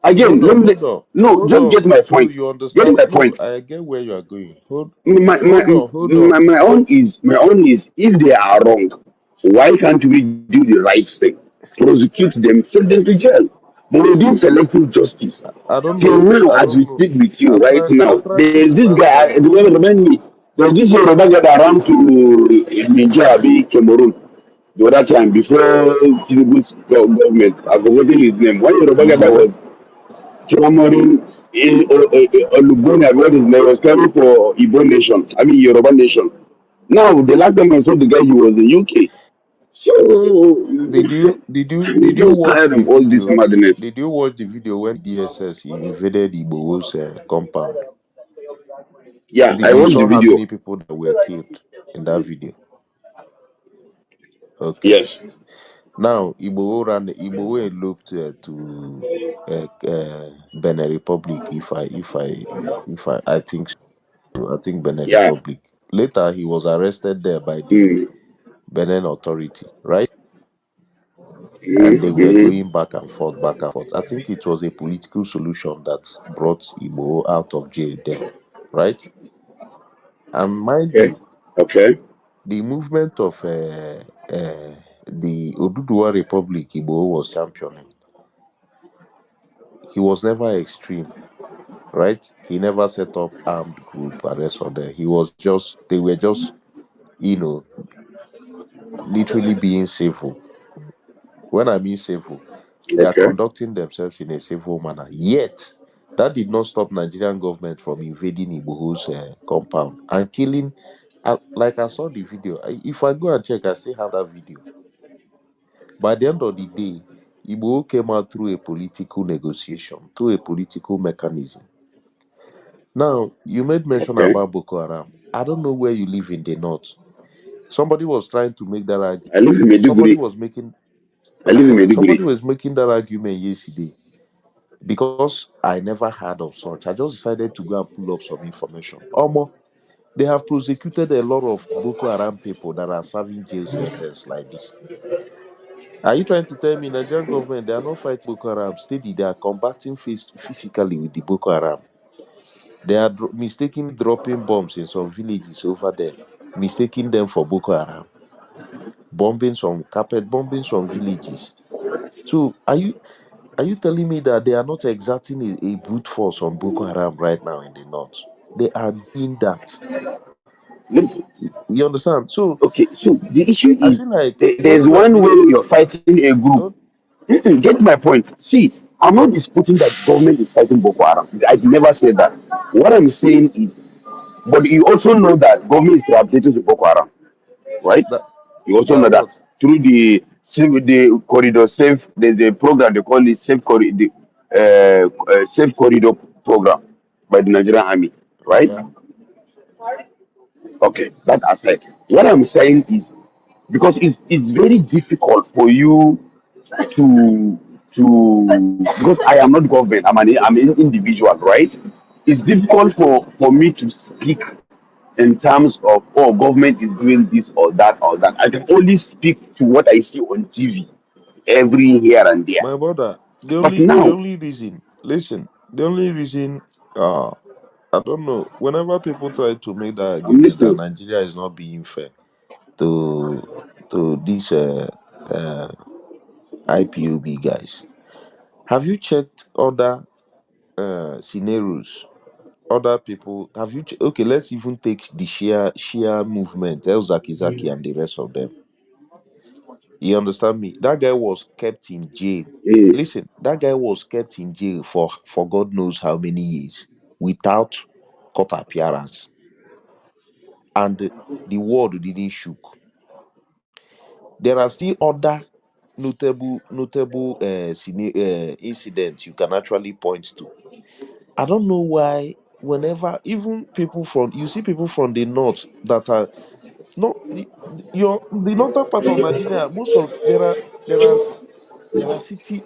Again, Hold on, no, hold just on. get my So point. you Get understand? my No, point. I get where you are going. My, my, Hold on. my own is if they are wrong, why can't we do the right thing? Prosecute them, send them to jail. But we're doing selective justice. I don't Till know. now, I as we don't know. speak with you right now, I'm trying there's to this guy, answer you. remind me, there's this Yoruba guy that ran to Njenje, Cameroon, the other time before Tinubu's government. I've forgotten his name. One Yoruba guy that Igboho. was clamoring in Olubona, what his name was clamoring for Igbo nation, I mean Yoruba nation. Now, the last time I saw the guy, he was in UK. So, Did I'm you just watch tired the of all this video? madness. Did you watch the video when DSS invaded Igboho's compound? Yeah, I You watched the saw how video. many people that were killed in that video. Okay. Yes. Now Igboho eloped to Benin Republic. I think so. I think Benin Yeah. Republic. Later, he was arrested there by the Mm. Benin authority, right? And they Mm. were going Mm. back and forth, back and forth. I think it was a political solution that brought Igbo out of jail then, right? And mind Okay. you, Okay. the movement of the Oduduwa Republic Igbo was championing, he was never extreme, right? He never set up armed group and rest of them. They were just, you know, literally being civil. When I mean civil, they are Okay. conducting themselves in a civil manner. Yet, that did not stop Nigerian government from invading Igboho's compound and killing. Like I saw the video. If I go and check, I still have that video. By the end of the day, Igboho came out through a political negotiation, through a political mechanism. Now, you made mention Okay. about Boko Haram. I don't know where you live in the north. Somebody was trying to make that argument. I live in Somebody Meduguri. was making I live in Okay, somebody Meduguri. was making that argument yesterday. Because I never heard of such, I just decided to go and pull up some information. Almost, they have prosecuted a lot of Boko Haram people that are serving jail sentences like this. Are you trying to tell me Nigerian government they are not fighting Boko Haram? Steady, they are combating physically with the Boko Haram. They are mistakenly dropping bombs in some villages over there, mistaking them for Boko Haram, bombing some carpet bombing some villages. So are you telling me that they are not exerting a brute force on Boko Haram right now in the north? They are doing that. Look, You understand? So okay, so the issue I is feel like there's don't one way believe you're fighting a group. don't Get my point. See, I'm not disputing that government is fighting Boko Haram. I never said that. What I'm saying is, but you also know that government is collaborating with Boko Haram, right? that You also that know that what through the corridor safe, there's a program they call it safe corridor program by the Nigerian army, right? yeah. Okay, that aside, what I'm saying is because it's very difficult for you. to because I am not government. I'm an individual, right? It's difficult for me to speak in terms of, oh, government is doing this or that or that. I can only speak to what I see on TV every here and there. My brother, But the now only reason, listen, the only reason, uh, I don't know. Whenever people try to make that I'm argument that listening. Nigeria is not being fair to these IPOB guys, have you checked other scenarios? Other people, have you? Okay, let's even take the Shia movement, El Zaki Zaki, and the rest of them. You understand me? That guy was kept in jail. Eh, Listen, that guy was kept in jail for God knows how many years without court appearance, and the world didn't shook. There are still other notable incidents you can actually point to. I don't know why. Whenever even people from you see people from the north that are not your the northern part of Nigeria, most of there are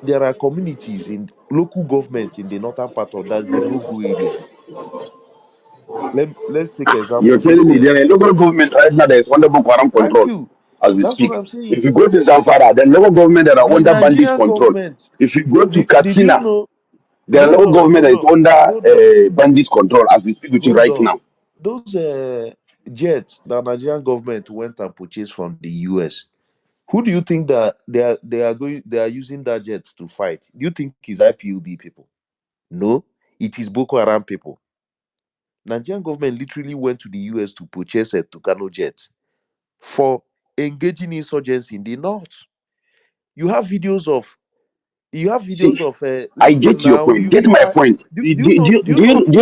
there are communities in local government in the northern part of that's a no-go area. Let's take you're example telling this me there are local government right now that is under Boko Haram thank control you. as we That's what speak. I'm If saying. you go to Zamfara, the local government that are The under bandit Nigerian control. government, If you go to did you Katsina, know? the local government that is under Hold on, bandit control as we speak with you hold right on. now. Those jets the Nigerian government went and purchased from the US. Who do you think that they are using that jet to fight? Do you think it's IPOB people? No, it is Boko Haram people. Nigerian government literally went to the US to purchase a Tucano jet for engaging insurgency in the north. You have videos of See, I listen get your now, point. Get you my are point. do Do you you know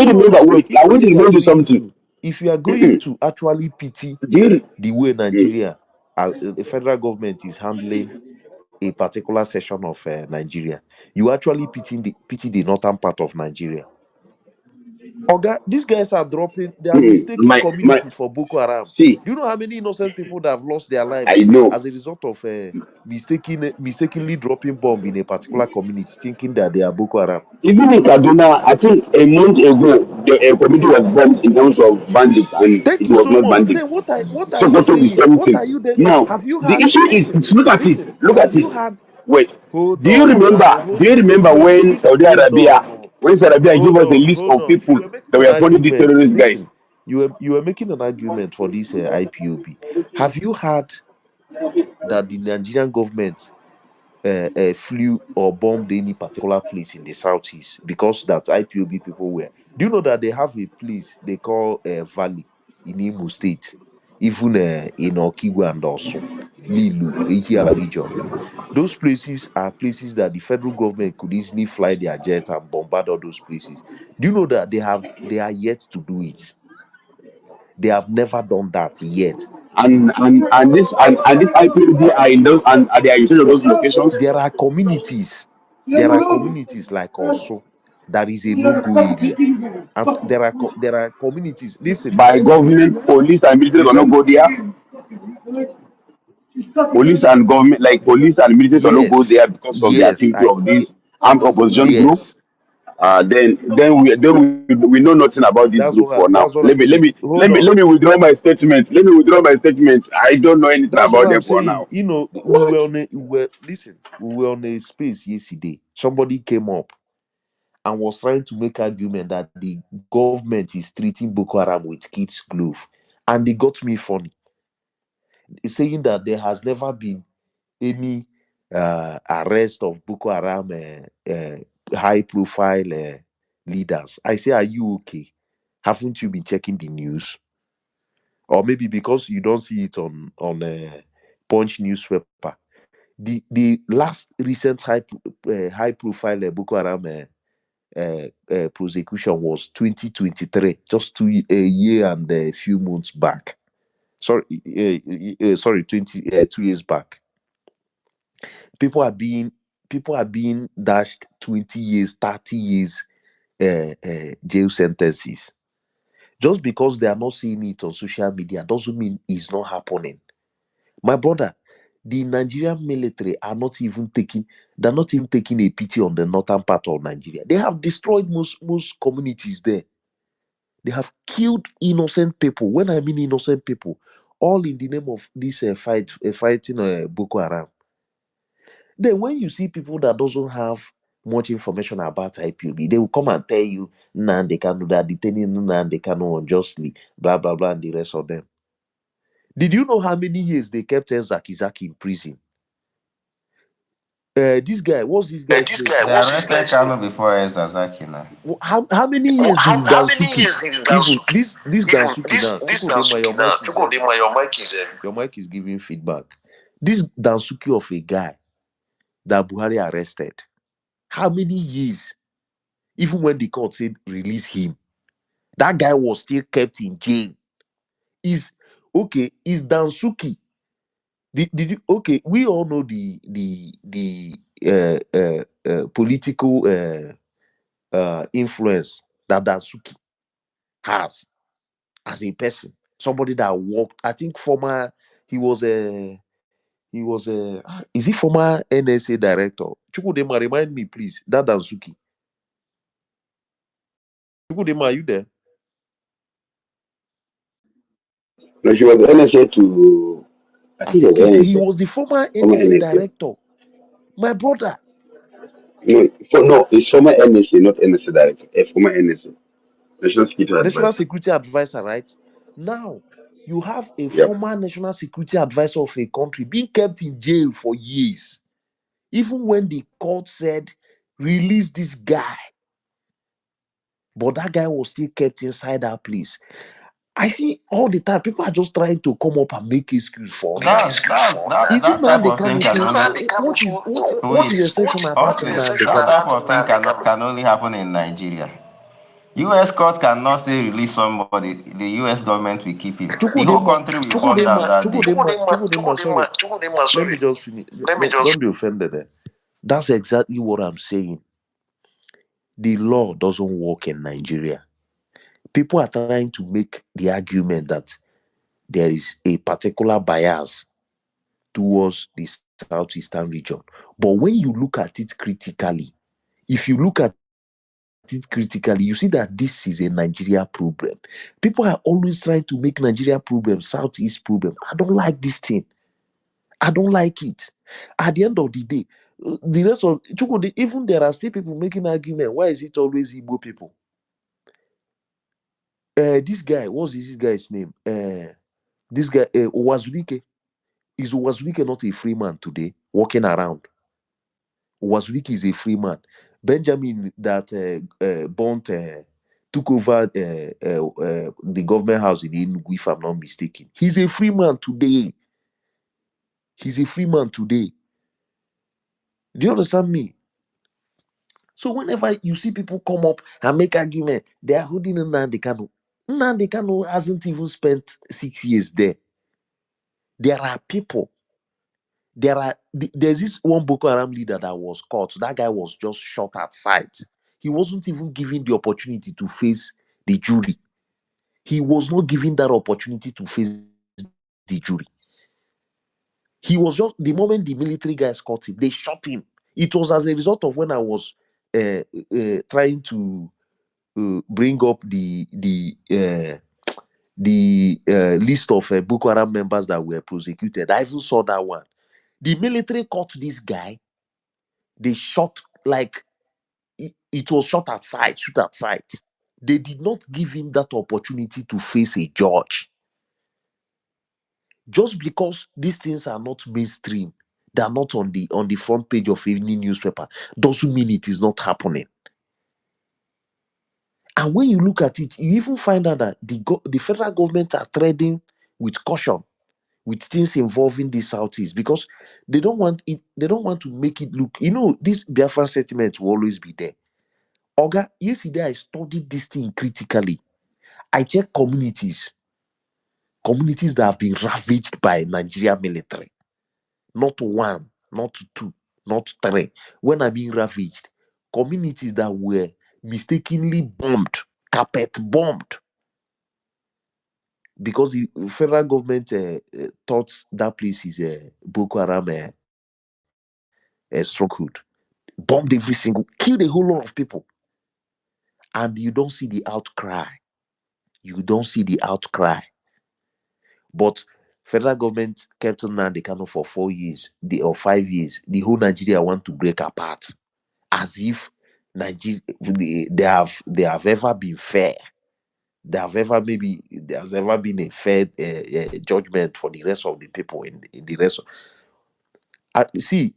remember? hold on, Wait, I want to remind you something. if you are going Mm-mm. to actually pity Do you? the way Mm. Nigeria the federal government is handling a particular section of Nigeria, you actually pity the northern part of Nigeria. Oga, these guys are dropping, they are Mm. mistaking My communities for Boko Haram. see, Do you know how many innocent people that have lost their I lives know. as a result of mistakenly dropping bomb in a particular community, thinking that they are Boko Haram? Even in Kaduna, I think a month ago, the committee was bombed in terms of bandits, and Thank it you was so not much. bandits. Then what are you Sokoto, the saying? same What thing. are you then? Now, Have you the had issue is, listen, look at it, listen, look have at it. you had Wait, hold do you on remember? now, Do hold you on. remember You were when making Saudi hold Arabia, on. gave us the list Hold of on. You people were making that an were funding these argument. terrorist guys? Listen, you were making an argument for this IPOB. Have you had that the Nigerian government flew or bombed any particular place in the southeast because that IPOB people were? Do you know that they have a place they call Valley in Imo State, even in Okigwe and Osun, Lilu, Ihiala region? Those places are places that the federal government could easily fly their jet and bombard all those places. Do you know that they are yet to do it? They have never done that yet. And this IPOD are in those, and are they are in charge of those locations There are communities, there are communities like also that is a no-go area. And there are communities. Listen, by government, police and military you cannot said go there. Police and government, like police and military cannot go yes, there because of the yes, activity of this armed opposition group. yes. We know nothing about this group for now. That's what I'm saying. Hold Let on. me withdraw my statement. Let me withdraw my statement. I don't know anything That's what about I'm them for saying. now. You know, listen, we were on a space yesterday. Somebody came up and was trying to make argument that the government is treating Boko Haram with kids' glove. And they got me funny, saying that there has never been any arrest of Boko Haram high profile leaders. I say, are you okay? Haven't you been checking the news? Or maybe because you don't see it on Punch newspaper. The last recent high profile Boko Haram prosecution was 2023, just a year and a few months back. Sorry, 2 years back. People are being people are being dashed 20 years, 30 years jail sentences. Just because they are not seeing it on social media doesn't mean it's not happening. My brother, The Nigerian military are not even taking they're not even taking a pity on the northern part of Nigeria. They have destroyed most communities there. They have killed innocent people. When I mean innocent people, all in the name of this fighting Boko Haram. Then when you see people that doesn't have much information about IPOB, they will come and tell you, nah, they can do that, detaining they can unjustly, blah blah blah, and the rest of them. Did you know how many years they kept Zaki in prison? This guy, what's this guy's name? They arrested Kano before Zazaki now. How many years did Dansuki? Even this Dansuki now. Chukwudema, your mic is giving feedback. This Dansuki of a guy that Buhari arrested. How many years? Even when the court said release him, that guy was still kept in jail. Is Dansuki? Did you We all know the political influence that Dansuki has as a person. Somebody that worked, I think former he was a is he former NSA director? Chukwudema, remind me please. That Dansuki. Chukwudema, are you there? No, she was NSA to, I I think it was think he NSA, was the former former NSA NSA. director. My brother, No, it's former NSA, not NSA director, a former NSA, National Security National Advisor. Security Advisor, right? Now, you have a Yep. former National Security Advisor of a country being kept in jail for years. Even when the court said, release this guy, but that guy was still kept inside that place. I see all the time people are just trying to come up and make excuse for That now. that that Is it that now type they of thing can can so only what is wait. exceptional about Austin, now they that can type of thing can only happen in Nigeria. U.S. court cannot say release somebody. The U.S. government will keep him. The whole country will burn down that day. Sorry. Let me just finish. Don't be offended there. That's exactly what I'm saying. The law doesn't work in Nigeria. People are trying to make the argument that there is a particular bias towards the southeastern region. But when you look at it critically, if you look at it critically, you see that this is a Nigeria problem. People are always trying to make Nigeria problem, Southeast problem. I don't like this thing. I don't like it. At the end of the day, the rest of even there are still people making argument. Why is it always Igbo people? This guy, what's this guy's name? This guy, Owazulike. Is Owazulike not a free man today, walking around? Owazulike is a free man. Benjamin that Bont took over the government house in Enugu, if I'm not mistaken. He's a free man today. He's a free man today. Do you understand me? So whenever you see people come up and make argument, they are holding Nnamdi Kanu. Nnamdi Kanu hasn't even spent 6 years there. There are people. There's this one Boko Haram leader that was caught. That guy was just shot at sight. He wasn't even given the opportunity to face the jury. He was not given that opportunity to face the jury. He was just the moment the military guys caught him, they shot him. It was as a result of when I was trying to bring up the list of Boko Haram members that were prosecuted. I even saw that one. The military caught this guy. They shot like it was shot at sight, shoot at sight. They did not give him that opportunity to face a judge. Just because these things are not mainstream, they are not on the front page of any newspaper, doesn't mean it is not happening. And when you look at it, you even find out that the federal government are treading with caution with things involving the Southeast because they don't want it. They don't want to make it look. This Biafran sentiment will always be there. Oga, yesterday I studied this thing critically. I checked communities that have been ravaged by Nigeria military. Not one, not two, not three. When I mean ravaged, communities that were mistakenly bombed, carpet bombed because the federal government thought that place is a Boko Haram stronghold, bombed every single, killed a whole lot of people, and you don't see the outcry. You don't see the outcry. But federal government kept on Nnamdi Kanu for 4 years, or 5 years. The whole Nigeria want to break apart, as if Nigeria they have ever been fair. There's ever been a fair judgment for the rest of the people in the rest of. See,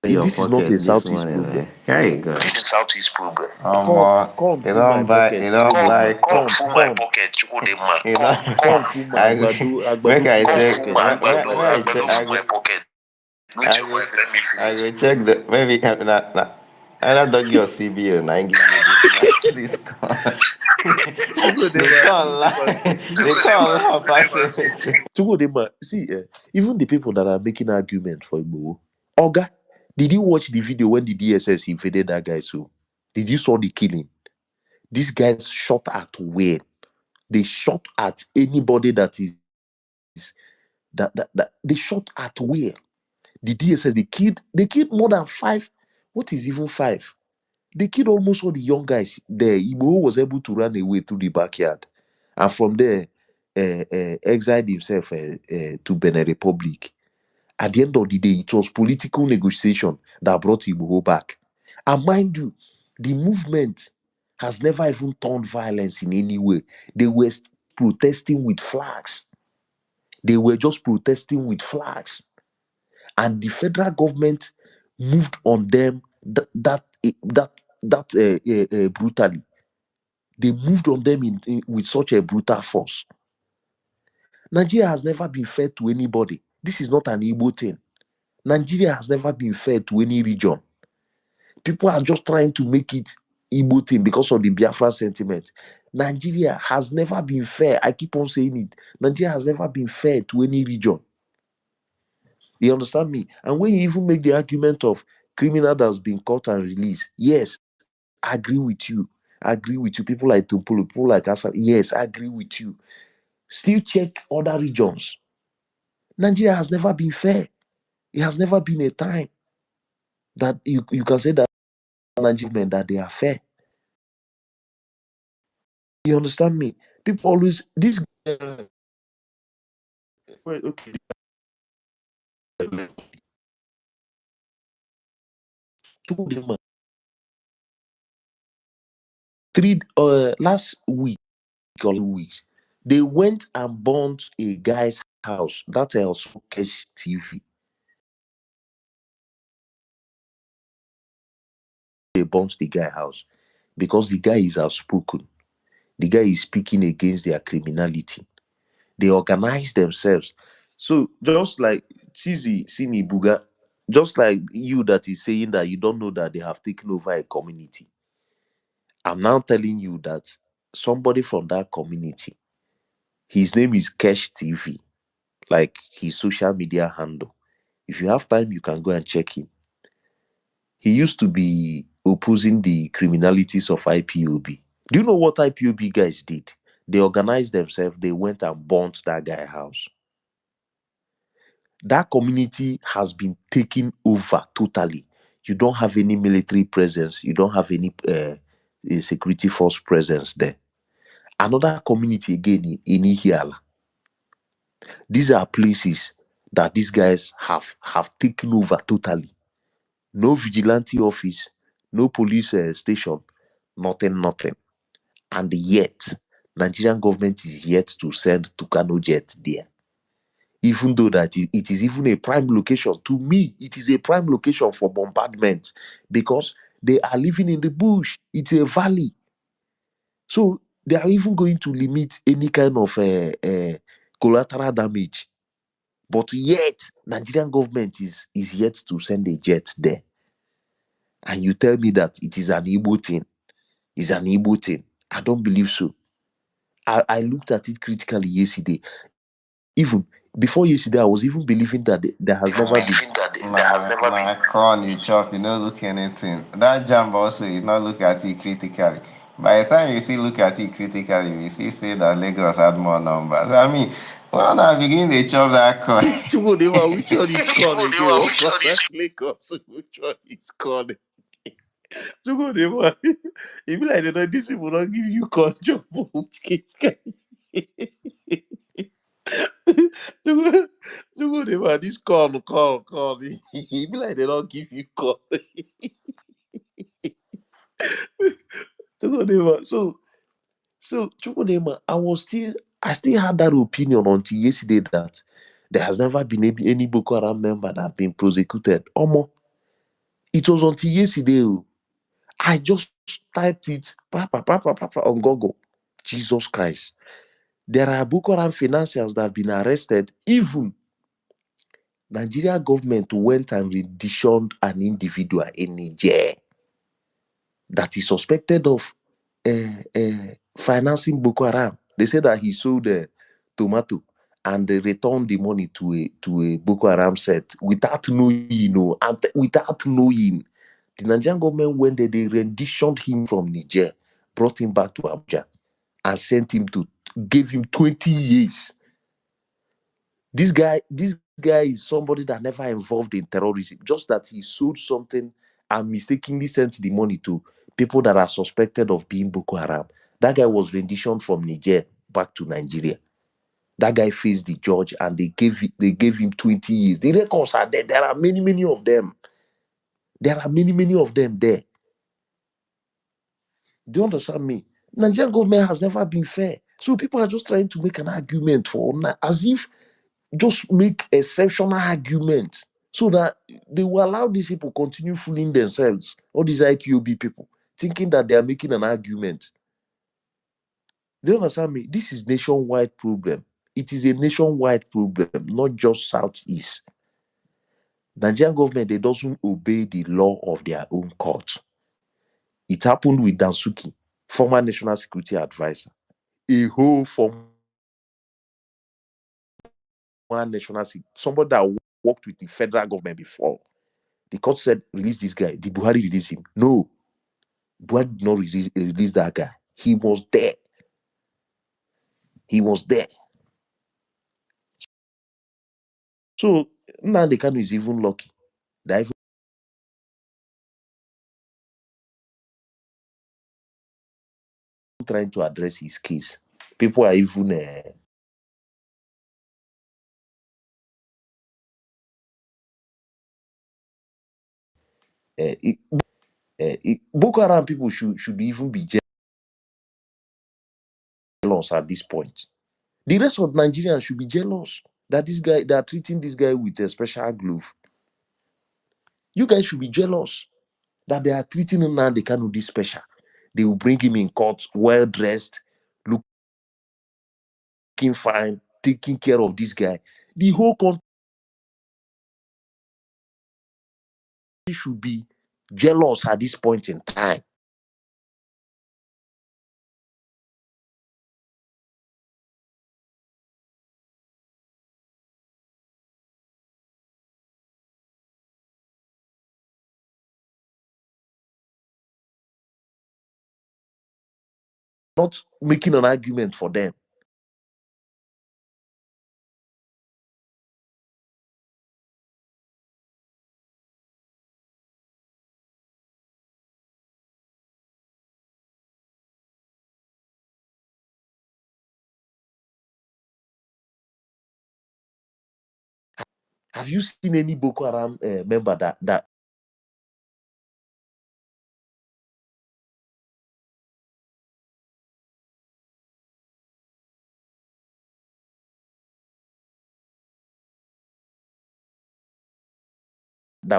Your this is not a pocket this Southeast morning, man. problem. Here you go. This is Southeast problem. Come, Omo, come they full my don't buy, pocket, they don't Chukwudema. buy. Come, come, You know, come full my I go agbado make full I my check. pocket. Meet your When wife, I let me check, finish. I go, I go check the maybe I don't dog your CBO. I give you this call. They can't lie. They can't laugh. I say it. Chukwudema, see, even the people that are making argument for Igbo, Oga, did you watch the video when the DSS invaded that guy's home? Did you saw the killing? These guys shot at where? They shot at anybody that is that they shot at where? The DSS they killed more than five. What is even five? They killed almost all the young guys there. Igbo was able to run away through the backyard, and from there, exiled himself to Benin Republic. At the end of the day, it was political negotiation that brought Igbo back. And mind you, the movement has never even turned violence in any way. They were protesting with flags. They were just protesting with flags. And the federal government moved on them brutally. They moved on them with such a brutal force. Nigeria has never been fair to anybody. This is not an Igbo thing. Nigeria has never been fair to any region. People are just trying to make it Igbo thing because of the Biafra sentiment. Nigeria has never been fair. I keep on saying it. Nigeria has never been fair to any region. You understand me? And when you even make the argument of criminal that's been caught and released, yes, I agree with you. I agree with you. People like Tumpulu, people like Asa, yes, I agree with you. Still check other regions. Nigeria has never been fair. It has never been a time that you can say that Nigerian that they are fair. You understand me? People always this well, okay. Two them three last week or 2 weeks, they went and burnt a guy's house. That also Cash TV. They burnt the guy house because the guy is outspoken. The guy is speaking against their criminality. They organize themselves. So just like Tizi Sini Buga, just like you that is saying that you don't know that they have taken over a community. I'm now telling you that somebody from that community, his name is Cash TV, like his social media handle. If you have time, you can go and check him. He used to be opposing the criminalities of IPOB. Do you know what IPOB guys did? They organized themselves, they went and burnt that guy's house. That community has been taken over totally. You don't have any military presence, you don't have any security force presence there. Another community again in Ihiala. These are places that these guys have taken over totally. No vigilante office, no police station, nothing. And yet, Nigerian government is yet to send Tucano jet there. Even though that it is even a prime location. To me, it is a prime location for bombardment because they are living in the bush. It's a valley. So they are even going to limit any kind of collateral damage. But yet, Nigerian government is yet to send a jet there. And you tell me that it is an Igbo thing. It's an Igbo thing. I don't believe so. I looked at it critically yesterday. Even before yesterday, I was even believing that there has never been. Nah, corn you chop, you don't look anything. That jump also, you not look at it critically. by the time you still look at it critically, you still say that Lagos had more numbers. I mean, well, now begin the chop that coin. Chukwudema, which one is called again? Chukwudema, What which one is versus Lagos? Which one is called? Chukwudema, e be like these people don't give you culture. Chukwudema, this corn. E be like they don't give you corn. Chukwudema, so Chukwudema, I still had that opinion until yesterday that there has never been any Boko Haram member that have been prosecuted. It was until yesterday. I just typed it on Google. Jesus Christ. There are Boko Haram financiers that have been arrested. Even Nigeria government went and renditioned an individual in Niger that is suspected of financing Boko Haram. They said that he sold tomato and they returned the money to a Boko Haram set without knowing, without knowing. The Nigerian government went there, they renditioned him from Niger, brought him back to Abuja, and gave him 20 years. This guy is somebody that never involved in terrorism, just that he sold something and mistakenly sent the money to people that are suspected of being Boko Haram. That guy was renditioned from Niger back to Nigeria. That guy faced the judge and they gave him 20 years. The records are there. There are many of them. There are many of them there. Do you understand me? Nigerian government has never been fair. So people are just trying to make an argument as if just make exceptional arguments so that they will allow these people continue fooling themselves, all these IPOB people, thinking that they are making an argument. Do you understand me? This is nationwide problem. It is a nationwide problem, not just Southeast. Nigerian government, they doesn't obey the law of their own court. It happened with Dansuki, former national security advisor. A whole former national security, somebody that worked with the federal government before. The court said, release this guy. Did Buhari release him? No. Buhari did not release that guy. He was there. He was there. So Nnamdi Kanu is even lucky. They're even trying to address his case. People are even Boko Haram people should even be jealous at this point. The rest of Nigerians should be jealous that they are treating this guy with a special glove. You guys should be jealous that they are treating him now. They can't do this special. They will bring him in court, well dressed, looking fine, taking care of this guy. The whole country should be jealous at this point in time. Not making an argument for them. Have you seen any Boko Haram member that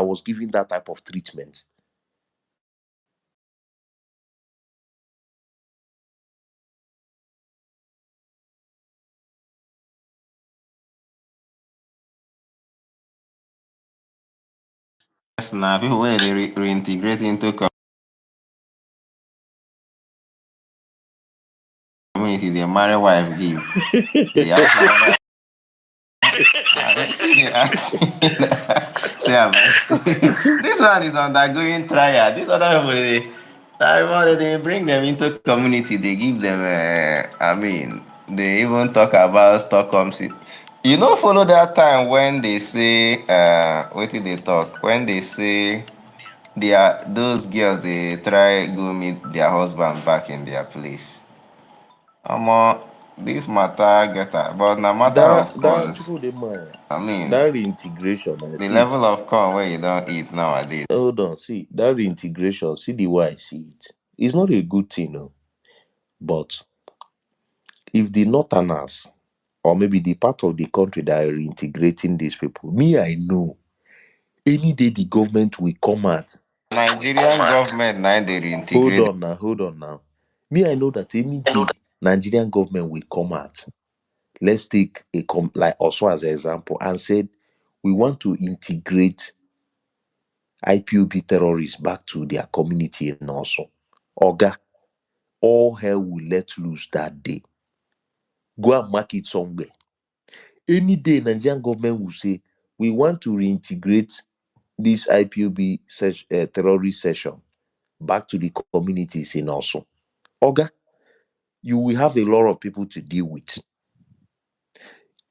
was given that type of treatment? Yes, now people when they reintegrate into community, they marry wife give. They ask another. They ask me that. Say, this one is undergoing trial. This other people, Well, they bring them into community. They give them. They even talk about Stockholm City. You know, follow that time when they say, what did they talk? When they say they are those girls, they try go meet their husband back in their place. This matter get but no matter of That course. Chukwudema, I mean, that reintegration, the see, level of corn where you don't eat nowadays. hold on, see, that reintegration, see the way I see it. It's not a good thing, no. But if the northerners, or maybe the part of the country that are reintegrating these people, me, I know any day the government will come out. Nigerian government now they Hold reintegrate. on now, hold on now. Me, I know that any day Nigerian government will come out. Let's take like also as an example and said we want to integrate IPOB terrorists back to their community and also. Oga, all hell will let loose that day. Go and mark it somewhere. Any day Nigerian government will say we want to reintegrate this IPOB terrorist session back to the communities in also. Oga, you will have a lot of people to deal with.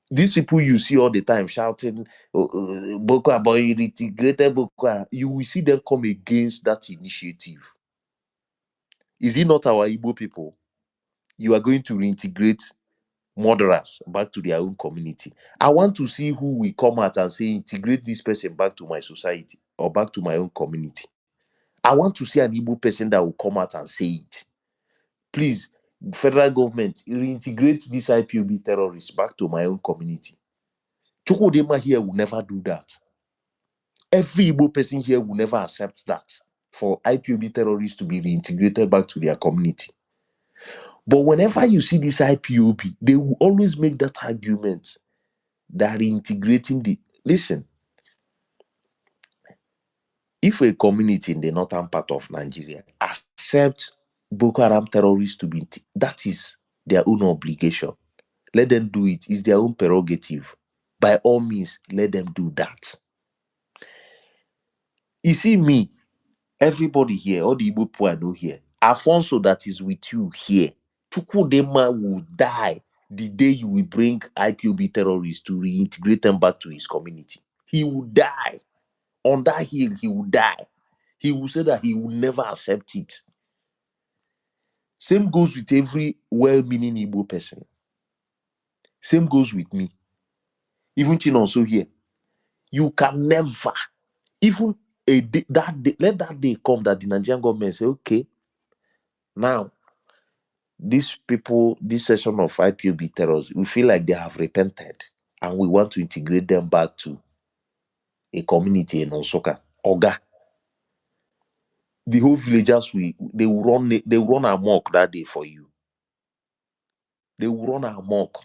These people you see all the time shouting Boko Haram, integrated Boko Haram, you will see them come against that initiative. Is it not our Igbo people? You are going to reintegrate murderers back to their own community. I want to see who will come out and say, integrate this person back to my society or back to my own community. I want to see an Igbo person that will come out and say it. Please, federal government, reintegrate this IPOB terrorists back to my own community. Chukwudema here will never do that. Every Igbo person here will never accept that for IPOB terrorists to be reintegrated back to their community. But whenever you see this IPOB, they will always make that argument that reintegrating the. Listen, if a community in the northern part of Nigeria accepts Boko Haram terrorists to be, that is their own obligation. Let them do it. It's their own prerogative. By all means, let them do that. You see me, everybody here, all the Igbo people I know here, Alphonso that is with you here, Chukwudema will die the day you will bring IPOB terrorists to reintegrate them back to his community. He will die. On that hill, he will die. He will say that he will never accept it. Same goes with every well-meaning Igbo person. Same goes with me. Even Chinonso here. You can never, even a day, that day, let that day come that the Nigerian government say, okay, now these people, this session of IPOB terrorists, we feel like they have repented and we want to integrate them back to a community in Onsoka. Oga, the whole villagers they will run amok that day for you. They will run amok.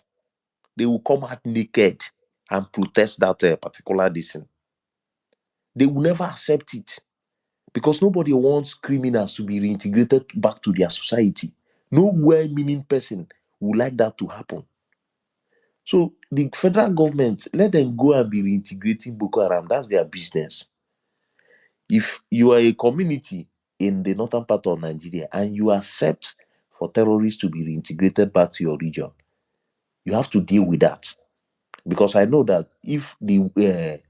They will come out naked and protest that particular decision. They will never accept it because nobody wants criminals to be reintegrated back to their society. No well-meaning person would like that to happen. So the federal government, let them go and be reintegrating Boko Haram. That's their business. If you are a community in the northern part of Nigeria and you accept for terrorists to be reintegrated back to your region, you have to deal with that. Because I know that if the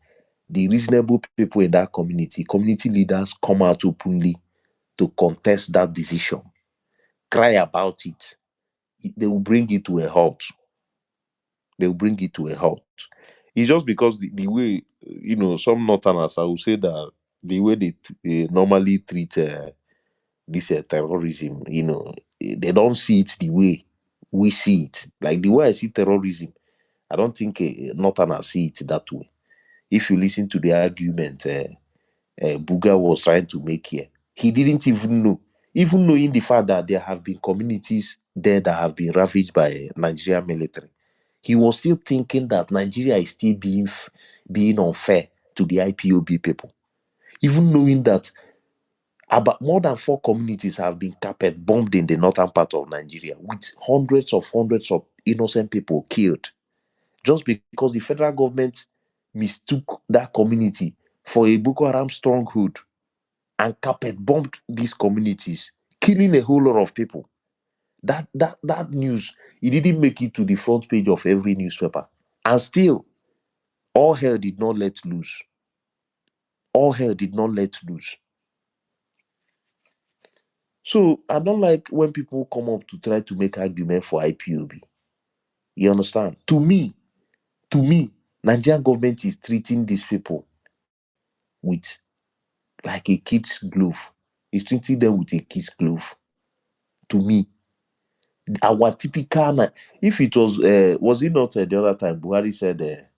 reasonable people in that community leaders come out openly to contest that decision, cry about it, they will bring it to a halt. They will bring it to a halt. It's just because the way, some northerners, I will say that the way they normally treat this terrorism, they don't see it the way we see it. Like the way I see terrorism, I don't think northerners see it that way. If you listen to the argument Buga was trying to make here, he didn't even know. Even knowing the fact that there have been communities there that have been ravaged by Nigerian military, he was still thinking that Nigeria is still being unfair to the IPOB people. Even knowing that about more than 4 communities have been carpet bombed in the northern part of Nigeria, with hundreds of innocent people killed, just because the federal government mistook that community for a Boko Haram stronghold and carpet bombed these communities, killing a whole lot of people. That news, it didn't make it to the front page of every newspaper. And still, all hell did not let loose. All hell did not let loose. So I don't like when people come up to try to make argument for IPOB. You understand? To me, Nigerian government is treating these people with like a kid's glove. It's treating them with a kid's glove. To me, our typical if it was it not the other time Buhari said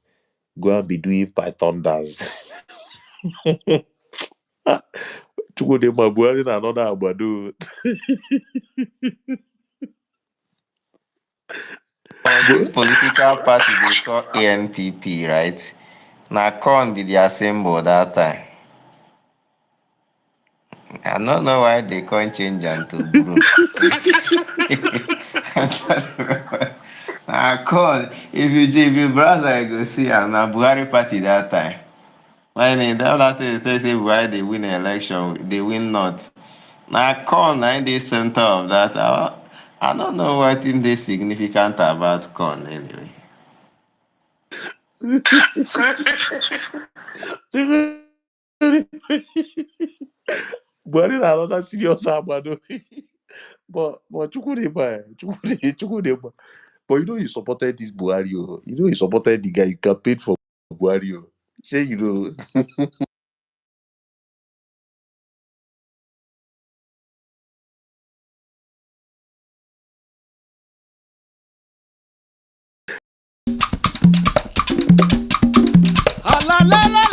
go and be doing Python dance. Chukwudema Buhari na another Agbado. This political party they call ANPP, right? Na corn be their symbol that time. I don't know why they can't change am to blue. I don't remember. Na corn. If you browse, I go see am na Buhari party that time. When in that say Buhari dey win election, they win not. Na corn na in dey center of that. I don't know wetin dey significant about corn anyway. Buhari na another serious Agbado. But Chukwudema. But you know you supported this Buhari. Oh. You know you supported the guy. You campaigned for Buhari. Oh. Shey you know. Alalala